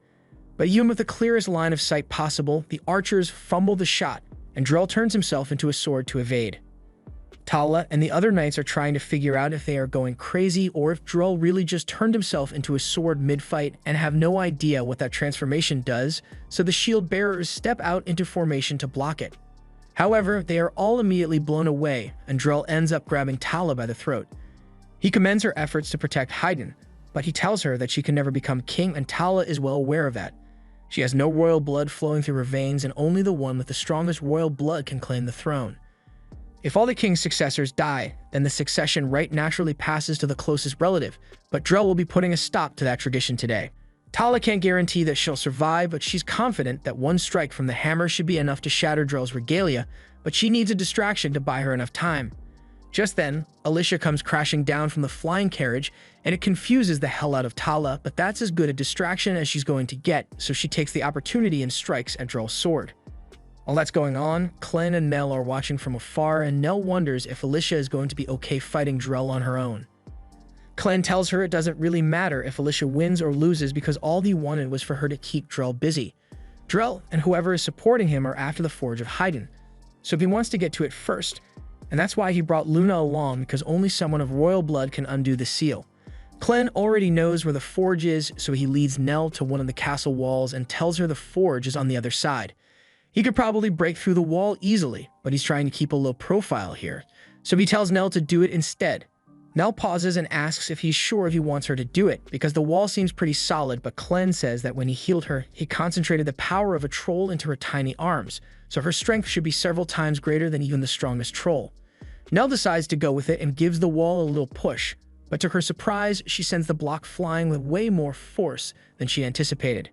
But even with the clearest line of sight possible, the archers fumble the shot, and Drell turns himself into a sword to evade. Tala and the other knights are trying to figure out if they are going crazy or if Drell really just turned himself into a sword mid-fight and have no idea what that transformation does, so the shield bearers step out into formation to block it. However, they are all immediately blown away, and Drell ends up grabbing Tala by the throat. He commends her efforts to protect Hyden, but he tells her that she can never become king, and Tala is well aware of that. She has no royal blood flowing through her veins, and only the one with the strongest royal blood can claim the throne. If all the king's successors die, then the succession right naturally passes to the closest relative, but Drell will be putting a stop to that tradition today. Tala can't guarantee that she'll survive, but she's confident that one strike from the hammer should be enough to shatter Drell's regalia, but she needs a distraction to buy her enough time. Just then, Alicia comes crashing down from the flying carriage, and it confuses the hell out of Tala, but that's as good a distraction as she's going to get, so she takes the opportunity and strikes at Drell's sword. While that's going on, Clem and Nell are watching from afar, and Nell wonders if Alicia is going to be okay fighting Drell on her own. Clem tells her it doesn't really matter if Alicia wins or loses because all he wanted was for her to keep Drell busy. Drell and whoever is supporting him are after the Forge of Hyden, so he wants to get to it first, and that's why he brought Luna along, because only someone of royal blood can undo the seal. Clem already knows where the forge is, so he leads Nell to one of the castle walls and tells her the forge is on the other side. He could probably break through the wall easily, but he's trying to keep a low profile here, so he tells Nell to do it instead. Nell pauses and asks if he's sure if he wants her to do it, because the wall seems pretty solid, but Clem says that when he healed her, he concentrated the power of a troll into her tiny arms, so her strength should be several times greater than even the strongest troll. Nell decides to go with it and gives the wall a little push, but to her surprise, she sends the block flying with way more force than she anticipated.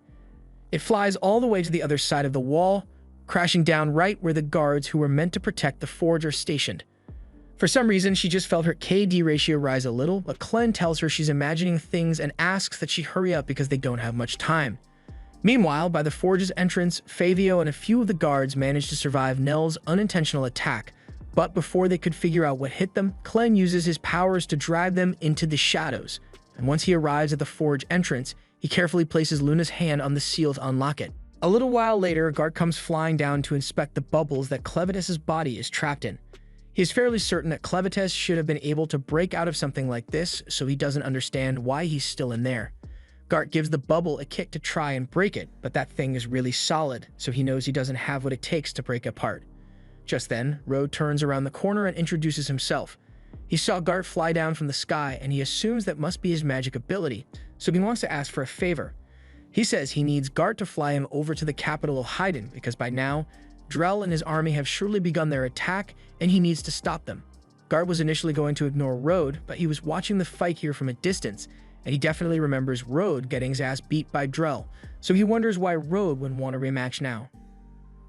It flies all the way to the other side of the wall, crashing down right where the guards who were meant to protect the forge are stationed. For some reason, she just felt her KD ratio rise a little, but Clem tells her she's imagining things and asks that she hurry up because they don't have much time. Meanwhile, by the forge's entrance, Fabio and a few of the guards manage to survive Nell's unintentional attack, but before they could figure out what hit them, Clem uses his powers to drive them into the shadows, and once he arrives at the forge entrance, he carefully places Luna's hand on the seal to unlock it. A little while later, Gart comes flying down to inspect the bubbles that Clevitas' body is trapped in. He is fairly certain that Clevitas should have been able to break out of something like this, so he doesn't understand why he's still in there. Gart gives the bubble a kick to try and break it, but that thing is really solid, so he knows he doesn't have what it takes to break apart. Just then, Rode turns around the corner and introduces himself. He saw Gart fly down from the sky, and he assumes that must be his magic ability, so he wants to ask for a favor. He says he needs Gart to fly him over to the capital of Hyden, because by now, Drell and his army have surely begun their attack, and he needs to stop them. Gart was initially going to ignore Rode, but he was watching the fight here from a distance, and he definitely remembers Rode getting his ass beat by Drell, so he wonders why Rode would want a rematch now.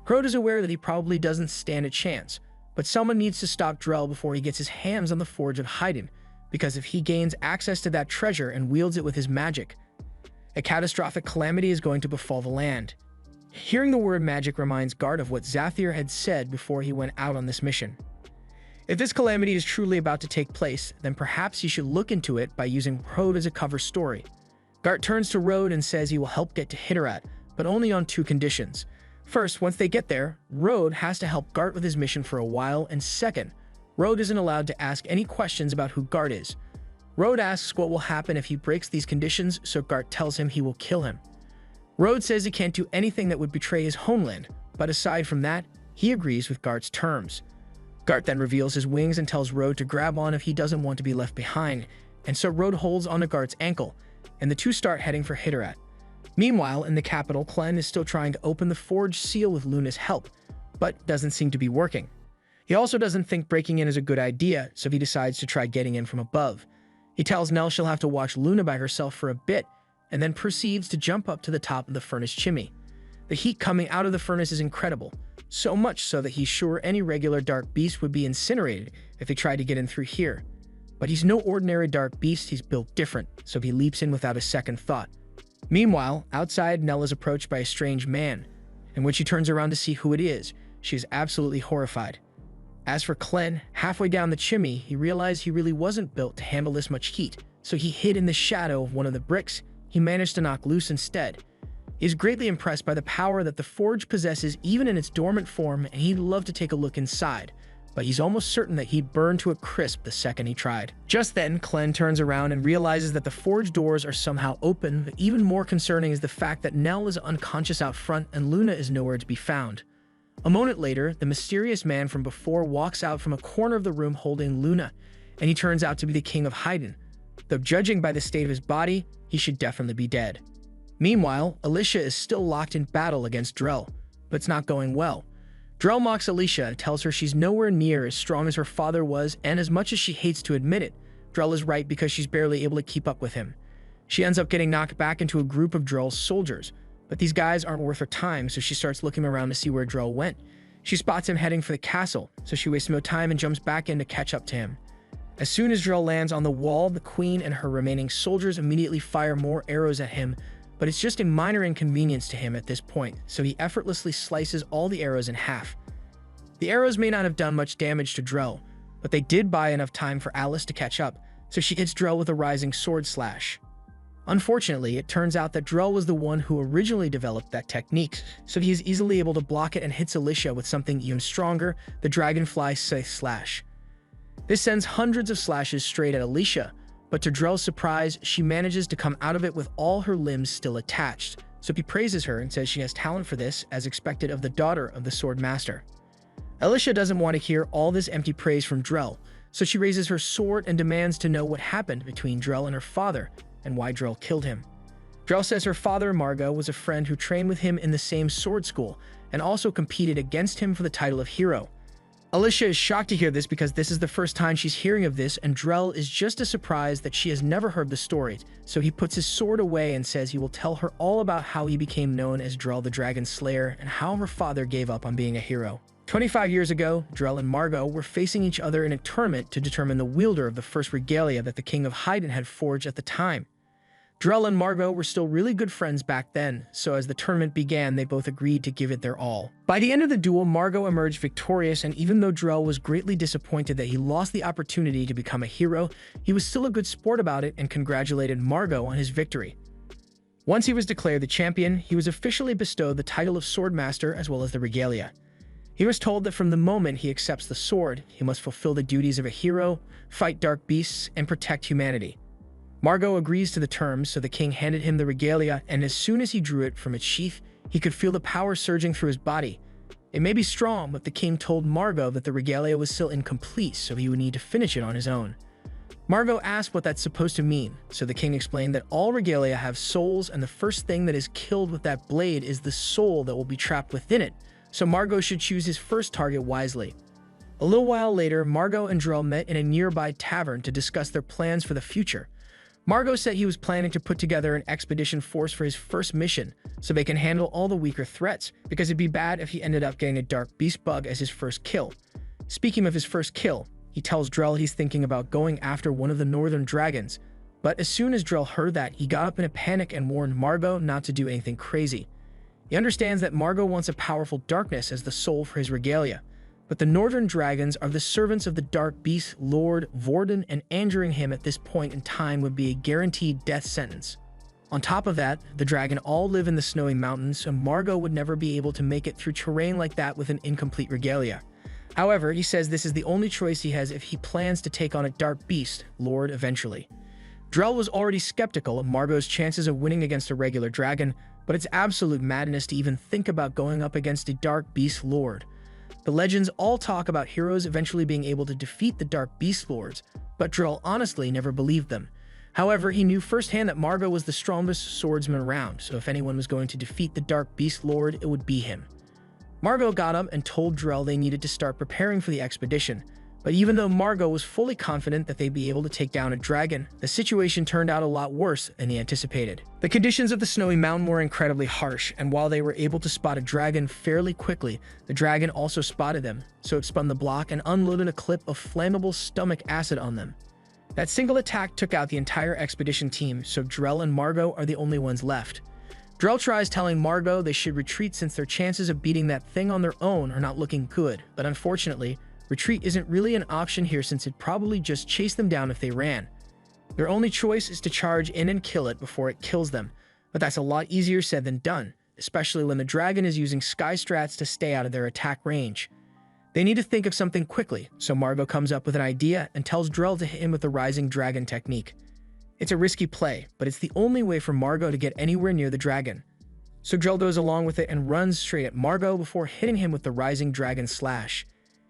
Rode is aware that he probably doesn't stand a chance, but someone needs to stop Drell before he gets his hands on the Forge of Hyden, because if he gains access to that treasure and wields it with his magic, a catastrophic calamity is going to befall the land. Hearing the word magic reminds Gart of what Zathir had said before he went out on this mission. If this calamity is truly about to take place, then perhaps he should look into it by using Rode as a cover story. Gart turns to Rode and says he will help get to Hitterat, but only on two conditions. First, once they get there, Rode has to help Gart with his mission for a while, and second, Rode isn't allowed to ask any questions about who Gart is. Rode asks what will happen if he breaks these conditions, so Gart tells him he will kill him. Rode says he can't do anything that would betray his homeland, but aside from that, he agrees with Gart's terms. Gart then reveals his wings and tells Rode to grab on if he doesn't want to be left behind, and so Rode holds onto Gart's ankle, and the two start heading for Hitterat. Meanwhile, in the capital, Clem is still trying to open the forge seal with Luna's help, but doesn't seem to be working. He also doesn't think breaking in is a good idea, so he decides to try getting in from above. He tells Nell she'll have to watch Luna by herself for a bit, and then proceeds to jump up to the top of the furnace chimney. The heat coming out of the furnace is incredible, so much so that he's sure any regular dark beast would be incinerated if they tried to get in through here. But he's no ordinary dark beast, he's built different, so he leaps in without a second thought. Meanwhile, outside, Nell is approached by a strange man, and when she turns around to see who it is, she is absolutely horrified. As for Clem, halfway down the chimney, he realized he really wasn't built to handle this much heat, so he hid in the shadow of one of the bricks he managed to knock loose instead. He is greatly impressed by the power that the forge possesses even in its dormant form, and he'd love to take a look inside, but he's almost certain that he'd burn to a crisp the second he tried. Just then, Clem turns around and realizes that the forge doors are somehow open, but even more concerning is the fact that Nell is unconscious out front and Luna is nowhere to be found. A moment later, the mysterious man from before walks out from a corner of the room holding Luna, and he turns out to be the King of Hyden. Though judging by the state of his body, he should definitely be dead. Meanwhile, Alicia is still locked in battle against Drell, but it's not going well. Drell mocks Alicia and tells her she's nowhere near as strong as her father was, and as much as she hates to admit it, Drell is right because she's barely able to keep up with him. She ends up getting knocked back into a group of Drell's soldiers, but these guys aren't worth her time, so she starts looking around to see where Drell went. She spots him heading for the castle, so she wastes no time and jumps back in to catch up to him. As soon as Drell lands on the wall, the queen and her remaining soldiers immediately fire more arrows at him, but it's just a minor inconvenience to him at this point, so he effortlessly slices all the arrows in half. The arrows may not have done much damage to Drell, but they did buy enough time for Alice to catch up, so she hits Drell with a rising sword slash. Unfortunately, it turns out that Drell was the one who originally developed that technique, so he is easily able to block it and hits Alicia with something even stronger, the Dragonfly Scythe Slash. This sends hundreds of slashes straight at Alicia, but to Drell's surprise, she manages to come out of it with all her limbs still attached, so he praises her and says she has talent for this, as expected of the daughter of the Sword Master. Alicia doesn't want to hear all this empty praise from Drell, so she raises her sword and demands to know what happened between Drell and her father, and why Drell killed him. Drell says her father, Margot, was a friend who trained with him in the same sword school, and also competed against him for the title of hero. Alicia is shocked to hear this because this is the first time she's hearing of this, and Drell is just as surprised that she has never heard the story, so he puts his sword away and says he will tell her all about how he became known as Drell the Dragon Slayer and how her father gave up on being a hero. 25 years ago, Drell and Margot were facing each other in a tournament to determine the wielder of the first regalia that the King of Hyden had forged at the time. Drell and Margot were still really good friends back then, so as the tournament began, they both agreed to give it their all. By the end of the duel, Margot emerged victorious, and even though Drell was greatly disappointed that he lost the opportunity to become a hero, he was still a good sport about it and congratulated Margot on his victory. Once he was declared the champion, he was officially bestowed the title of Sword Master as well as the regalia. He was told that from the moment he accepts the sword, he must fulfill the duties of a hero, fight dark beasts, and protect humanity. Margot agrees to the terms, so the king handed him the regalia, and as soon as he drew it from its sheath, he could feel the power surging through his body. It may be strong, but the king told Margot that the regalia was still incomplete, so he would need to finish it on his own. Margot asked what that's supposed to mean, so the king explained that all regalia have souls, and the first thing that is killed with that blade is the soul that will be trapped within it, so Margot should choose his first target wisely. A little while later, Margot and Drell met in a nearby tavern to discuss their plans for the future. Margot said he was planning to put together an expedition force for his first mission, so they can handle all the weaker threats, because it'd be bad if he ended up getting a dark beast bug as his first kill. Speaking of his first kill, he tells Drell he's thinking about going after one of the northern dragons, but as soon as Drell heard that, he got up in a panic and warned Margot not to do anything crazy. He understands that Margot wants a powerful darkness as the soul for his regalia, but the northern dragons are the servants of the dark beast Lord Vorden, and injuring him at this point in time would be a guaranteed death sentence. On top of that, the dragon all live in the snowy mountains, so Margot would never be able to make it through terrain like that with an incomplete regalia. However, he says this is the only choice he has if he plans to take on a dark beast Lord eventually. Drell was already skeptical of Margot's chances of winning against a regular dragon, but it's absolute madness to even think about going up against a dark beast lord. The legends all talk about heroes eventually being able to defeat the dark beast lords, but Drell honestly never believed them. However, he knew firsthand that Margot was the strongest swordsman around, so if anyone was going to defeat the dark beast lord, it would be him. Margot got up and told Drell they needed to start preparing for the expedition, but even though Margot was fully confident that they'd be able to take down a dragon, the situation turned out a lot worse than he anticipated. The conditions of the snowy mountain were incredibly harsh, and while they were able to spot a dragon fairly quickly, the dragon also spotted them, so it spun the block and unloaded a clip of flammable stomach acid on them. That single attack took out the entire expedition team, so Drell and Margot are the only ones left. Drell tries telling Margot they should retreat since their chances of beating that thing on their own are not looking good, but unfortunately, retreat isn't really an option here since it'd probably just chase them down if they ran. Their only choice is to charge in and kill it before it kills them, but that's a lot easier said than done, especially when the dragon is using sky strats to stay out of their attack range. They need to think of something quickly, so Margot comes up with an idea and tells Drell to hit him with the Rising Dragon technique. It's a risky play, but it's the only way for Margot to get anywhere near the dragon. So Drell goes along with it and runs straight at Margot before hitting him with the Rising Dragon Slash.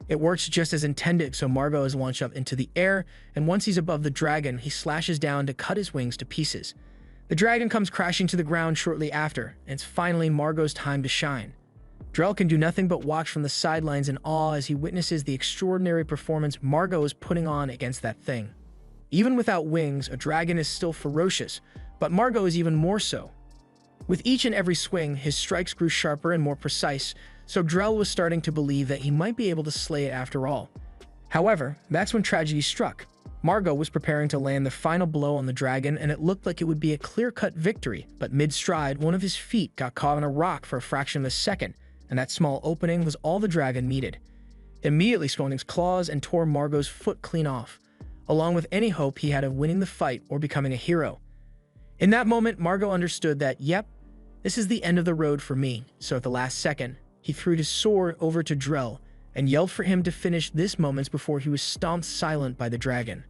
It works just as intended, so Margot is launched up into the air, and once he's above the dragon, he slashes down to cut his wings to pieces. The dragon comes crashing to the ground shortly after, and it's finally Margot's time to shine. Drell can do nothing but watch from the sidelines in awe as he witnesses the extraordinary performance Margot is putting on against that thing. Even without wings, a dragon is still ferocious, but Margot is even more so. With each and every swing, his strikes grew sharper and more precise, so Drell was starting to believe that he might be able to slay it after all. However, that's when tragedy struck. Margot was preparing to land the final blow on the dragon, and it looked like it would be a clear-cut victory, but mid-stride, one of his feet got caught on a rock for a fraction of a second, and that small opening was all the dragon needed. It immediately swung its claws and tore Margot's foot clean off, along with any hope he had of winning the fight or becoming a hero. In that moment, Margot understood that, yep, this is the end of the road for me, so at the last second, he threw his sword over to Drell and yelled for him to finish this moments before he was stomped silent by the dragon.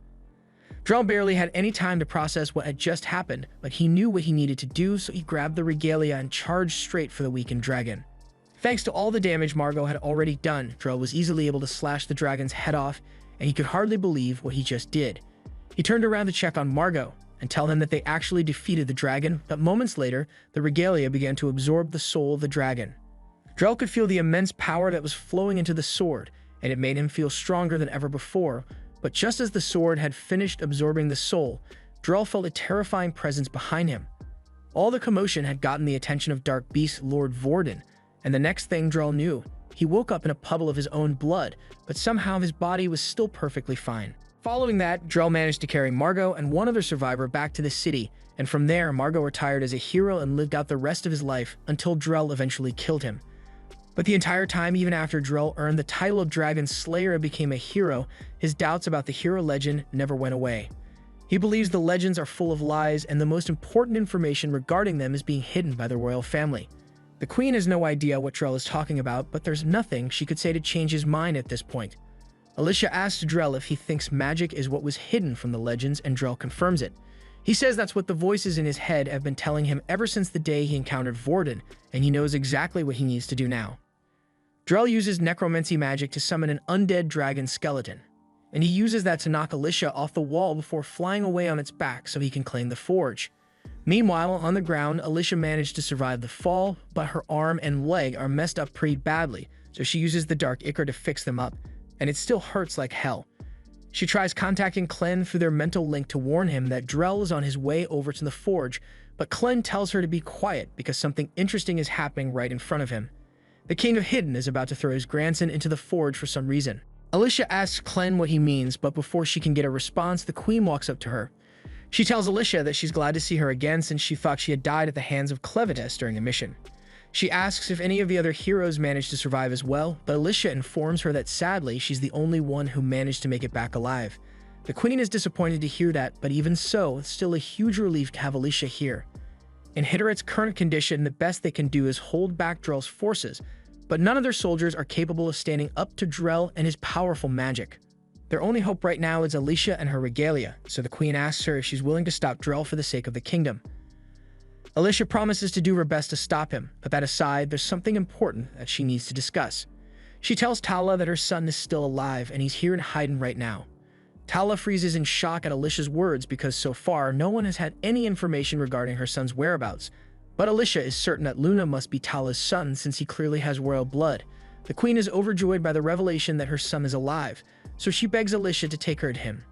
Drell barely had any time to process what had just happened, but he knew what he needed to do, so he grabbed the regalia and charged straight for the weakened dragon. Thanks to all the damage Margot had already done, Drell was easily able to slash the dragon's head off, and he could hardly believe what he just did. He turned around to check on Margot and tell him that they actually defeated the dragon, but moments later, the regalia began to absorb the soul of the dragon. Drell could feel the immense power that was flowing into the sword, and it made him feel stronger than ever before, but just as the sword had finished absorbing the soul, Drell felt a terrifying presence behind him. All the commotion had gotten the attention of Dark Beast Lord Vorden, and the next thing Drell knew, he woke up in a puddle of his own blood, but somehow his body was still perfectly fine. Following that, Drell managed to carry Margot and one other survivor back to the city, and from there, Margot retired as a hero and lived out the rest of his life until Drell eventually killed him. But the entire time, even after Drell earned the title of Dragon Slayer and became a hero, his doubts about the hero legend never went away. He believes the legends are full of lies, and the most important information regarding them is being hidden by the royal family. The Queen has no idea what Drell is talking about, but there's nothing she could say to change his mind at this point. Alicia asks Drell if he thinks magic is what was hidden from the legends, and Drell confirms it. He says that's what the voices in his head have been telling him ever since the day he encountered Vorden, and he knows exactly what he needs to do now. Drell uses necromancy magic to summon an undead dragon skeleton, and he uses that to knock Alicia off the wall before flying away on its back so he can claim the forge. Meanwhile, on the ground, Alicia managed to survive the fall, but her arm and leg are messed up pretty badly, so she uses the Dark Ichor to fix them up, and it still hurts like hell. She tries contacting Clem through their mental link to warn him that Drell is on his way over to the forge, but Clem tells her to be quiet because something interesting is happening right in front of him. The King of Hidden is about to throw his grandson into the forge for some reason. Alicia asks Clem what he means, but before she can get a response, the Queen walks up to her. She tells Alicia that she's glad to see her again since she thought she had died at the hands of Clevitas during the mission. She asks if any of the other heroes managed to survive as well, but Alicia informs her that sadly she's the only one who managed to make it back alive. The Queen is disappointed to hear that, but even so, it's still a huge relief to have Alicia here. In Hitterit's current condition, the best they can do is hold back Drell's forces, but none of their soldiers are capable of standing up to Drell and his powerful magic. Their only hope right now is Alicia and her regalia, so the Queen asks her if she's willing to stop Drell for the sake of the kingdom. Alicia promises to do her best to stop him, but that aside, there's something important that she needs to discuss. She tells Tala that her son is still alive and he's here in Hidden right now. Tala freezes in shock at Alicia's words because so far, no one has had any information regarding her son's whereabouts, but Alicia is certain that Luna must be Tala's son since he clearly has royal blood. The Queen is overjoyed by the revelation that her son is alive, so she begs Alicia to take her to him.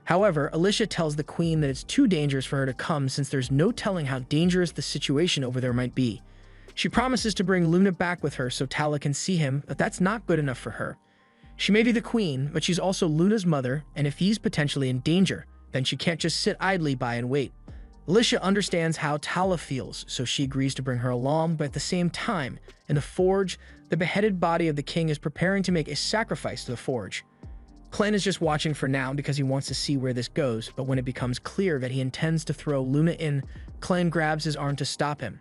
However, Alicia tells the Queen that it's too dangerous for her to come since there's no telling how dangerous the situation over there might be. She promises to bring Luna back with her so Tala can see him, but that's not good enough for her. She may be the Queen, but she's also Luna's mother, and if he's potentially in danger, then she can't just sit idly by and wait. Alicia understands how Tala feels, so she agrees to bring her along, but at the same time, in the forge, the beheaded body of the king is preparing to make a sacrifice to the forge. Clem is just watching for now because he wants to see where this goes, but when it becomes clear that he intends to throw Luna in, Clem grabs his arm to stop him.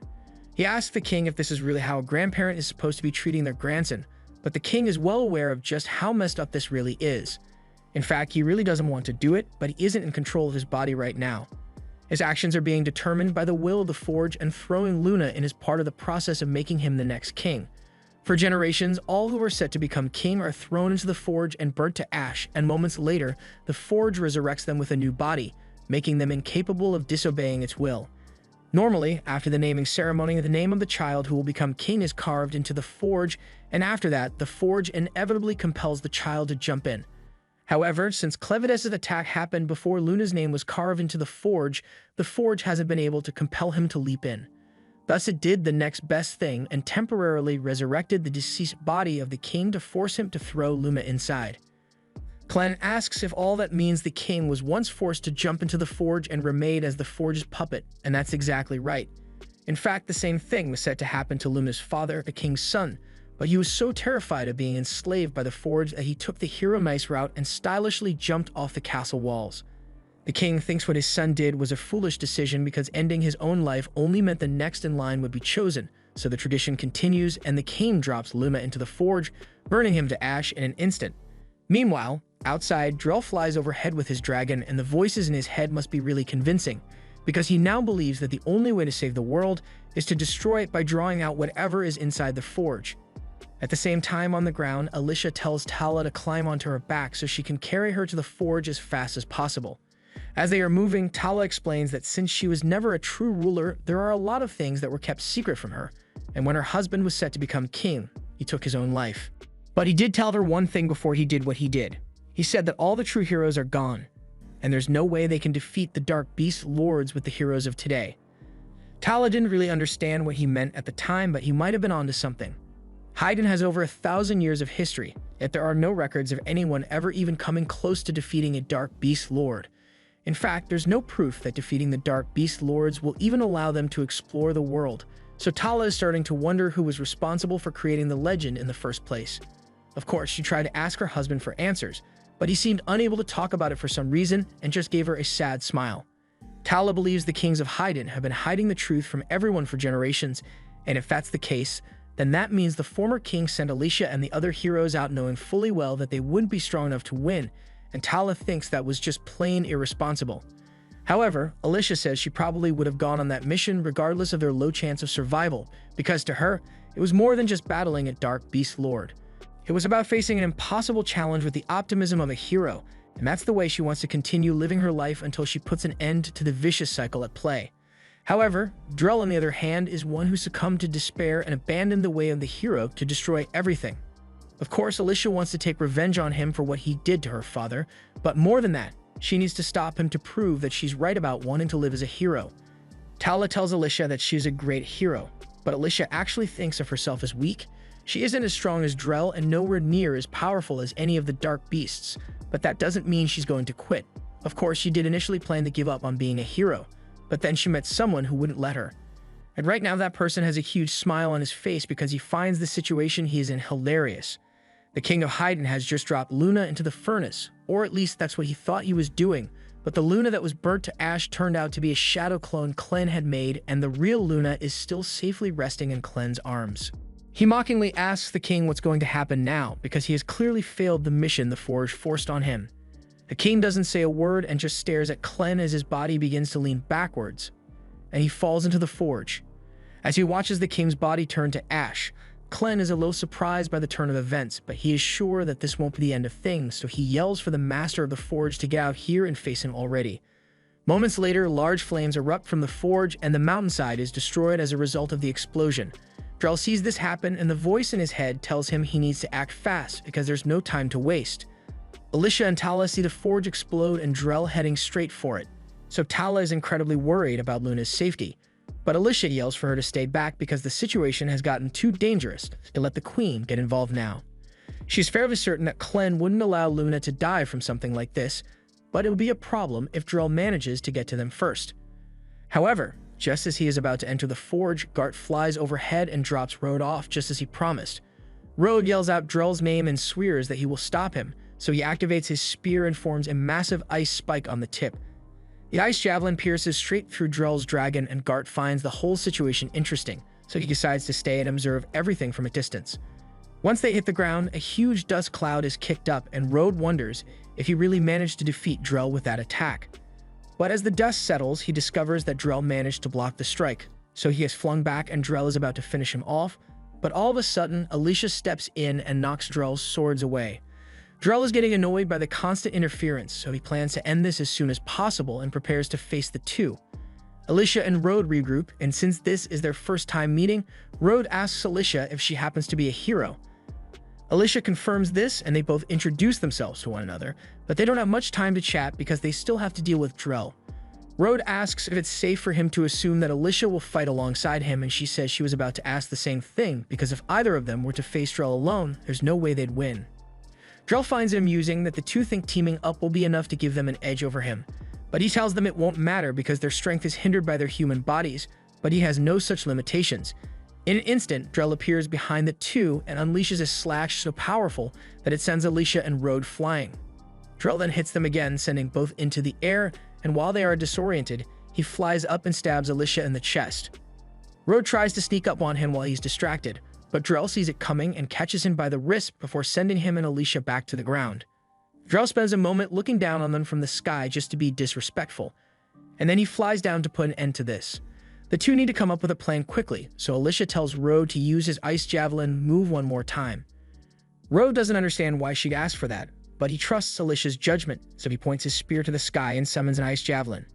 He asks the king if this is really how a grandparent is supposed to be treating their grandson, But the king is well aware of just how messed up this really is. In fact, he really doesn't want to do it, but he isn't in control of his body right now. His actions are being determined by the will of the Forge, and throwing Luna in is part of the process of making him the next king. For generations, all who are set to become king are thrown into the Forge and burnt to ash, and moments later, the Forge resurrects them with a new body, making them incapable of disobeying its will. Normally, after the naming ceremony, the name of the child who will become king is carved into the Forge, and after that, the Forge inevitably compels the child to jump in. However, since Clevides' attack happened before Luna's name was carved into the Forge hasn't been able to compel him to leap in. Thus it did the next best thing and temporarily resurrected the deceased body of the king to force him to throw Luna inside. Clem asks if all that means the king was once forced to jump into the Forge and remain as the Forge's puppet, and that's exactly right. In fact, the same thing was set to happen to Luna's father, the king's son, but he was so terrified of being enslaved by the Forge that he took the hero nice route and stylishly jumped off the castle walls. The king thinks what his son did was a foolish decision because ending his own life only meant the next in line would be chosen, so the tradition continues and the king drops Luna into the Forge, burning him to ash in an instant. Meanwhile, outside, Drell flies overhead with his dragon, and the voices in his head must be really convincing, because he now believes that the only way to save the world is to destroy it by drawing out whatever is inside the Forge. At the same time, on the ground, Alicia tells Tala to climb onto her back so she can carry her to the Forge as fast as possible. As they are moving, Tala explains that since she was never a true ruler, there are a lot of things that were kept secret from her, and when her husband was set to become king, he took his own life. But he did tell her one thing before he did what he did. He said that all the true heroes are gone, and there's no way they can defeat the Dark Beast Lords with the heroes of today. Tala didn't really understand what he meant at the time, but he might have been onto something. Hyden has over 1,000 years of history, yet there are no records of anyone ever even coming close to defeating a Dark Beast Lord. In fact, there's no proof that defeating the Dark Beast Lords will even allow them to explore the world, so Tala is starting to wonder who was responsible for creating the legend in the first place. Of course, she tried to ask her husband for answers, but he seemed unable to talk about it for some reason and just gave her a sad smile. Tala believes the kings of Hyden have been hiding the truth from everyone for generations, and if that's the case, then that means the former king sent Alicia and the other heroes out knowing fully well that they wouldn't be strong enough to win, and Tala thinks that was just plain irresponsible. However, Alicia says she probably would have gone on that mission regardless of their low chance of survival, because to her, it was more than just battling a Dark Beast Lord. It was about facing an impossible challenge with the optimism of a hero, and that's the way she wants to continue living her life until she puts an end to the vicious cycle at play. However, Drell, on the other hand, is one who succumbed to despair and abandoned the way of the hero to destroy everything. Of course, Alicia wants to take revenge on him for what he did to her father, but more than that, she needs to stop him to prove that she's right about wanting to live as a hero. Tala tells Alicia that she's a great hero, but Alicia actually thinks of herself as weak. She isn't as strong as Drell and nowhere near as powerful as any of the Dark Beasts, but that doesn't mean she's going to quit. Of course, she did initially plan to give up on being a hero, but then she met someone who wouldn't let her. And right now that person has a huge smile on his face because he finds the situation he is in hilarious. The King of Hyden has just dropped Luna into the furnace, or at least that's what he thought he was doing, but the Luna that was burnt to ash turned out to be a shadow clone Clen had made, and the real Luna is still safely resting in Clen's arms. He mockingly asks the king what's going to happen now, because he has clearly failed the mission the Forge forced on him. The king doesn't say a word and just stares at Clen as his body begins to lean backwards, and he falls into the Forge. As he watches the king's body turn to ash, Clen is a little surprised by the turn of events, but he is sure that this won't be the end of things, so he yells for the master of the Forge to get out here and face him already. Moments later, large flames erupt from the Forge, and the mountainside is destroyed as a result of the explosion. Drell sees this happen, and the voice in his head tells him he needs to act fast because there's no time to waste. Alicia and Tala see the Forge explode and Drell heading straight for it, so Tala is incredibly worried about Luna's safety. But Alicia yells for her to stay back because the situation has gotten too dangerous to let the Queen get involved now. She's fairly certain that Clen wouldn't allow Luna to die from something like this, but it would be a problem if Drell manages to get to them first. However, just as he is about to enter the Forge, Gart flies overhead and drops Rode off just as he promised. Rode yells out Drell's name and swears that he will stop him, so he activates his spear and forms a massive ice spike on the tip. The ice javelin pierces straight through Drell's dragon, and Gart finds the whole situation interesting, so he decides to stay and observe everything from a distance. Once they hit the ground, a huge dust cloud is kicked up, and Road wonders if he really managed to defeat Drell with that attack. But as the dust settles, he discovers that Drell managed to block the strike, so he is flung back and Drell is about to finish him off, but all of a sudden, Alicia steps in and knocks Drell's swords away. Drell is getting annoyed by the constant interference, so he plans to end this as soon as possible and prepares to face the two. Alicia and Road regroup, and since this is their first time meeting, Road asks Alicia if she happens to be a hero. Alicia confirms this, and they both introduce themselves to one another, but they don't have much time to chat because they still have to deal with Drell. Road asks if it's safe for him to assume that Alicia will fight alongside him, and she says she was about to ask the same thing because if either of them were to face Drell alone, there's no way they'd win. Drell finds it amusing that the two think teaming up will be enough to give them an edge over him, but he tells them it won't matter because their strength is hindered by their human bodies, but he has no such limitations. In an instant, Drell appears behind the two and unleashes a slash so powerful that it sends Alicia and Road flying. Drell then hits them again, sending both into the air, and while they are disoriented, he flies up and stabs Alicia in the chest. Road tries to sneak up on him while he's distracted, but Drell sees it coming and catches him by the wrist before sending him and Alicia back to the ground. Drell spends a moment looking down on them from the sky just to be disrespectful, and then he flies down to put an end to this. The two need to come up with a plan quickly, so Alicia tells Road to use his ice javelin move one more time. Road doesn't understand why she'd ask for that, but he trusts Alicia's judgment, so he points his spear to the sky and summons an ice javelin.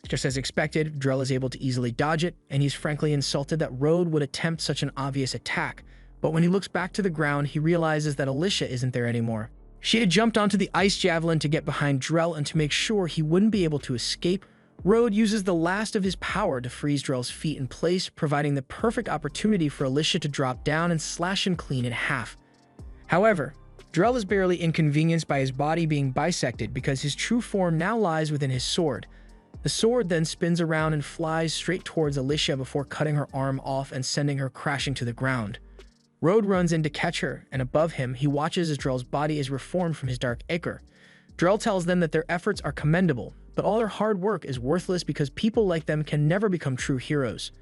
Just as expected, Drell is able to easily dodge it, and he's frankly insulted that Road would attempt such an obvious attack, but when he looks back to the ground, he realizes that Alicia isn't there anymore. She had jumped onto the ice javelin to get behind Drell and to make sure he wouldn't be able to escape. Road uses the last of his power to freeze Drell's feet in place, providing the perfect opportunity for Alicia to drop down and slash him clean in half. However, Drell is barely inconvenienced by his body being bisected because his true form now lies within his sword. The sword then spins around and flies straight towards Alicia before cutting her arm off and sending her crashing to the ground. Road runs in to catch her, and above him, he watches as Drell's body is reformed from his dark ichor. Drell tells them that their efforts are commendable, but all their hard work is worthless because people like them can never become true heroes.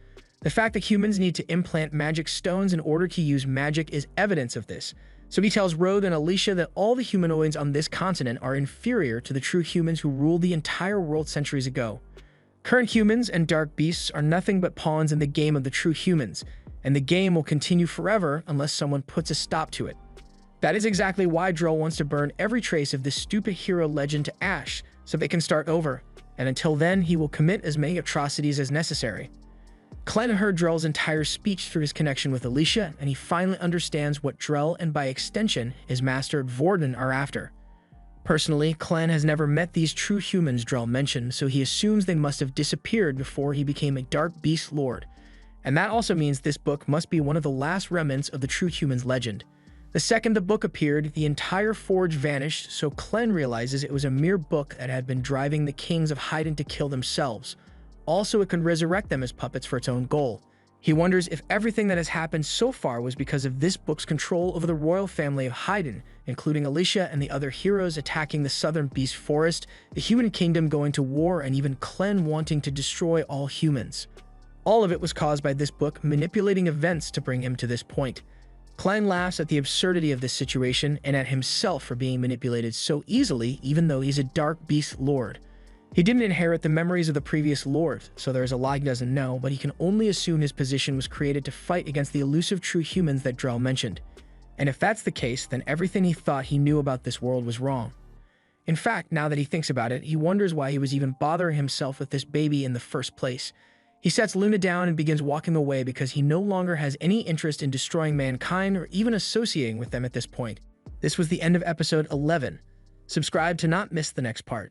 The fact that humans need to implant magic stones in order to use magic is evidence of this, so he tells Road and Alicia that all the humanoids on this continent are inferior to the true humans who ruled the entire world centuries ago. Current humans and dark beasts are nothing but pawns in the game of the true humans, and the game will continue forever unless someone puts a stop to it. That is exactly why Drell wants to burn every trace of this stupid hero legend to ash, so they can start over, and until then he will commit as many atrocities as necessary. Clem heard Drell's entire speech through his connection with Alicia, and he finally understands what Drell, and by extension, his master Vorden, are after. Personally, Clem has never met these true humans Drell mentioned, so he assumes they must have disappeared before he became a Dark Beast Lord. And that also means this book must be one of the last remnants of the true humans legend. The second the book appeared, the entire forge vanished, so Clem realizes it was a mere book that had been driving the kings of Hydan to kill themselves. Also, it can resurrect them as puppets for its own goal. He wonders if everything that has happened so far was because of this book's control over the royal family of Hydan, including Alicia and the other heroes attacking the southern beast forest, the human kingdom going to war, and even Clem wanting to destroy all humans. All of it was caused by this book manipulating events to bring him to this point. Clem laughs at the absurdity of this situation and at himself for being manipulated so easily, even though he's a Dark Beast Lord. He didn't inherit the memories of the previous lord, so there's a lot he doesn't know, but he can only assume his position was created to fight against the elusive true humans that Drell mentioned. And if that's the case, then everything he thought he knew about this world was wrong. In fact, now that he thinks about it, he wonders why he was even bothering himself with this baby in the first place. He sets Luna down and begins walking away because he no longer has any interest in destroying mankind or even associating with them at this point. This was the end of episode 11. Subscribe to not miss the next part.